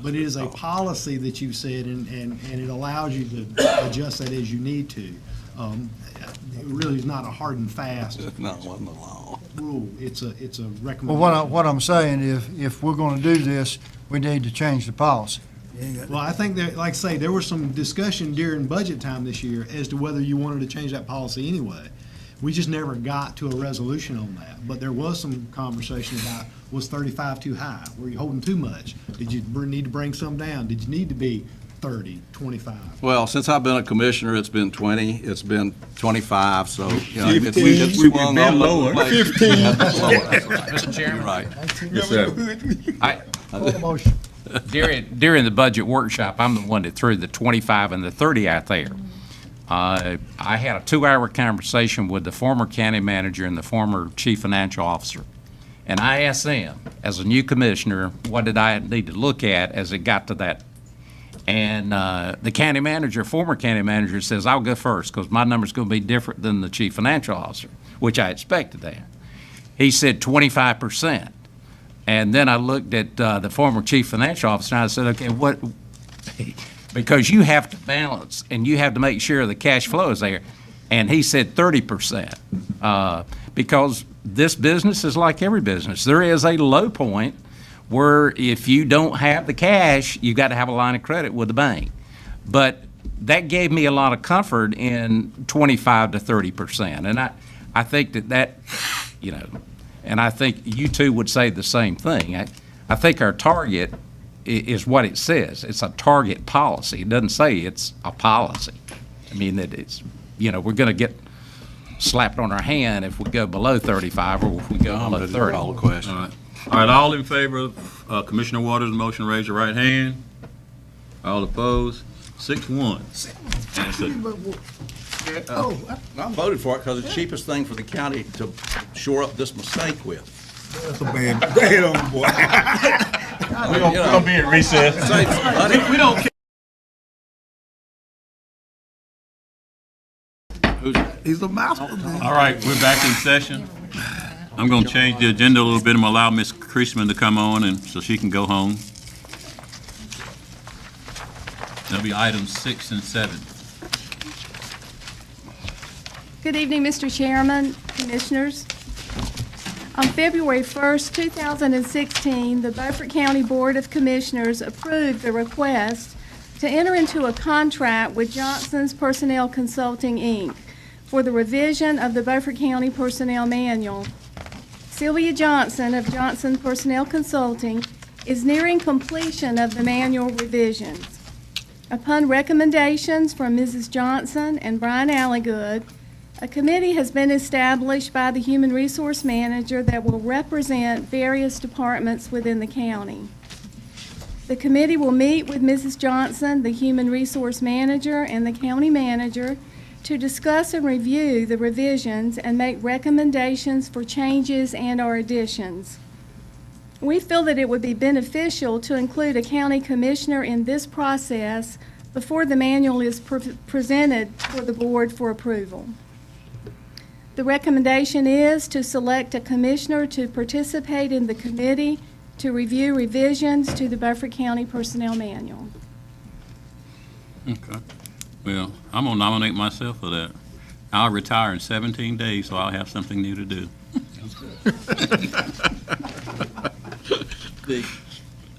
But it is a policy that you've said, and it allows you to adjust that as you need to. It really is not a hard and fast It's not one of the law. rule, it's a recommendation. Well, what I'm saying is, if we're going to do this, we need to change the policy. Well, I think that, like I say, there was some discussion during budget time this year as to whether you wanted to change that policy anyway. We just never got to a resolution on that. But there was some conversation about, was 35 too high? Were you holding too much? Did you need to bring some down? Did you need to be 30, 25? Well, since I've been a commissioner, it's been 20, it's been 25, so, you know, it's 15. swung all lower. over the place. 15. Yeah, that's lower, that's right. Mr. Chairman? You're right. Yes, sir. Call the motion. During the budget workshop, I'm the one that threw the 25 and the 30 out there. I had a 2-hour conversation with the former county manager and the former chief financial officer. And I asked them, as a new commissioner, what did I need to look at as it got to that? And the county manager, former county manager, says, I'll go first because my number's going to be different than the chief financial officer, which I expected that. He said 25%. And then I looked at the former chief financial officer and I said, okay, what? Because you have to balance and you have to make sure the cash flow is there. And he said 30%. Because this business is like every business. There is a low point where if you don't have the cash, you've got to have a line of credit with the bank. But that gave me a lot of comfort in 25 to 30%. And I think that, you know, and I think you two would say the same thing. I think our target is what it says. It's a target policy. It doesn't say it's a policy. I mean, that it's, you know, we're going to get slapped on our hand if we go below 35 or if we go below 30. All the questions. All right, all in favor of Commissioner Waters' motion, raise your right hand. All opposed, 6-1. I voted for it because it's the cheapest thing for the county to shore up this mistake with. That's a bad, bad on boy. We're gonna be in recess. We don't care. He's a master man. All right, we're back in session. I'm going to change the agenda a little bit. I'm going to allow Ms. Creasman to come on and so she can go home. There'll be items 6 and 7. Good evening, Mr. Chairman, Commissioners. On February 1st, 2016, the Beaufort County Board of Commissioners approved the request to enter into a contract with Johnson's Personnel Consulting, Inc. for the revision of the Beaufort County Personnel Manual. Sylvia Johnson of Johnson Personnel Consulting is nearing completion of the manual revisions. Upon recommendations from Mrs. Johnson and Brian Alligood, a committee has been established by the Human Resource Manager that will represent various departments within the county. The committee will meet with Mrs. Johnson, the Human Resource Manager, and the County Manager to discuss and review the revisions and make recommendations for changes and/or additions. We feel that it would be beneficial to include a county commissioner in this process before the manual is presented for the board for approval. The recommendation is to select a commissioner to participate in the committee to review revisions to the Beaufort County Personnel Manual. Okay. Well, I'm going to nominate myself for that. I'll retire in 17 days, so I'll have something new to do.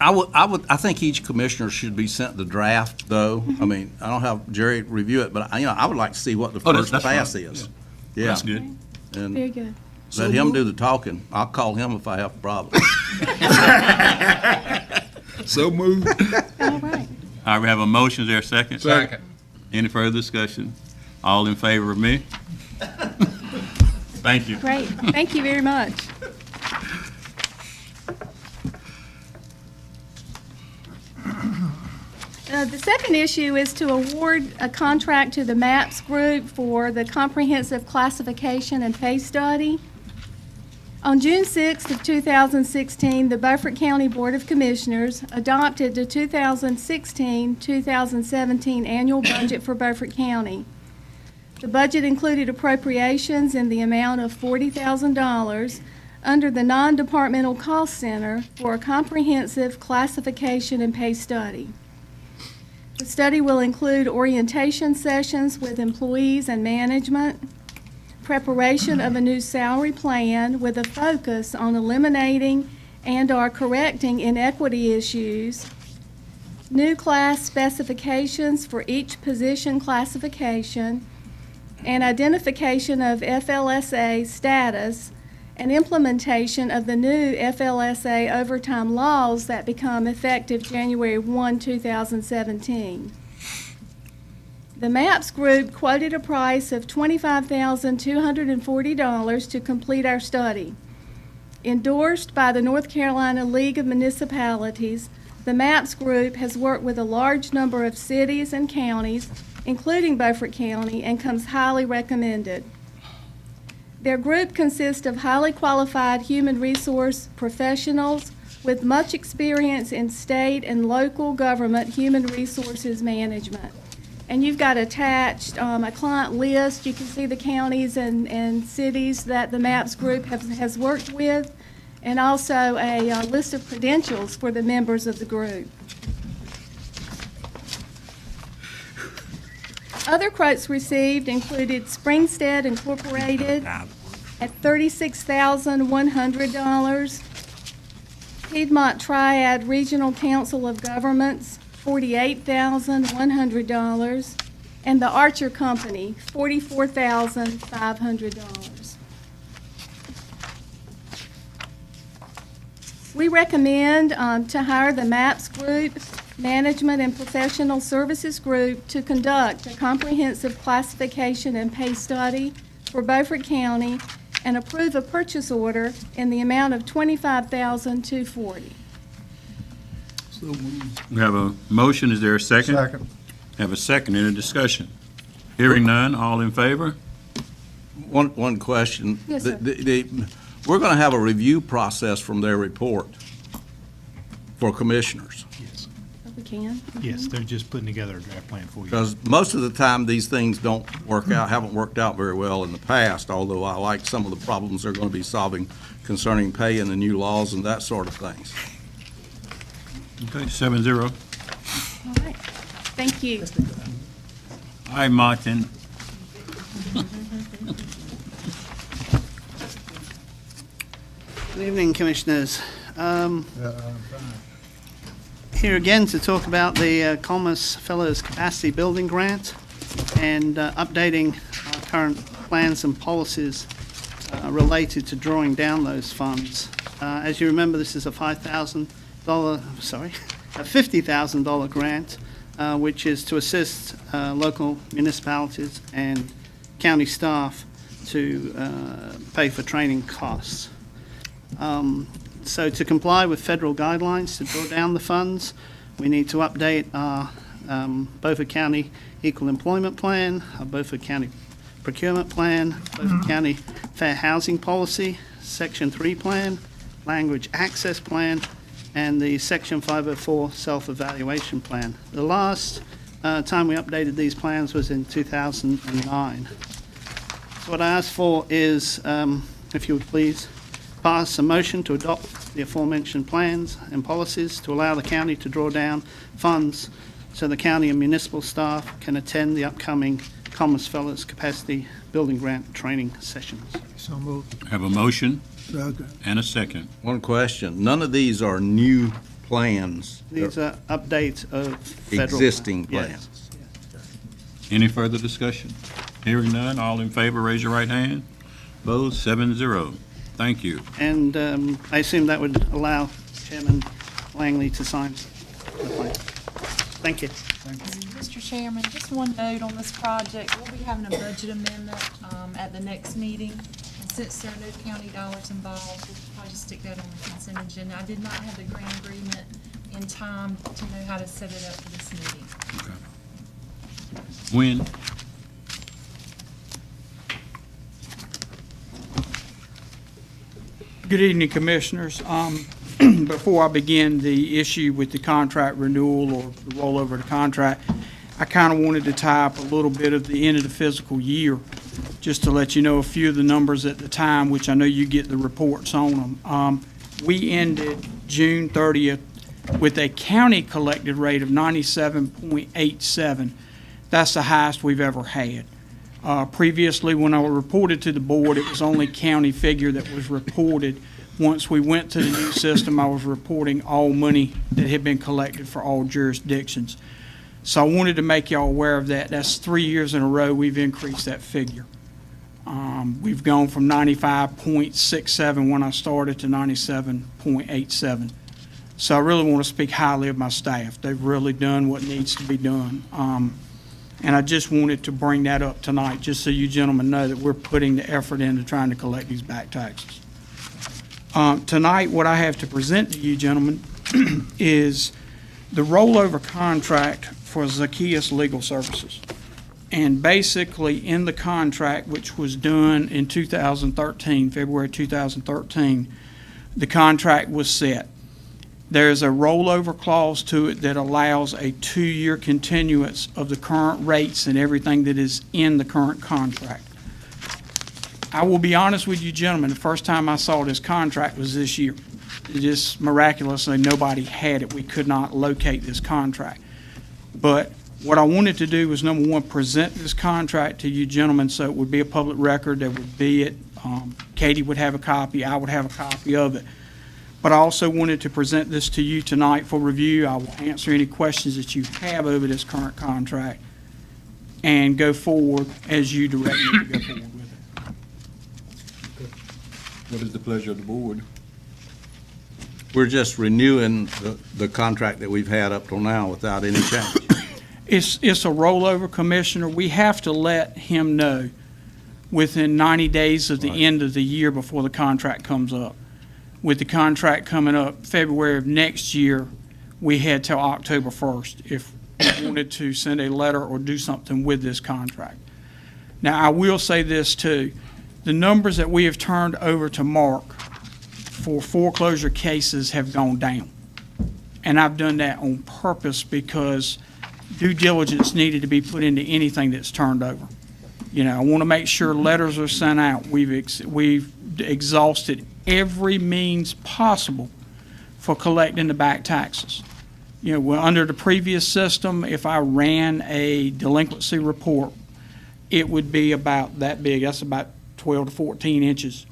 I think each commissioner should be sent the draft, though. I mean, I don't have Jerry review it, but I would like to see what the first that's pass fine. is. Yeah. That's good. And Very good. let him do the talking. I'll call him if I have a problem. So moved. All right. All right, we have a motion. Is there a second? Second. Any further discussion? All in favor of me? Thank you. Great. Thank you very much. The second issue is to award a contract to the MAPS Group for the Comprehensive Classification and Pay Study. On June 6th of 2016, the Beaufort County Board of Commissioners adopted the 2016-2017 annual budget for Beaufort County. The budget included appropriations in the amount of $40,000 under the Non-Departmental Cost Center for a comprehensive classification and pay study. The study will include orientation sessions with employees and management, preparation of a new salary plan with a focus on eliminating and/or correcting inequity issues, new class specifications for each position classification, and identification of FLSA status and implementation of the new FLSA overtime laws that become effective January 1, 2017. The MAPS group quoted a price of $25,240 to complete our study. Endorsed by the North Carolina League of Municipalities, the MAPS group has worked with a large number of cities and counties, including Beaufort County, and comes highly recommended. Their group consists of highly qualified human resource professionals with much experience in state and local government human resources management. And you've got attached a client list. You can see the counties and cities that the MAPS group has worked with, and also a list of credentials for the members of the group. Other quotes received included Springstead Incorporated at $36,100, Piedmont Triad Regional Council of Governments, $48,100, and the Archer Company, $44,500. We recommend to hire the MAPS Group Management and Professional Services Group to conduct a comprehensive classification and pay study for Beaufort County and approve a purchase order in the amount of $25,240. We have a motion. Is there a second? Second. Have a second. Any discussion? Hearing none. All in favor? One question. Yes, sir. We're going to have a review process from their report for commissioners. Yes. We can. Yes, they're just putting together a draft plan for you. Because most of the time, these things don't work out, haven't worked out very well in the past, although I like some of the problems they're going to be solving concerning pay and the new laws and that sort of things. Okay, 7-0. All right. Thank you. All right, Martin. Good evening, Commissioners. Here again to talk about the Commerce Fellows Capacity Building Grant and updating our current plans and policies related to drawing down those funds. As you remember, this is a $50,000 grant, which is to assist local municipalities and county staff to pay for training costs. So to comply with federal guidelines to draw down the funds, we need to update our Beaufort County Equal Employment Plan, our Beaufort County Procurement Plan, Beaufort County Fair Housing Policy, Section 3 Plan, Language Access Plan, and the Section 504 Self-Evaluation Plan. The last time we updated these plans was in 2009. So what I ask for is, if you would please, pass a motion to adopt the aforementioned plans and policies to allow the county to draw down funds so the county and municipal staff can attend the upcoming Commerce Fellows Capacity Building Grant training sessions. So moved. Have a motion Second. and a second. One question, none of these are new plans. These are updates of federal Existing Yes. plans. Any further discussion? Hearing none. All in favor, raise your right hand. Opposed, 7-0. Thank you. And I assume that would allow Chairman Langley to sign the plan. Thank you. Mr. Chairman, just one note on this project. We'll be having a budget amendment at the next meeting. And since there are no county dollars involved, we'll probably just stick that on the consent agenda. I did not have the grant agreement in time to know how to set it up for this meeting. When? Good evening, Commissioners. Before I begin the issue with the contract renewal or the rollover of the contract, I kind of wanted to tie up a little bit of the end of the fiscal year, just to let you know a few of the numbers at the time, which I know you get the reports on them. We ended June 30th with a county collected rate of 97.87. That's the highest we've ever had. Previously, when I reported to the board, it was only county figure that was reported. Once we went to the new system, I was reporting all money that had been collected for all jurisdictions. So I wanted to make y'all aware of that. That's 3 years in a row we've increased that figure. We've gone from 95.67 when I started to 97.87. So I really want to speak highly of my staff. They've really done what needs to be done. And I just wanted to bring that up tonight, just so you gentlemen know that we're putting the effort into trying to collect these back taxes. Tonight, what I have to present to you gentlemen is the rollover contract for Zacchaeus Legal Services. And basically, in the contract, which was done in 2013, February 2013, the contract was set. There's a rollover clause to it that allows a 2-year continuance of the current rates and everything that is in the current contract. I will be honest with you gentlemen, the first time I saw this contract was this year. It just miraculously, nobody had it. We could not locate this contract. But what I wanted to do was, number one, present this contract to you gentlemen so it would be a public record. There would be it. Katie would have a copy. I would have a copy of it. But I also wanted to present this to you tonight for review. I will answer any questions that you have over this current contract and go forward as you direct me to go forward with it. What is the pleasure of the board? We're just renewing the contract that we've had up till now without any change. It's a rollover, Commissioner. We have to let him know within 90 days of the end of the year before the contract comes up. With the contract coming up February of next year, we had till October 1st if we wanted to send a letter or do something with this contract. Now, I will say this too. The numbers that we have turned over to Mark for foreclosure cases have gone down. And I've done that on purpose because due diligence needed to be put into anything that's turned over. You know, I want to make sure letters are sent out. We've exhausted every means possible for collecting the back taxes. You know, well, under the previous system, if I ran a delinquency report, it would be about that big. That's about 12 to 14 inches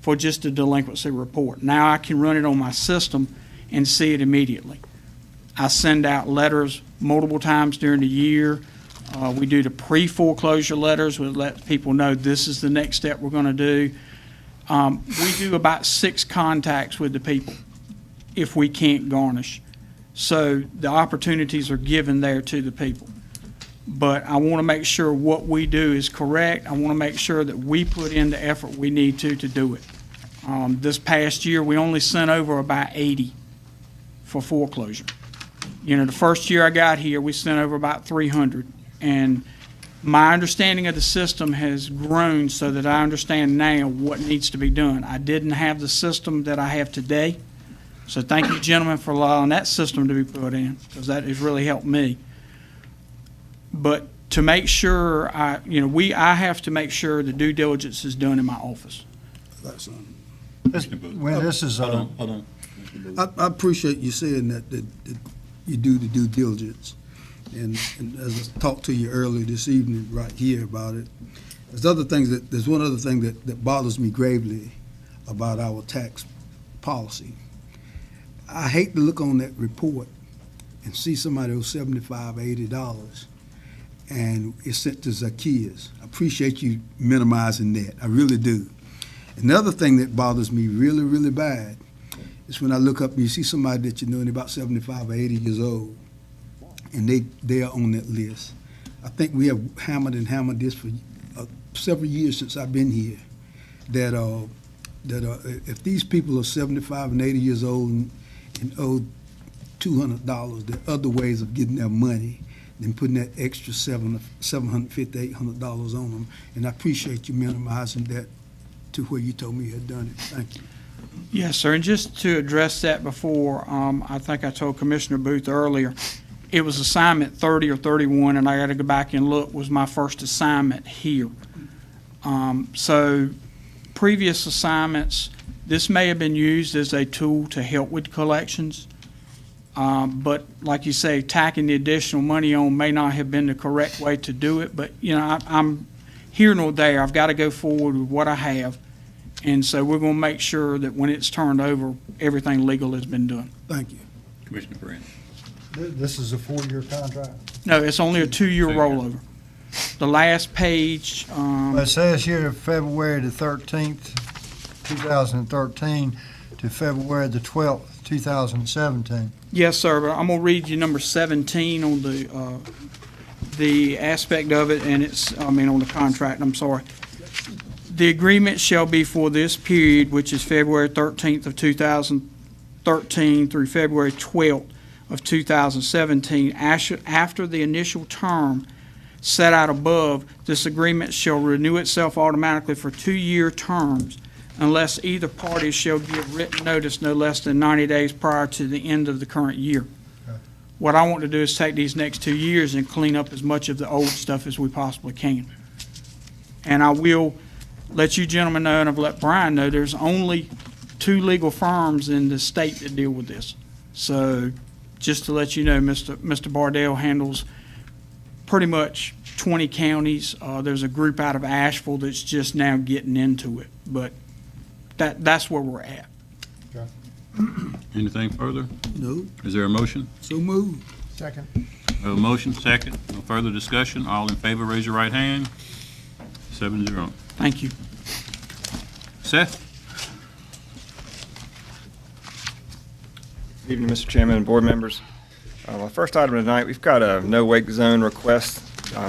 for just a delinquency report. Now I can run it on my system and see it immediately. I send out letters multiple times during the year. We do the pre-foreclosure letters. We let people know this is the next step we're going to do. We do about 6 contacts with the people if we can't garnish. So the opportunities are given there to the people. But I want to make sure what we do is correct. I want to make sure that we put in the effort we need to do it. This past year, we only sent over about 80 for foreclosure. You know, the first year I got here, we sent over about 300. And my understanding of the system has grown so that I understand now what needs to be done. I didn't have the system that I have today. So thank you, gentlemen, for allowing that system to be put in, because that has really helped me. But to make sure, I have to make sure the due diligence is done in my office. When this is, Hold on. I appreciate you saying that you do the due diligence. And as I talked to you earlier this evening right here about it, there's one other thing that bothers me gravely about our tax policy. I hate to look on that report and see somebody owes $75, $80, and it's sent to Zacchaeus. I appreciate you minimizing that. I really do. Another thing that bothers me really, really bad is when I look up and you see somebody that you know and about 75 or 80 years old, and they are on that list. I think we have hammered this for several years since I've been here, that if these people are 75 and 80 years old and owe $200, there are other ways of getting their money than putting that extra $750, $800 on them. And I appreciate you minimizing that to where you told me you had done it. Thank you. Yes, sir. And just to address that before, I think I told Commissioner Booth earlier, it was assignment 30 or 31, and I got to go back and look, was my first assignment here. So previous assignments, this may have been used as a tool to help with collections. But like you say, tacking the additional money on may not have been the correct way to do it. But, you know, I'm here nor there. I've got to go forward with what I have. And so we're going to make sure that when it's turned over, everything legal has been done. Thank you. Commissioner Brand. This is a 4-year contract? No, it's only a 2-year rollover. The last page, Well, it says here February the 13th, 2013 to February the 12th, 2017. yes, sir, but I'm gonna read you number 17 on the aspect of it, and on the contract, I'm sorry. The agreement shall be for this period, which is February 13th of 2013 through February 12th of 2017. After the initial term set out above, this agreement shall renew itself automatically for 2-year terms unless either party shall give written notice no less than 90 days prior to the end of the current year. What I want to do is take these next 2 years and clean up as much of the old stuff as we possibly can. And I will let you gentlemen know, and I've let Brian know, there's only 2 legal firms in the state that deal with this. So just to let you know, Mr. Bardell handles pretty much 20 counties. There's a group out of Asheville that's just now getting into it, but that's where we're at. Anything further? No. Is there a motion? So moved. Second. We have a motion, second. No further discussion. All in favor, raise your right hand. 7-0. Thank you. Seth? Good evening, Mr. Chairman and board members. Our first item tonight, we've got a no-wake zone request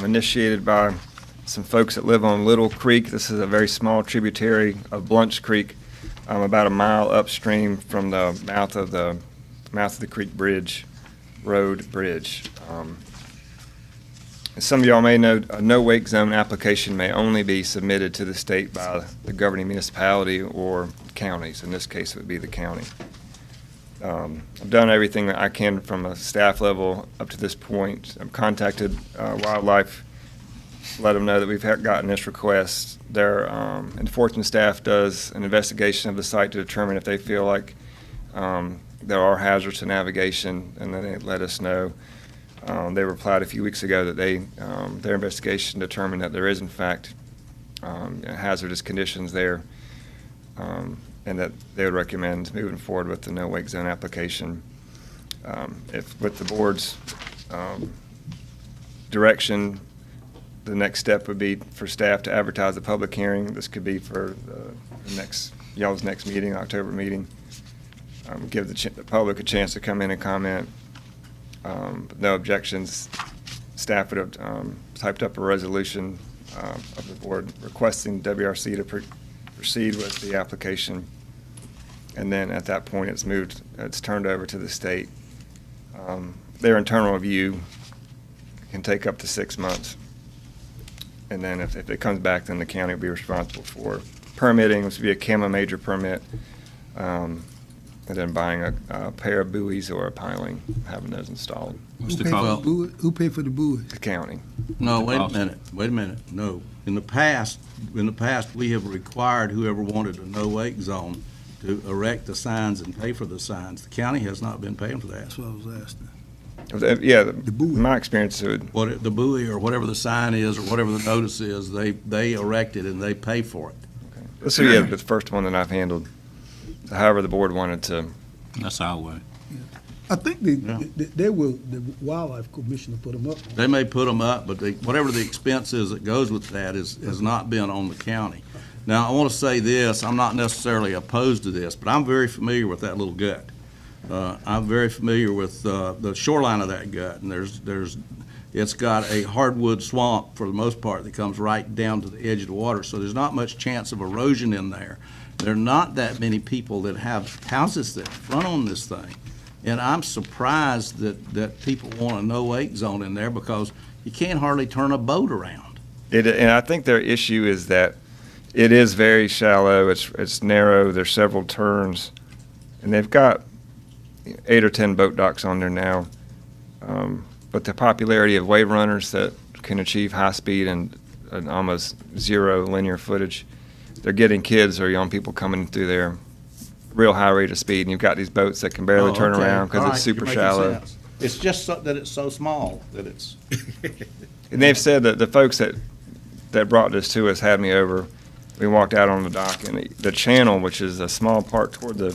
initiated by some folks that live on Little Creek. This is a very small tributary of Blunt's Creek, about a mile upstream from the mouth of the Creek Bridge, Road Bridge. As some of y'all may know, a no-wake zone application may only be submitted to the state by the governing municipality or counties. In this case, it would be the county. I've done everything that I can from a staff level up to this point. I've contacted Wildlife, let them know that we've gotten this request. Their enforcement staff does an investigation of the site to determine if they feel like there are hazards to navigation, and then they let us know. They replied a few weeks ago that their investigation determined that there is, in fact, hazardous conditions there, and that they would recommend moving forward with the no-wake zone application. If with the board's direction, the next step would be for staff to advertise a public hearing. This could be for y'all's next meeting, October meeting. Give the public a chance to come in and comment. No objections. Staff would have typed up a resolution of the board requesting WRC to proceed with the application. And then at that point, it's turned over to the state. Their internal review can take up to 6 months. And then if it comes back, then the county will be responsible for permitting, which would be a CAMA major permit, and then buying a pair of buoys or a piling, having those installed. Who paid for the buoy? The county. No, wait a minute. No. In the past, we have required whoever wanted a no-wake zone to erect the signs and pay for the signs. The county has not been paying for that. That's what I was asking. Yeah, in my experience, it would. The buoy or whatever the sign is or whatever the notice is, they erect it and they pay for it. Okay. So yeah, the first one that I've handled. However, the board wanted to. That's our way. I think the wildlife commissioner put them up. They may put them up, but whatever the expense is that goes with that has not been on the county. Now, I want to say this, I'm not necessarily opposed to this, but I'm very familiar with that little gut. I'm very familiar with the shoreline of that gut, and it's got a hardwood swamp for the most part that comes right down to the edge of the water, so there's not much chance of erosion in there. There are not that many people that have houses that front on this thing, and I'm surprised that people want a no-wake zone in there because you can't hardly turn a boat around. And I think their issue is that it is very shallow, it's narrow, there's several turns, and they've got 8 or 10 boat docks on there now. But the popularity of wave runners that can achieve high speed and almost zero linear footage, they're getting kids or young people coming through there real high rate of speed, and you've got these boats that can barely turn around because it's super shallow. Sense. It's just that it's so small that it's. And they've said that the folks that brought this to us had me over. We walked out on the dock, and the channel, which is a small part toward the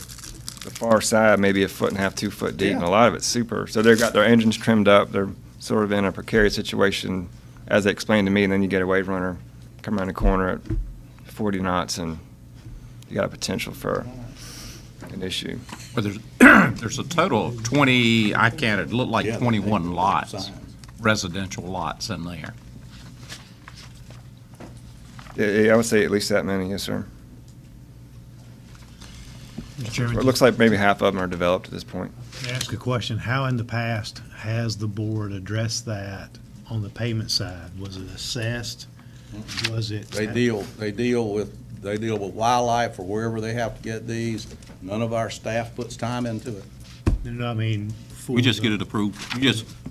the far side, maybe 1.5 2 foot deep, and a lot of it's super. So they've got their engines trimmed up. They're sort of in a precarious situation, as they explained to me, and then you get a wave runner come around the corner at 40 knots, and you got a potential for an issue. But there's a total of 20, I counted, it looked like 21 lots, residential lots in there. Yeah, I would say at least that many, yes, sir. Mr. Chairman, It looks like maybe half of them are developed at this point. ask a question. How in the past has the board addressed that on the payment side? Was it assessed? Was it? They deal with wildlife or wherever they have to get these. None of our staff puts time into it. No, I mean. We just get it approved.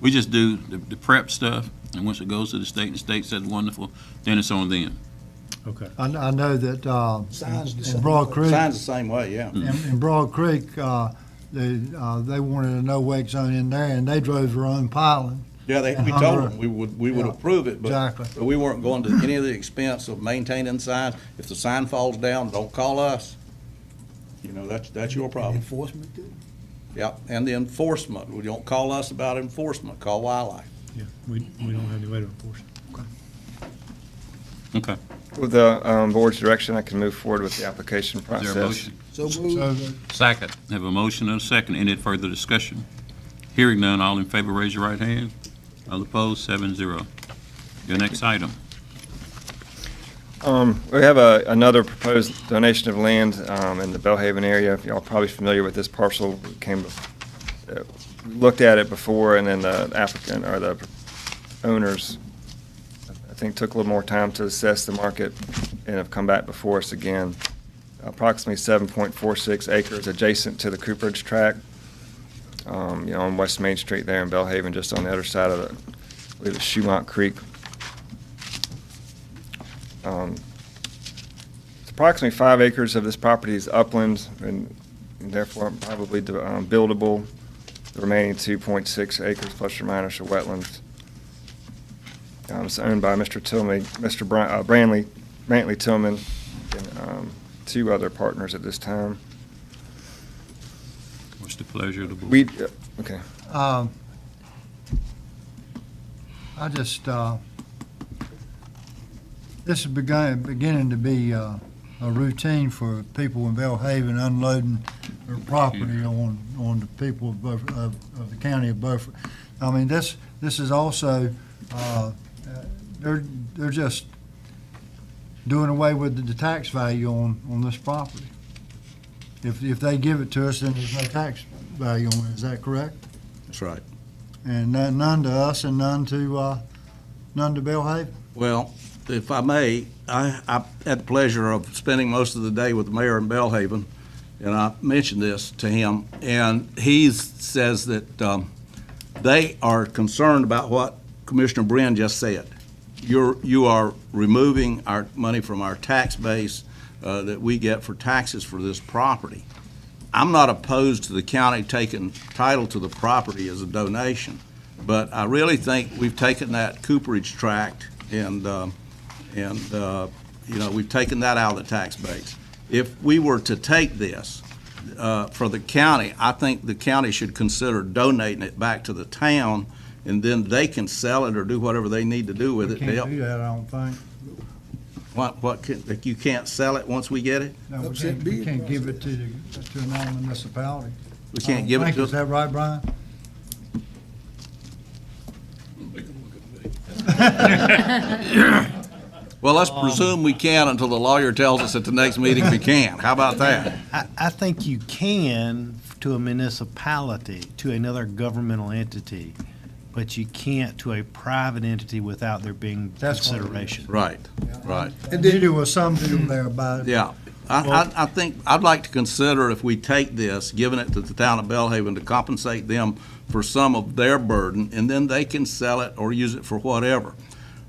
We just do the prep stuff, and once it goes to the state, and the state says wonderful, then it's on them. Okay. I know that Signs the in same. Broad Creek. Signs the same way, yeah. In Broad Creek, they wanted a no-wake zone in there, and they drove their own piling. Yeah, we And told hung them we would Yeah, approve it, but exactly. but we weren't going to any of the expense of maintaining signs. If the sign falls down, don't call us. You know, that's your problem. Enforcement too? Yep, and the enforcement. We don't call us about enforcement, call wildlife. Yeah, we don't have any way to enforce it. Okay. With the board's direction, I can move forward with the application Is process. there a motion? So moved. Second. Have a motion and a second. Any further discussion? Hearing none, all in favor, raise your right hand. All opposed, 7-0. Your next item. We have another proposed donation of land in the Belhaven area. Y'all are probably familiar with this parcel. We looked at it before, and then the applicant or the owners, I think, took a little more time to assess the market and have come back before us again. Approximately 7.46 acres adjacent to the Cooperage tract, on West Main Street there in Belhaven, just on the other side of I believe it's Shumont Creek. It's approximately 5 acres of this property is upland and therefore probably buildable. The remaining 2.6 acres plus or minus are wetlands. It's owned by Mr. Tillman, Mr. Brantley Tillman, and 2 other partners at this time. What's the pleasure of the board? Okay. I just, this is beginning to be a routine for people in Belhaven unloading their property on the people of the county of Beaufort. I mean, this is also, they're just doing away with the tax value on this property. If they give it to us, then there's no tax value on it. Is that correct? That's right. And none to us and none to Belhaven? Well, if I may, I had the pleasure of spending most of the day with the mayor in Belhaven, and I mentioned this to him, and he says that they are concerned about what Commissioner Brin just said. You are removing our money from our tax base that we get for taxes for this property. I'm not opposed to the county taking title to the property as a donation, but I really think we've taken that Cooperage tract and we've taken that out of the tax base. If we were to take this for the county, I think the county should consider donating it back to the town, and then they can sell it or do whatever they need to do with it. Can't do that, I don't think. Like you can't sell it once we get it? No, we can't give it to a non-municipality. We can't give it to. Is that right, Brian? Well, let's presume we can until the lawyer tells us at the next meeting we can. How about that? I think you can to a municipality, to another governmental entity, but you can't to a private entity without there being consideration. Right, right. And then there was some deal there about it. Yeah. I think, I'd like to consider if we take this, giving it to the town of Belhaven to compensate them for some of their burden, and then they can sell it or use it for whatever.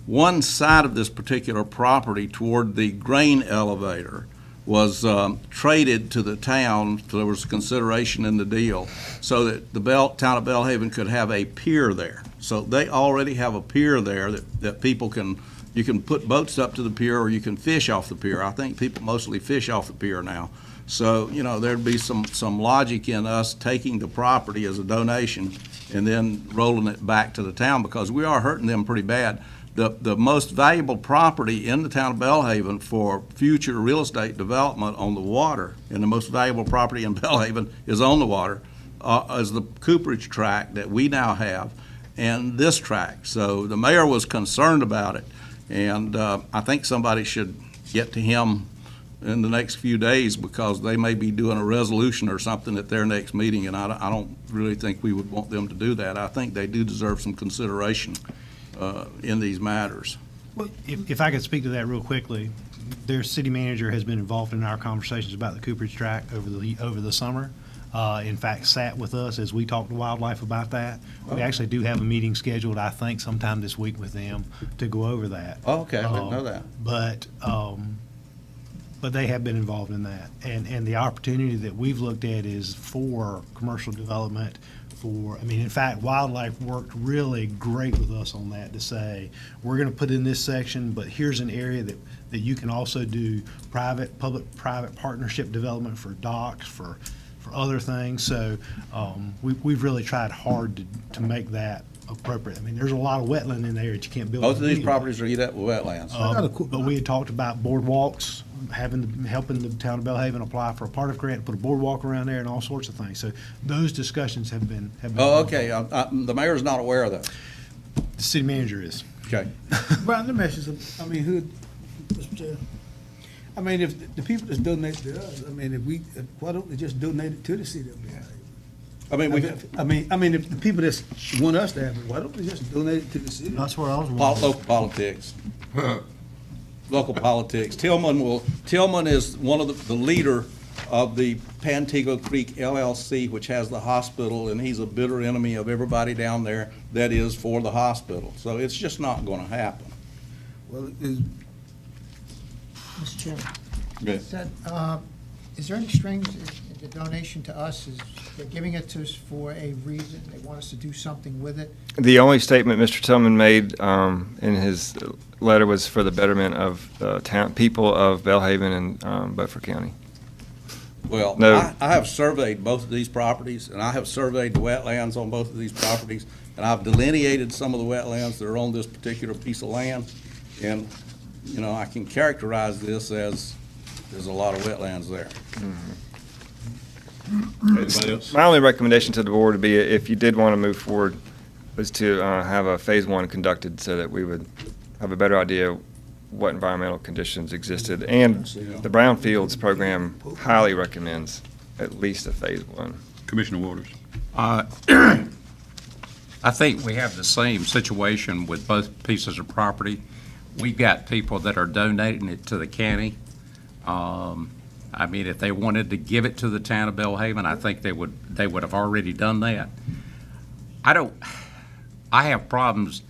One side of this particular property toward the grain elevator was traded to the town, so there was consideration in the deal, so that the town of Belhaven could have a pier there. So they already have a pier there that people can, you can put boats up to the pier or you can fish off the pier. I think people mostly fish off the pier now. So, you know, there'd be some logic in us taking the property as a donation and then rolling it back to the town, because we are hurting them pretty bad. The most valuable property in the town of Belhaven for future real estate development on the water, and the most valuable property in Belhaven is on the water, is the Cooperage tract that we now have, and this tract. So the mayor was concerned about it, and I think somebody should get to him in the next few days, because they may be doing a resolution or something at their next meeting, and I don't really think we would want them to do that. I think they do deserve some consideration in these matters. Well, if I could speak to that real quickly, their city manager has been involved in our conversations about the Cooperage tract over the summer. In fact, sat with us as we talked to wildlife about that. We actually do have a meeting scheduled, I think, sometime this week with them to go over that. Oh, okay, I didn't know that. But they have been involved in that. And the opportunity that we've looked at is for commercial development in fact, wildlife worked really great with us on that to say, we're going to put in this section, but here's an area that you can also do public-private partnership development for docks, for other things. So we've really tried hard to make that appropriate. I mean, there's a lot of wetland in there that you can't build. Both of these properties are eat up with wetlands. But we had talked about boardwalks, helping the town of Belhaven apply for a part of grant, put a boardwalk around there and all sorts of things. So those discussions have been. Oh, okay. The mayor's not aware of that. The city manager is. Okay. Brian, let me ask you something. If the people that's donate to us, why don't they just donate it to the city of Belhaven? If the people that want us to have it, why don't they just donate it to the city? That's what I was wondering. Local politics. Local politics. Tillman is one of the leader of the Pantego Creek LLC, which has the hospital, and he's a bitter enemy of everybody down there that is for the hospital. So it's just not going to happen. Well, Mr. Chairman. Okay. Is there any strings in the donation to us? Is they're giving it to us for a reason? They want us to do something with it? The only statement Mr. Tillman made in his letter was for the betterment of the people of Belhaven and Beaufort County. Well, no. I have surveyed both of these properties, and I have surveyed the wetlands on both of these properties, and I've delineated some of the wetlands that are on this particular piece of land. And, you know, I can characterize this as there's a lot of wetlands there. Anybody else? My only recommendation to the board would be, if you did want to move forward, was to have a phase one conducted so that we would have a better idea what environmental conditions existed. And the Brownfields program highly recommends at least a phase one. Commissioner Waters. I think we have the same situation with both pieces of property. We've got people that are donating it to the county. If they wanted to give it to the town of Belhaven, I think they would have already done that. I have problems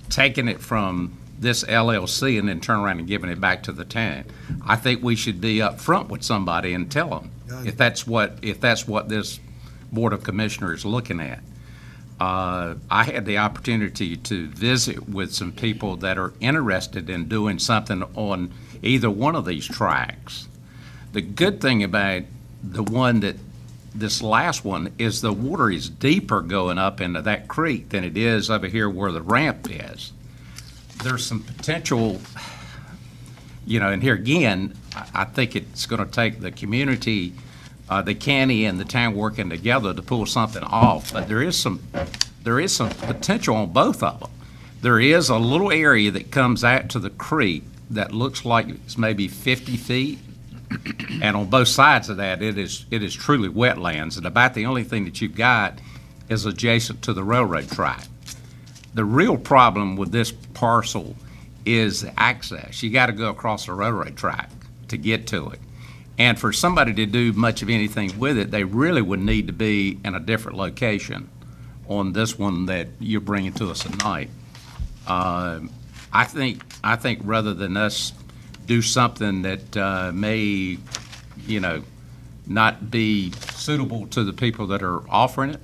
taking it from this LLC and then turn around and giving it back to the town. I think we should be up front with somebody and tell them if that's what this Board of Commissioners is looking at. I had the opportunity to visit with some people that are interested in doing something on either one of these tracks. The good thing about this last one is the water is deeper going up into that creek than it is over here where the ramp is. There's some potential, and here again, I think it's going to take the community, the county and the town working together to pull something off. But there is some potential on both of them. There is a little area that comes out to the creek that looks like it's maybe 50 feet. And on both sides of that, it is truly wetlands. And about the only thing that you've got is adjacent to the railroad track. The real problem with this parcel is access. You got to go across the railroad track to get to it. And for somebody to do much of anything with it, they really would need to be in a different location on this one that you're bringing to us tonight. I think rather than us do something that may, not be suitable to the people that are offering it,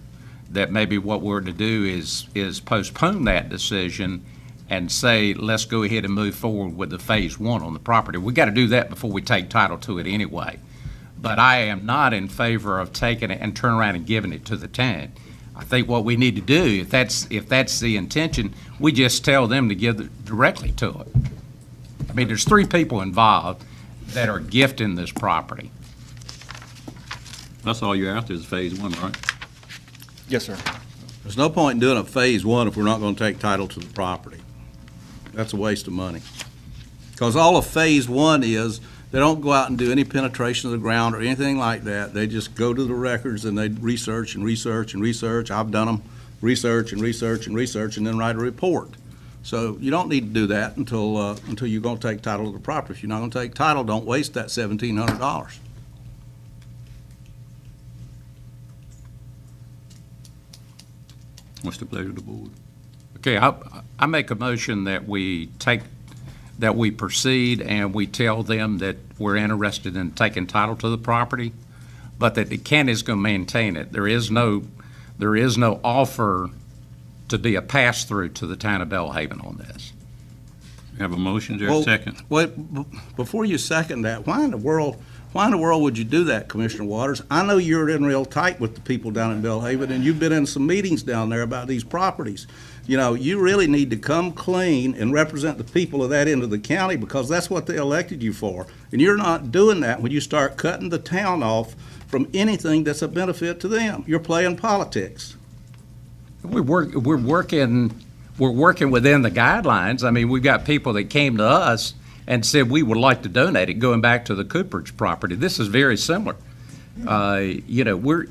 that maybe what we're to do is postpone that decision and say, let's go ahead and move forward with the phase one on the property. We got to do that before we take title to it anyway. but I am not in favor of taking it and turning around and giving it to the town. I think what we need to do, if that's the intention, we just tell them to give it directly to it. I mean, there's 3 people involved that are gifting this property. That's all you're after is phase 1, right? Yes, sir. There's no point in doing a phase 1 if we're not going to take title to the property. That's a waste of money. Because all of phase 1 is, they don't go out and do any penetration of the ground or anything like that. They just go to the records and they research and research and research. I've done them, research and research and research, and then write a report. So you don't need to do that until you're going to take title of the property. If you're not going to take title, don't waste that $1,700. What's the pleasure of the board? Okay, I make a motion that we proceed and we tell them that we're interested in taking title to the property, but that the county's going to maintain it. There is no offer to be a pass-through to the town of Belhaven on this. You have a motion, is there a second? Wait, before you second that, why in the world would you do that, Commissioner Waters? I know you're in real tight with the people down in Belhaven, and you've been in some meetings down there about these properties. You know, you really need to come clean and represent the people of that end of the county, because that's what they elected you for. And you're not doing that when you start cutting the town off from anything that's a benefit to them. You're playing politics. We're working within the guidelines. I mean, we've got people that came to us and said we would like to donate it, going back to the Cooperage property. This is very similar. You know, we're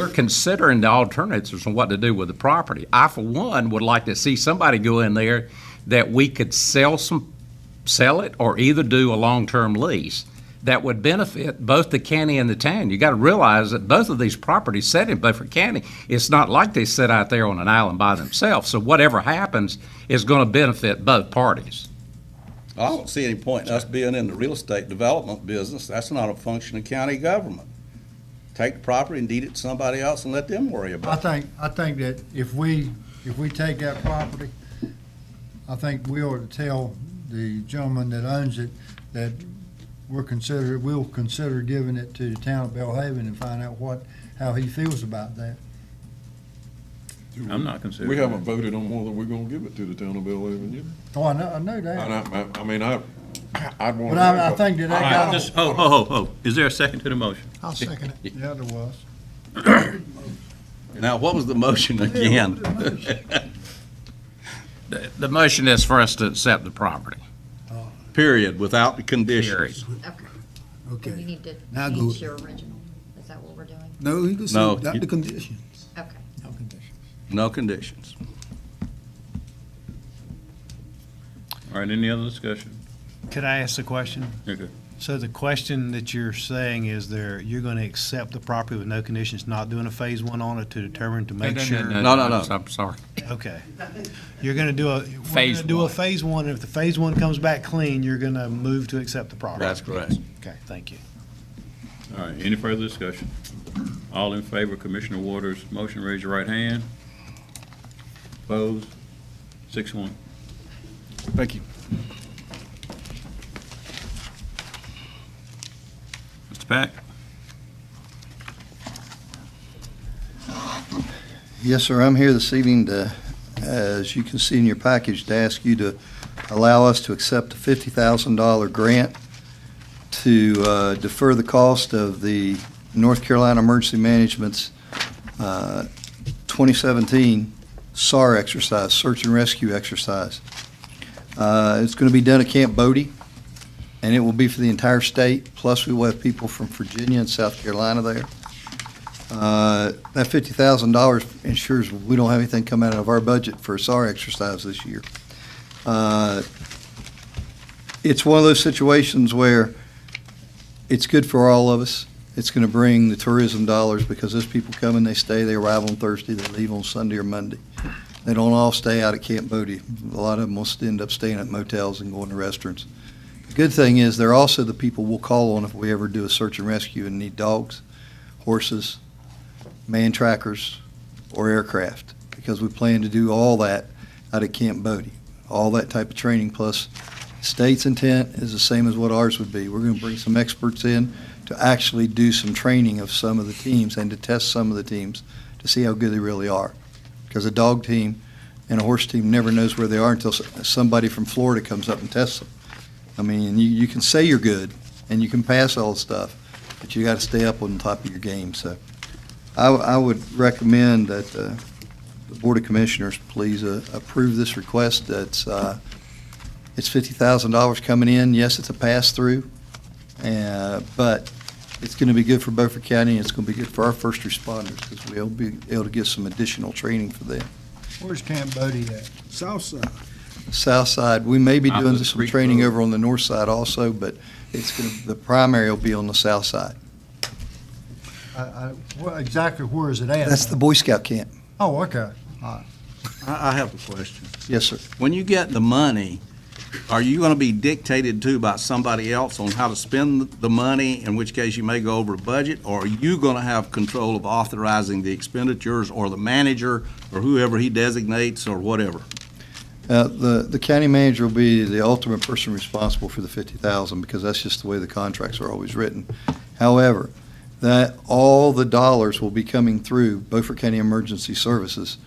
considering the alternatives on what to do with the property. I, for one, would like to see somebody go in there that we could sell it or either do a long-term lease that would benefit both the county and the town. You got to realize that both of these properties set in Beaufort County, it's not like they sit out there on an island by themselves. So whatever happens is going to benefit both parties. I don't see any point in us being in the real estate development business. That's not a function of county government. Take the property and deed it to somebody else and let them worry about it. I think that if we take that property, I think we ought to tell the gentleman that owns it that we'll consider giving it to the town of Belhaven and find out how he feels about that. I'm not considering. We haven't voted on whether we're gonna give it to the town of Belhaven yet. Oh, I know that. I'd want. But I think that All right, oh, is there a second to the motion? I'll second it. Yeah, there was. Now, what was the motion again? The motion is for us to accept the property. Period, without the conditions. Okay. Okay. Then you need to Now change go. your original. Is that what we're doing? No, he can say No, without the conditions. Okay. No conditions. No conditions. All right, any other discussion? Could I ask a question? Okay. So the question that you're saying is you're going to accept the property with no conditions, not doing a phase 1 on it to determine to make sure? No. I'm sorry. Okay. You're going to do Phase a one. phase 1, and if the phase 1 comes back clean, you're going to move to accept the property? That's correct. Okay, thank you. All right, any further discussion? All in favor of Commissioner Waters' motion, raise your right hand. Opposed? 6-1. Thank you. Mr. Pack? Yes, sir. I'm here this evening to, as you can see in your package, to ask you to allow us to accept a $50,000 grant to defer the cost of the North Carolina Emergency Management's 2017 SAR exercise, search and rescue exercise. It's going to be done at Camp Bodie, and it will be for the entire state, plus we will have people from Virginia and South Carolina there. That $50,000 ensures we don't have anything come out of our budget for a SAR exercise this year. It's one of those situations where it's good for all of us. It's going to bring the tourism dollars because as people come and they stay, they arrive on Thursday, they leave on Sunday or Monday. They don't all stay out at Camp Bodie. A lot of them will end up staying at motels and going to restaurants. The good thing is they're also the people we'll call on if we ever do a search and rescue and need dogs, horses, man trackers, or aircraft, because we plan to do all that out at Camp Bodie. All that type of training plus State's intent is the same as what ours would be. We're going to bring some experts in to actually do some training of some of the teams and to test some of the teams to see how good they really are. Because a dog team and a horse team never knows where they are until somebody from Florida comes up and tests them. I mean, you can say you're good and you can pass all the stuff, but you got to stay up on top of your game. So I would recommend that the Board of Commissioners please approve this request. That's it's $50,000 coming in. Yes, it's a pass-through, but it's going to be good for Beaufort County, and it's going to be good for our first responders because we'll be able to get some additional training for them. Where's Camp Bodie at? South side. South side, we may be Out doing of the some creek training road. over on the north side also, but the primary will be on the south side. Exactly where is it at? That's the Boy Scout camp. Oh, okay. All right. I have a question. Yes, sir. When you get the money, are you going to be dictated to by somebody else on how to spend the money, in which case you may go over budget, or are you going to have control of authorizing the expenditures, or the manager, or whoever he designates, or whatever? The county manager will be the ultimate person responsible for the $50,000 because that's just the way the contracts are always written. However, that all the dollars will be coming through Beaufort County Emergency Services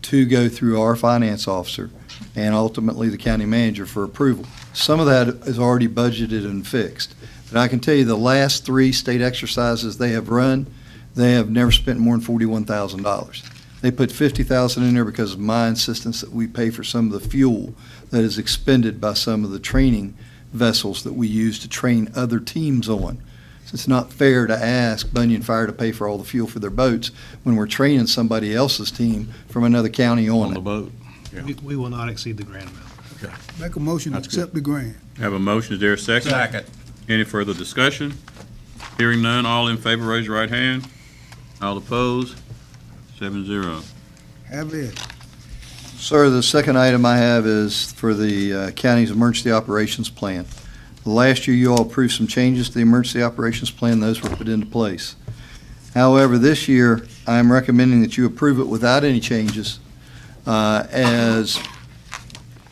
to go through our finance officer and ultimately the county manager for approval. Some of that is already budgeted and fixed. But I can tell you the last 3 state exercises they have run, they have never spent more than $41,000. They put $50,000 in there because of my insistence that we pay for some of the fuel that is expended by some of the training vessels that we use to train other teams on. So it's not fair to ask Bunyan Fire to pay for all the fuel for their boats when we're training somebody else's team from another county on the it. boat. We will not exceed the grant amount. Okay. Make a motion to That's accept the grant. Have a motion, is there a second? Second. Any further discussion? Hearing none, all in favor, raise your right hand. All opposed, 7-0. Have it. Sir, the second item I have is for the county's emergency operations plan. Last year, you all approved some changes to the emergency operations plan. Those were put into place. However, this year, I'm recommending that you approve it without any changes. As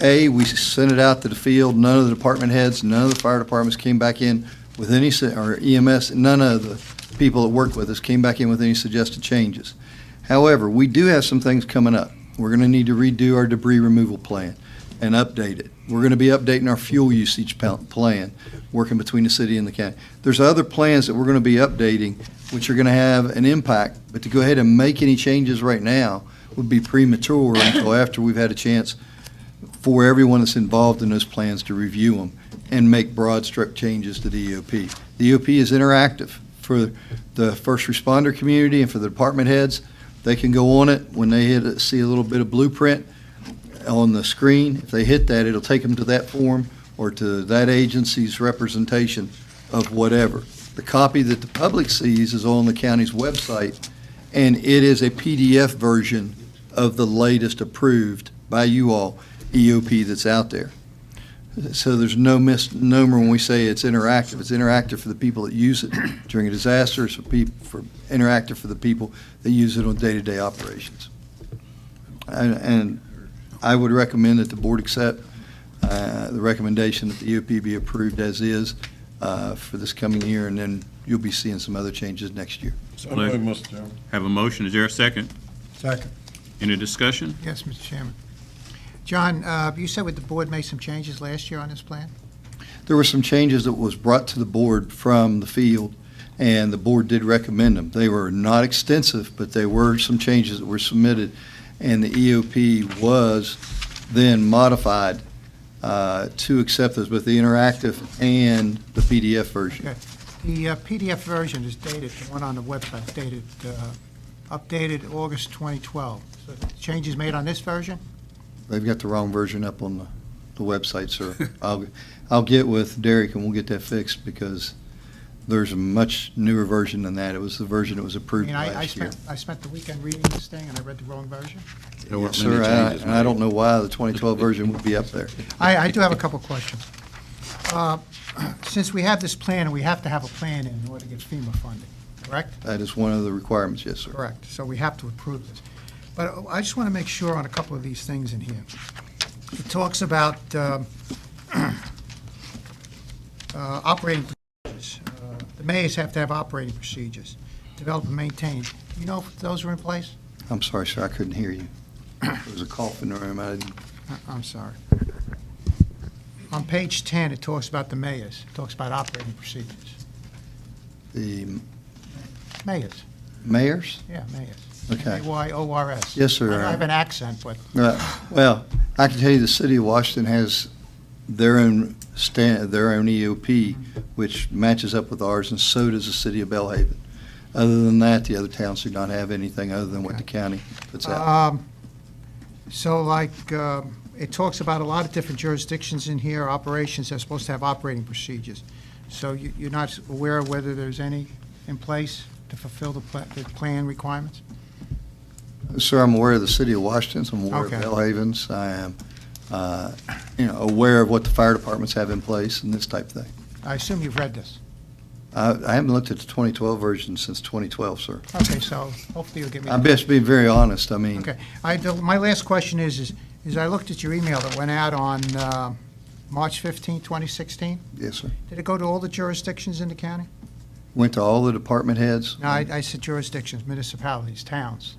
we sent it out to the field. None of the department heads, none of the fire departments came back in with any, or EMS, none of the people that work with us came back in with any suggested changes. However, we do have some things coming up. We're going to need to redo our debris removal plan and update it. We're going to be updating our fuel usage plan, working between the city and the county. There's other plans that we're going to be updating, which are going to have an impact, but to go ahead and make any changes right now would be premature until after we've had a chance for everyone that's involved in those plans to review them and make broad stroke changes to the EOP. The EOP is interactive for the first responder community and for the department heads. They can go on it when they see a little bit of blueprint on the screen. If they hit that, it'll take them to that form or to that agency's representation of whatever. The copy that the public sees is on the county's website, and it is a PDF version of the latest approved by you all EOP that's out there. So there's no misnomer when we say it's interactive. It's interactive for the people that use it during a disaster. It's interactive for the people that use it on day-to-day operations. And I would recommend that the board accept the recommendation that the EOP be approved as is for this coming year, and then you'll be seeing some other changes next year. So moved, Mr. Chairman. Have a motion, is there a second? Second. Any discussion? Yes, Mr. Chairman. John, you said the board made some changes last year on this plan? There were some changes that was brought to the board from the field, and the board did recommend them. They were not extensive, but there were some changes that were submitted, and the EOP was then modified to accept those, both the interactive and the PDF version. Okay. The PDF version is dated, the one on the website is dated, updated August 2012. So changes made on this version? They've got the wrong version up on the website, sir. I'll get with Derek and we'll get that fixed because there's a much newer version than that. It was the version that was approved last year. I spent the weekend reading this thing and I read the wrong version. Yes, sir, and I don't know why the 2012 version would be up there. I do have a couple questions. Since we have this plan and we have to have a plan in order to get FEMA funding, correct? That is one of the requirements, yes, sir. Correct. So we have to approve this. But I just want to make sure on a couple of these things in here. It talks about Operating procedures. The mayors have to have operating procedures, develop and maintain. Do you know if those are in place? I'm sorry, sir, I couldn't hear you. There was a cough in the room. I didn't. I'm sorry. On page 10, it talks about the mayors. It talks about operating procedures. The Mayors. mayors? Yeah, mayors. Okay. M-A-Y-O-R-S. Yes, sir. I have an accent, but Well, I can tell you the city of Washington has their own their own EOP, which matches up with ours, and so does the city of Belhaven. Other than that, the other towns do not have anything other than what the county puts out. so like, it talks about a lot of different jurisdictions in here, operations, they're supposed to have operating procedures. So you're not aware of whether there's any in place to fulfill the plan requirements? Sir, I'm aware of the city of Washington, I'm aware Okay. of Belhaven's, I am, aware of what the fire departments have in place and this type of thing. I assume you've read this. I haven't looked at the 2012 version since 2012, sir. Okay, so hopefully you'll give me. I'm best being very honest, I mean. Okay. My last question is I looked at your email that went out on March 15, 2016. Yes, sir. Did it go to all the jurisdictions in the county? Went to all the department heads. No, I said jurisdictions, municipalities, towns.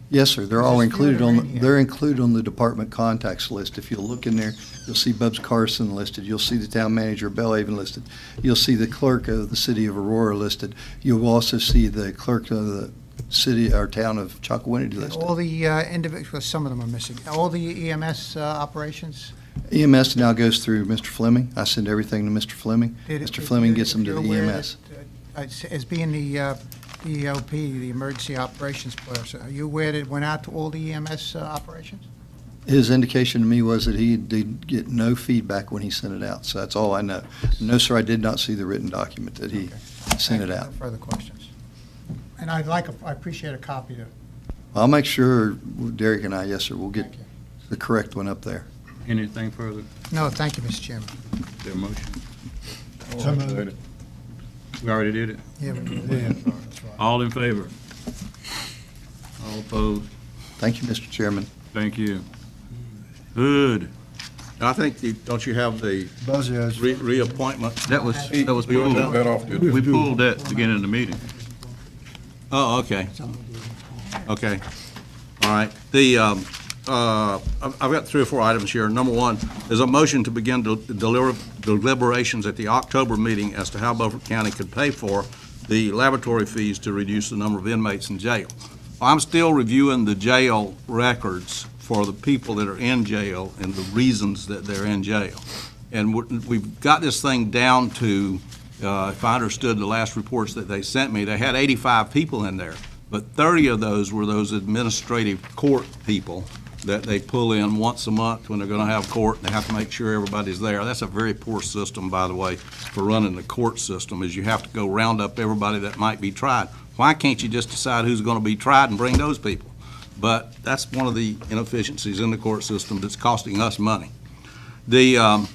Yes, sir, they're all There's a few included that are on, in here. they're included on the department contacts list. If you look in there, you'll see Bubs Carson listed, you'll see the town manager of Belhaven listed, you'll see the clerk of the city of Aurora listed, you'll also see the clerk of the city, or town of Chocowinity listed. All the individual, some of them are missing. All the EMS operations? EMS now goes through Mr. Fleming. I send everything to Mr. Fleming. Mr. Fleming gets them to the EMS. As being the EOP, the Emergency Operations Person, are you aware that it went out to all the EMS operations? His indication to me was that he did get no feedback when he sent it out, so that's all I know. No, sir, I did not see the written document that he sent it out. No further questions. And I appreciate a copy to. I'll make sure, Derek and I, yes, sir, we'll get the correct one up there. Anything further? No, thank you, Mr. Chairman. Is there a motion? So moved. We already did it? Yeah, we did. All in favor? All opposed? Thank you, Mr. Chairman. Thank you. Good. I think, don't you have the Buzzio's. reappointment? That was pulled. That off, didn't We pulled that at the beginning of the meeting. Oh, okay. Okay. All right. I've got 3 or 4 items here. Number one is a motion to begin deliberations at the October meeting as to how Beaufort County could pay for the laboratory fees to reduce the number of inmates in jail. I'm still reviewing the jail records for the people that are in jail and the reasons that they're in jail. And we've got this thing down to, if I understood the last reports that they sent me, they had 85 people in there, but 30 of those were those administrative court people that they pull in once a month when they're going to have court, and they have to make sure everybody's there. That's a very poor system, by the way, for running the court system, is you have to go round up everybody that might be tried. Why can't you just decide who's going to be tried and bring those people? But that's one of the inefficiencies in the court system that's costing us money. But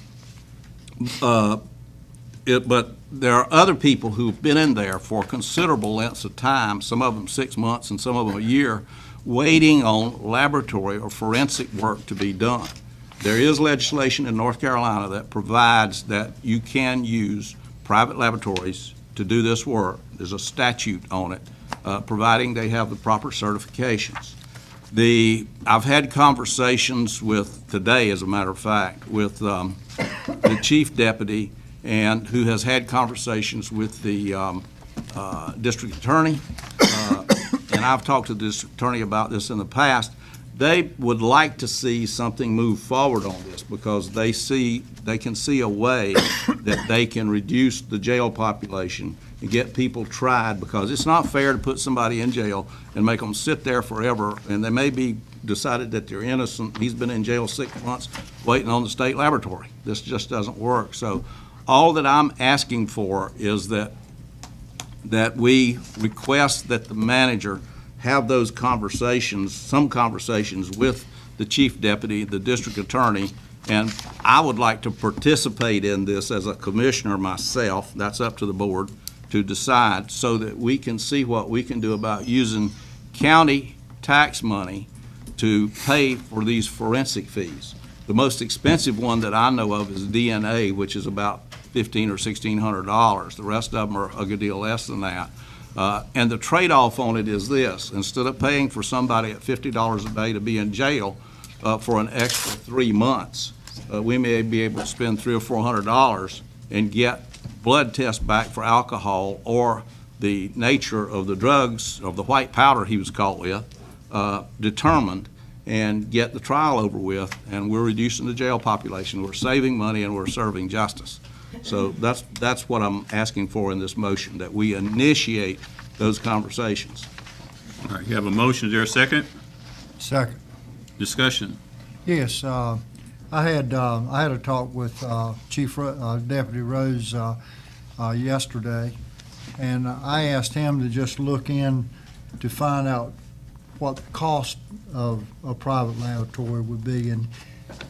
there are other people who've been in there for considerable lengths of time, some of them 6 months and some of them a year, waiting on laboratory or forensic work to be done. There is legislation in North Carolina that provides that you can use private laboratories to do this work. There's a statute on it, providing they have the proper certifications. I've had conversations with, today as a matter of fact, with the chief deputy, and who has had conversations with the district attorney, and I've talked to the district attorney about this in the past. They would like to see something move forward on this because they can see a way that they can reduce the jail population and get people tried, because it's not fair to put somebody in jail and make them sit there forever, and they may be decided that they're innocent. He's been in jail 6 months waiting on the state laboratory. This just doesn't work. So all that I'm asking for is that we request that the manager have those conversations, some conversations with the chief deputy, the district attorney, and I would like to participate in this as a commissioner myself. That's up to the board to decide, so that we can see what we can do about using county tax money to pay for these forensic fees. The most expensive one that I know of is DNA, which is about $1,500 or $1,600. The rest of them are a good deal less than that. And the trade-off on it is this: instead of paying for somebody at $50 a day to be in jail for an extra 3 months, we may be able to spend $300 or $400 and get blood tests back for alcohol or the nature of the drugs, of the white powder he was caught with, determined, and get the trial over with, and we're reducing the jail population. We're saving money and we're serving justice. So that's what I'm asking for in this motion, that we initiate those conversations. All right, you have a motion. Is there a second? Second. Discussion. Yes, I had a talk with Deputy Rose yesterday, and I asked him to just look in to find out what the cost of a private laboratory would be. And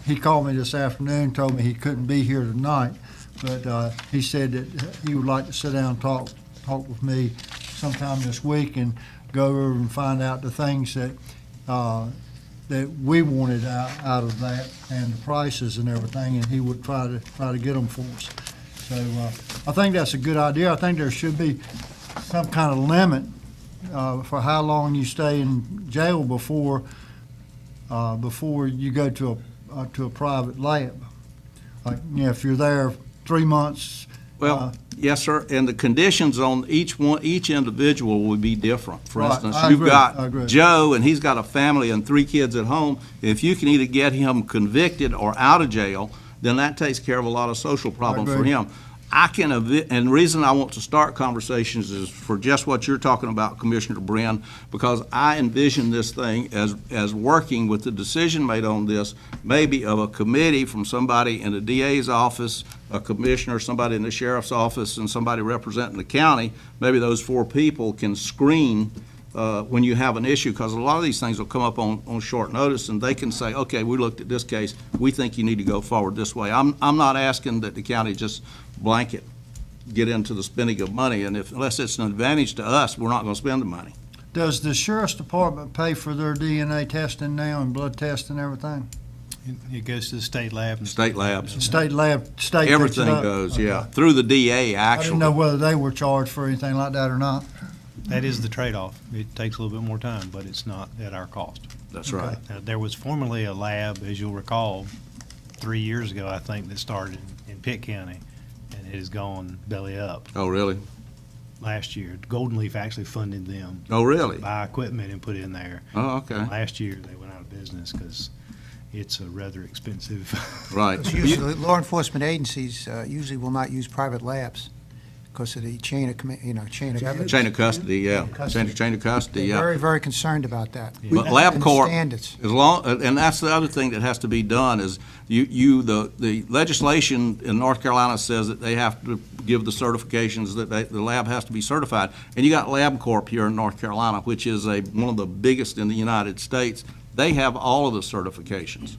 he called me this afternoon, told me he couldn't be here tonight, but he said that he would like to sit down and talk with me sometime this week and go over and find out the things that that we wanted out of that and the prices and everything, and he would try to get them for us. So I think that's a good idea. I think there should be some kind of limit for how long you stay in jail before you go to a private lab. Like, you know, if you're there 3 months. Well, yes, sir, and the conditions on each individual would be different. For Right, instance, I you've agree, I got agree. Joe, and he's got a family and 3 kids at home. If you can either get him convicted or out of jail, then that takes care of a lot of social problems for agree. him. And the reason I want to start conversations is for just what you're talking about, Commissioner Brin, because I envision this thing as working with the decision made on this, maybe of a committee from somebody in the DA's office, a commissioner, somebody in the sheriff's office, and somebody representing the county. Maybe those 4 people can screen when you have an issue, because a lot of these things will come up on short notice, and they can say, okay, we looked at this case, we think you need to go forward this way. I'm not asking that the county just blanket get into the spending of money, and unless it's an advantage to us, we're not going to spend the money. Does the sheriff's department pay for their DNA testing now and blood tests and everything? It goes to the state lab. State labs. State lab, state picks it Everything up? goes, Okay. yeah, through the DA, I actually. didn't know whether they were charged for anything like that or not. That is the trade-off. It takes a little bit more time, but it's not at our cost. That's right. There was formerly a lab, as you'll recall, 3 years ago, I think, that started in Pitt County, and it has gone belly up. Oh, really? Last year, Golden Leaf actually funded them. Oh, really? To buy equipment and put it in there. Oh, okay. And last year, they went out of business because it's a rather expensive. Right. Because usually, law enforcement agencies usually will not use private labs because of the chain of evidence. Chain of custody, yeah. Custody. Chain of custody, They're yeah. very, very concerned about that. But And the LabCorp, standards. as long, and that's the other thing that has to be done is the legislation in North Carolina says that they have to give the certifications that the lab has to be certified. And you got LabCorp here in North Carolina, which is one of the biggest in the United States. They have all of the certifications.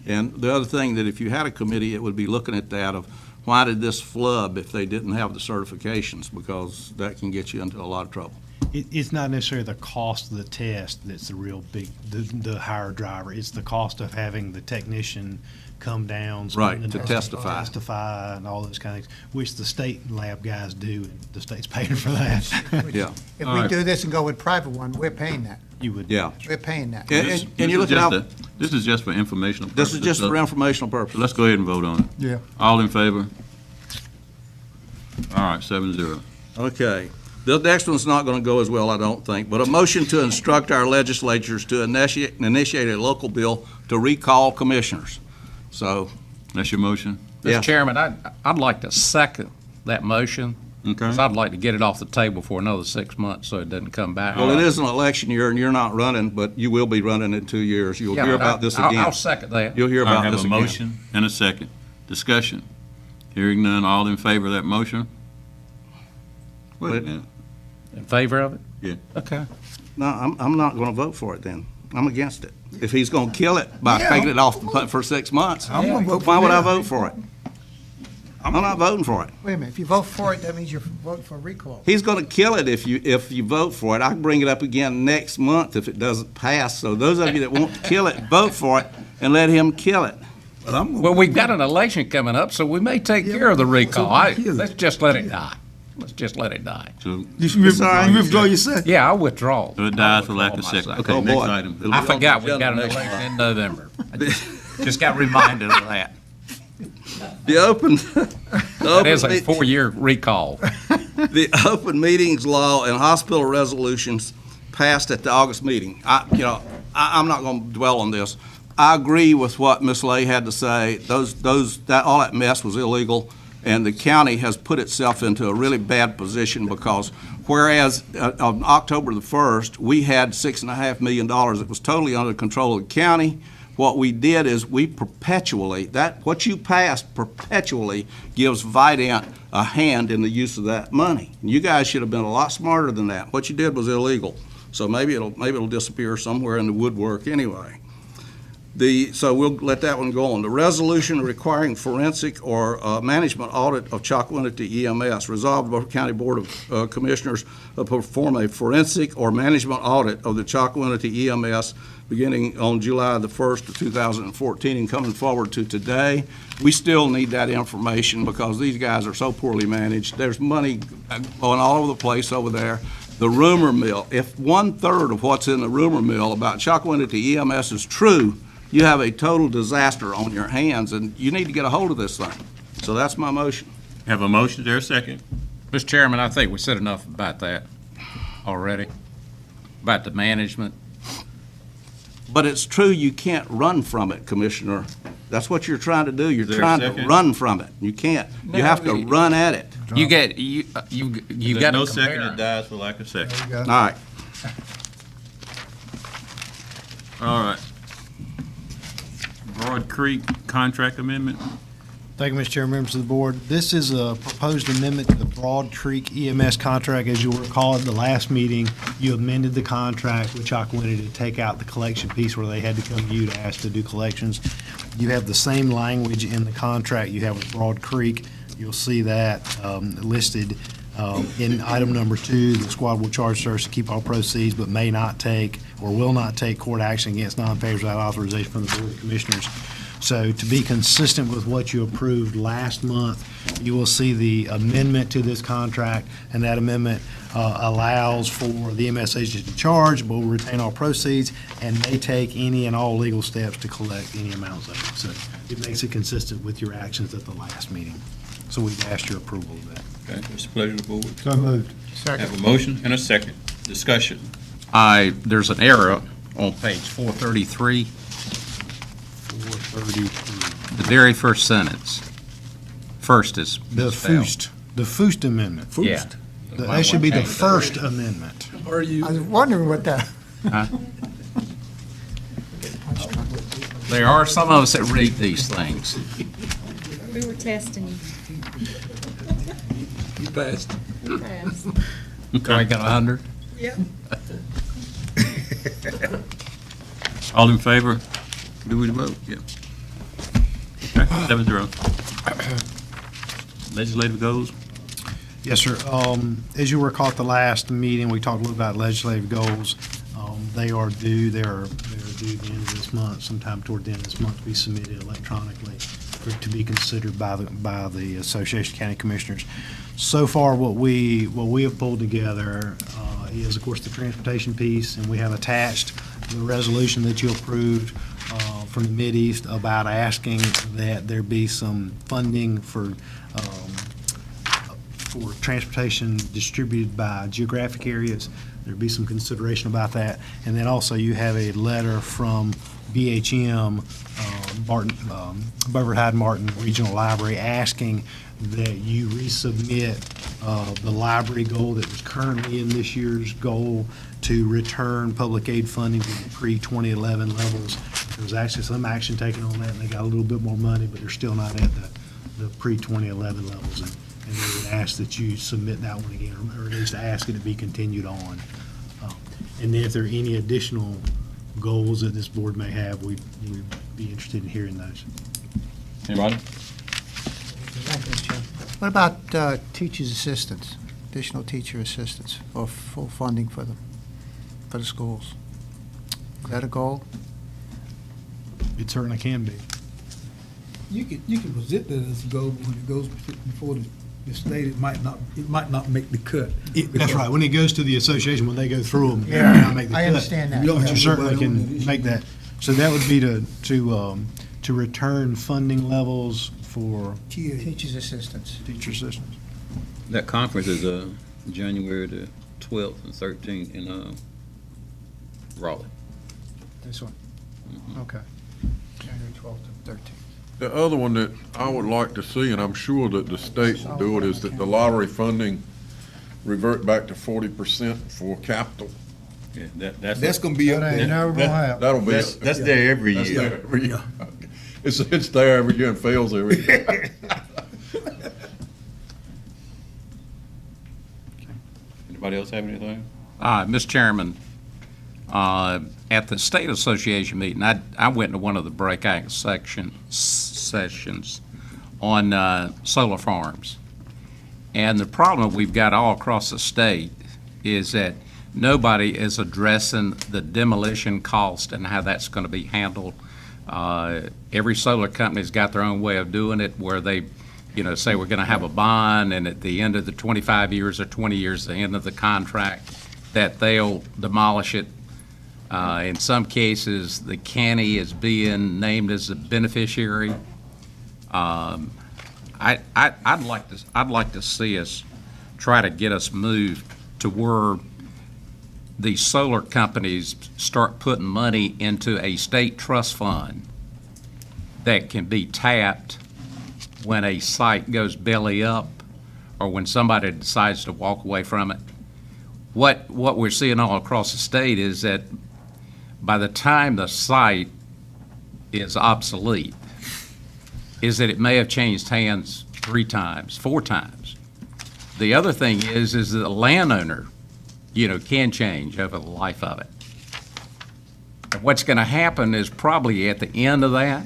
And the other thing that if you had a committee, it would be looking at that of why did this flub if they didn't have the certifications, because that can get you into a lot of trouble. It's not necessarily the cost of the test that's the real big, the higher driver. It's the cost of having the technician come down. Right, spend to the- testify. Testify and all those kind of things, which the state lab guys do, and the state's paying for that. Yeah. If we do this and go with private one, we're paying that. You would. Yeah. We're paying that. And you look at how, This is just for informational purposes. this is just for so informational purposes. Let's go ahead and vote on it. Yeah. All in favor? All right, 7-0. Okay. The next one's not going to go as well, I don't think, but a motion to instruct our legislatures to initiate a local bill to recall commissioners. So. That's your motion? Mr. Chairman, I'd like to second that motion. Okay. Because I'd like to get it off the table for another 6 months so it doesn't come back. Well, it is an election year, and you're not running, but you will be running in 2 years. You'll Yeah, hear but about this again. I'll second that. You'll hear All right, about this have a again. motion and a second. Discussion. Hearing none, all in favor of that motion? Wait a minute. In favor of it? Yeah. Okay. No, I'm not going to vote for it then. I'm against it. If he's going to kill it by taking it off for 6 months, I'm gonna vote why for would I that. vote for it? I'm not voting for it. Wait a minute, if you vote for it, that means you're voting for recall. He's going to kill it if you vote for it. I can bring it up again next month if it doesn't pass. So those of you that want to kill it, vote for it and let him kill it. Well, we've got an election coming up, so we may take care of the recall. Let's just let it die. Let's just let it die. So, You withdraw your second? Yeah, I'll withdraw. so it dies for lack of second. Okay, Oh, next boy. item. I forgot we got an election in November. I just got reminded of that. The open, That is a 4-year recall. the open meetings law and hospital resolutions passed at the August meeting. I'm not going to dwell on this. I agree with what Ms. Lay had to say. All that mess was illegal, and the county has put itself into a really bad position because whereas on October the 1st, we had $6.5 million that was totally under control of the county. What we did is we perpetually, what you passed perpetually gives Vidant a hand in the use of that money. You guys should have been a lot smarter than that. What you did was illegal. So maybe it'll disappear somewhere in the woodwork anyway. So we'll let that one go on. The resolution requiring forensic or management audit of Chalkawinity EMS. Resolved, the Beaufort County Board of Commissioners perform a forensic or management audit of the Chalkawinity EMS beginning on July the 1st of 2014 and coming forward to today. We still need that information because these guys are so poorly managed. There's money going all over the place over there. The rumor mill, if 1/3 of what's in the rumor mill about Chalkawinity EMS is true, you have a total disaster on your hands, and you need to get a hold of this thing. So that's my motion. Have a motion, there a second? Mr. Chairman, I think we said enough about that already, about the management. But it's true, you can't run from it, Commissioner. That's what you're trying to do. You're Is there a trying to second? run from it. You can't. You have to run at it. You got There's to no second, it dies for lack of second. All right. All right. Broad Creek contract amendment. Thank you, Mr. Chair, members of the board. This is a proposed amendment to the Broad Creek EMS contract. As you'll recall, at the last meeting, you amended the contract with Chalkawinity to take out the collection piece where they had to come to you to ask to do collections. You have the same language in the contract you have with Broad Creek. You'll see that listed in item number 2. The squad will charge service to keep all proceeds, but may not take or will not take court action against non-payers without authorization from the Board of Commissioners. So to be consistent with what you approved last month, you will see the amendment to this contract, and that amendment allows for the EMS agent to charge, but will retain all proceeds, and may take any and all legal steps to collect any amounts of it. So it makes it consistent with your actions at the last meeting. So we've asked your approval of that. Okay, it's the pleasure of the board. So moved. Have a motion and a second. Discussion. There's an error on page 433. 433. The very first sentence. First is The misspelled. Fust Amendment. Yeah. That should be the First Amendment. I was wondering what that. Huh? There are some of us that read these things. We were testing you. You passed. You passed. Okay, I got 100. Yep. All in favor? Do we vote? Yeah. Okay, 7-0. Legislative goals? Yes, sir. As you recall at the last meeting, we talked a little about legislative goals. They are due, they're due the end of this month, sometime toward the end of this month, to be submitted electronically to be considered by the Association of County Commissioners. So far, what we have pulled together is, of course, the transportation piece, and we have attached the resolution that you approved from the Mideast about asking that there be some funding for transportation distributed by geographic areas. There'd be some consideration about that. And then also you have a letter from BHM, Beaufort Hyde Martin Regional Library, asking that you resubmit the library goal that was currently in this year's goal to return public aid funding to the pre-2011 levels. There was actually some action taken on that, and they got a little bit more money, but they're still not at the pre-2011 levels. And they would ask that you submit that one again, or at least ask it to be continued on. And then if there are any additional goals that this board may have, we'd be interested in hearing those. Anybody? What about teachers' assistants, additional teacher assistants, or full funding for the schools? Is that a goal? It certainly can be. You can present that as a goal, but when it goes before the state, it might not make the cut. That's right. When it goes to the association, when they go through them, it Yeah, may not make the I cut. understand that. You don't But have you certainly nobody on that can issue. make that. So that would be to return funding levels for Teachers' assistants. teacher assistants. That conference is January the 12th and 13th in Raleigh. This one? Okay. January 12th and 13th. The other one that I would like to see, and I'm sure that the state will do it, is that the lottery funding revert back to 40% for capital. Yeah, That's gonna be up there. Never gonna happen. That'll be. That's there every That's year. there every year. It's there every year and fails every year. Anybody else have anything? Mr. Chairman, at the State Association meeting, I went to one of the breakout sessions on solar farms. And the problem we've got all across the state is that nobody is addressing the demolition cost and how that's going to be handled. Every solar company's got their own way of doing it, where they, say we're going to have a bond, and at the end of the 25 years or 20 years, the end of the contract, that they'll demolish it. In some cases, the county is being named as a beneficiary. I'd like to see us try to get us moved to where the solar companies start putting money into a state trust fund that can be tapped when a site goes belly up or when somebody decides to walk away from it. What we're seeing all across the state is that by the time the site is obsolete, is that it may have changed hands 3 times, 4 times. The other thing is that the landowner, can change over the life of it. And what's going to happen is probably at the end of that,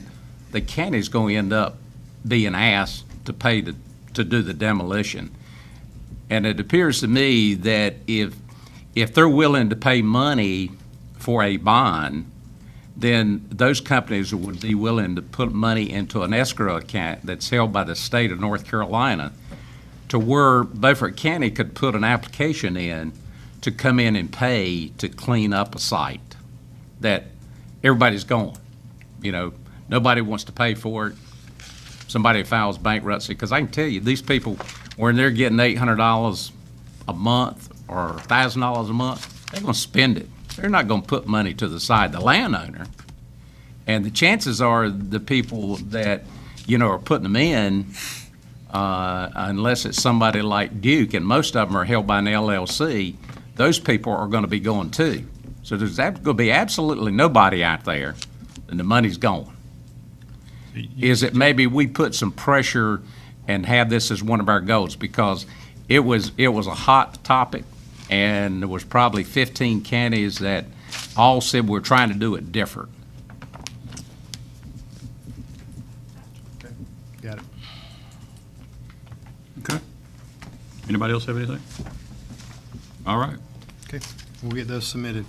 the county's going to end up being asked to pay to do the demolition. And it appears to me that if they're willing to pay money for a bond, then those companies would be willing to put money into an escrow account that's held by the state of North Carolina, to where Beaufort County could put an application in to come in and pay to clean up a site that everybody's gone. Nobody wants to pay for it. Somebody files bankruptcy, because I can tell you, these people, when they're getting $800 a month or $1,000 a month, they're going to spend it. They're not going to put money to the side, the landowner. And the chances are the people that, are putting them in, unless it's somebody like Duke, and most of them are held by an LLC, those people are going to be going too. So there's going to be absolutely nobody out there, and the money's gone. Is it maybe we put some pressure and have this as one of our goals, because it was a hot topic, and there was probably 15 counties that all said we're trying to do it different. Got it. Okay. Anybody else have anything? All right. Okay, we'll get those submitted.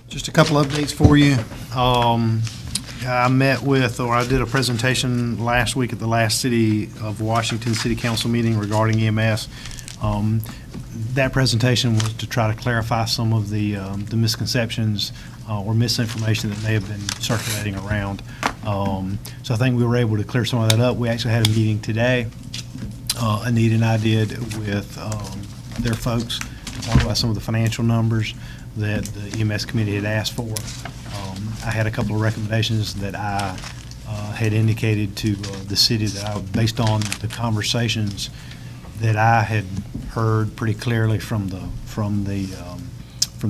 Just a couple updates for you. I did a presentation last week at the last City of Washington City Council meeting regarding EMS. That presentation was to try to clarify some of the misconceptions or misinformation that may have been circulating around. So I think we were able to clear some of that up. We actually had a meeting today, Anita and I did, with their folks to talk about some of the financial numbers that the EMS committee had asked for. I had a couple of recommendations that I had indicated to the city that based on the conversations that I had heard pretty clearly from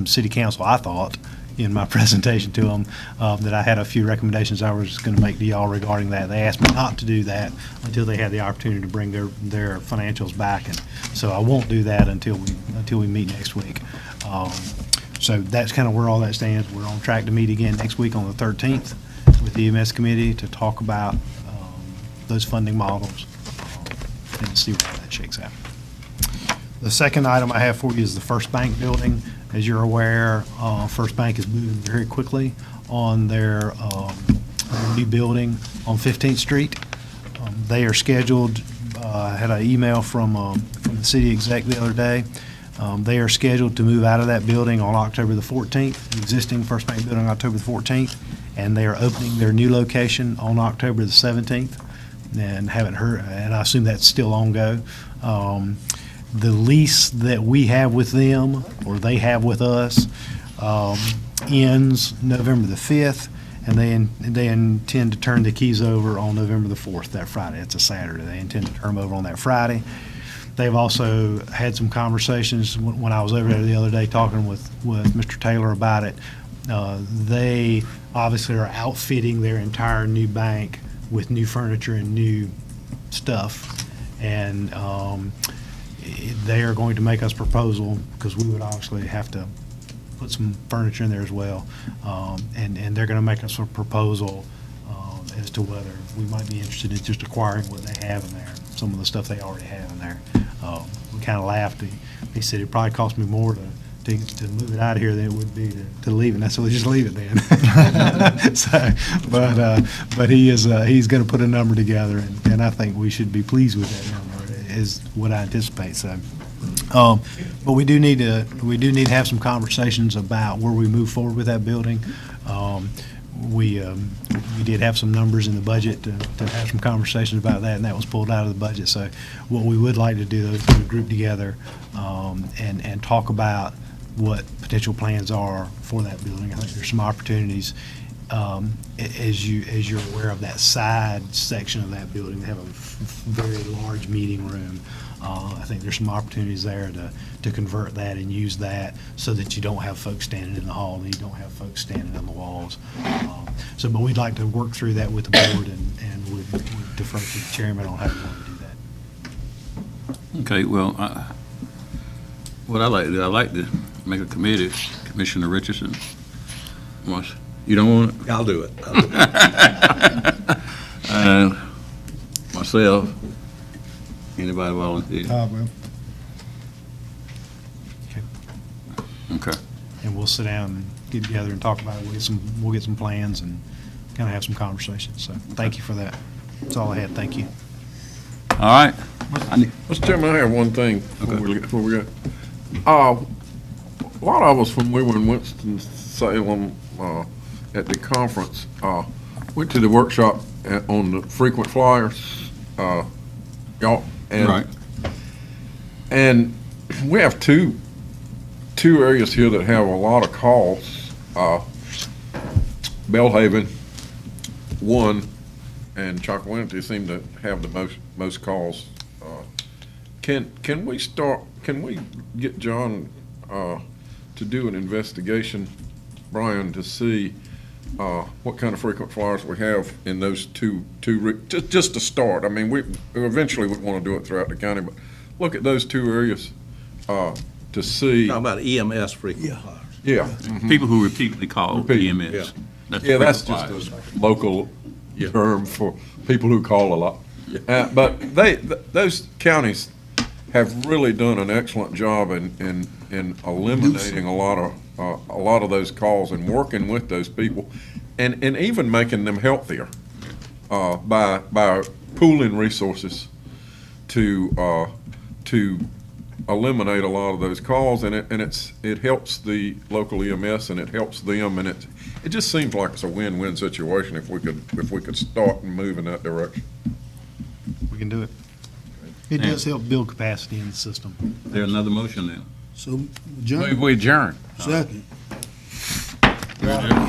city council, I thought, in my presentation to them, that I had a few recommendations I was going to make to y'all regarding that. They asked me not to do that until they had the opportunity to bring their financials back, and so I won't do that until we meet next week. So that's kind of where all that stands. We're on track to meet again next week on the 13th with the EMS committee to talk about those funding models and see where that shakes out. The second item I have for you is the First Bank building. As you're aware, First Bank is moving very quickly on their new building on 15th Street. They are scheduled, I had an email from the city exec the other day. They are scheduled to move out of that building on October the 14th, the existing First Bank building on October the 14th, and they are opening their new location on October the 17th, and haven't heard, and I assume that's still on go. The lease that we have with them, or they have with us, ends November the 5th, and they intend to turn the keys over on November the 4th, that Friday. It's a Saturday. They intend to turn them over on that Friday. They've also had some conversations when I was over there the other day talking with Mr. Taylor about it. They obviously are outfitting their entire new bank with new furniture and new stuff, and they are going to make us a proposal, because we would obviously have to put some furniture in there as well, and they're going to make us a proposal as to whether we might be interested in just acquiring what they have in there, some of the stuff they already have in there. We kind of laughed. He said it'd probably cost me more to move it out of here than it would be to leave it. And I said, well, just leave it then. So, but he's going to put a number together, and I think we should be pleased with that number, is what I anticipate. So, but we do need to have some conversations about where we move forward with that building. We did have some numbers in the budget to have some conversations about that, and that was pulled out of the budget. So what we would like to do is put a group together and talk about what potential plans are for that building. I think there's some opportunities. As you're aware of, that side section of that building, they have a very large meeting room. I think there's some opportunities there to convert that and use that so that you don't have folks standing in the hall and you don't have folks standing on the walls. But we'd like to work through that with the board and would defer to the chairman on how we want to do that. Okay, well, what I like to do, I like to make a committee. Commissioner Richardson wants, you don't want it? I'll do it. And myself, anybody volunteer? Well, Okay. And we'll sit down and get together and talk about it. We'll get some plans and kind of have some conversations. So thank you for that. That's all I had. Thank you. All right. Mr. Chairman, I have one thing before we go. A lot of us, when we were in Winston-Salem at the conference, went to the workshop on the frequent flyers. Right. And we have two areas here that have a lot of calls. Bellhaven, one, and Chocowinity seem to have the most calls. Can we get John to do an investigation, Brian, to see what kind of frequent flyers we have in those two just to start? I mean, we eventually would want to do it throughout the county, but look at those two areas to see. Talking about EMS frequent flyers. Yeah. People who repeatedly call EMS. Yeah. That's That's just a local term for people who call a lot. But those counties have really done an excellent job in eliminating a lot of those calls and working with those people, and even making them healthier by pooling resources to eliminate a lot of those calls, and it helps the local EMS and it helps them, and it just seems like it's a win-win situation if we could start and move in that direction. We can do it. It does help build capacity in the system. There's another motion then. so, John, We adjourn. second. We're adjourned.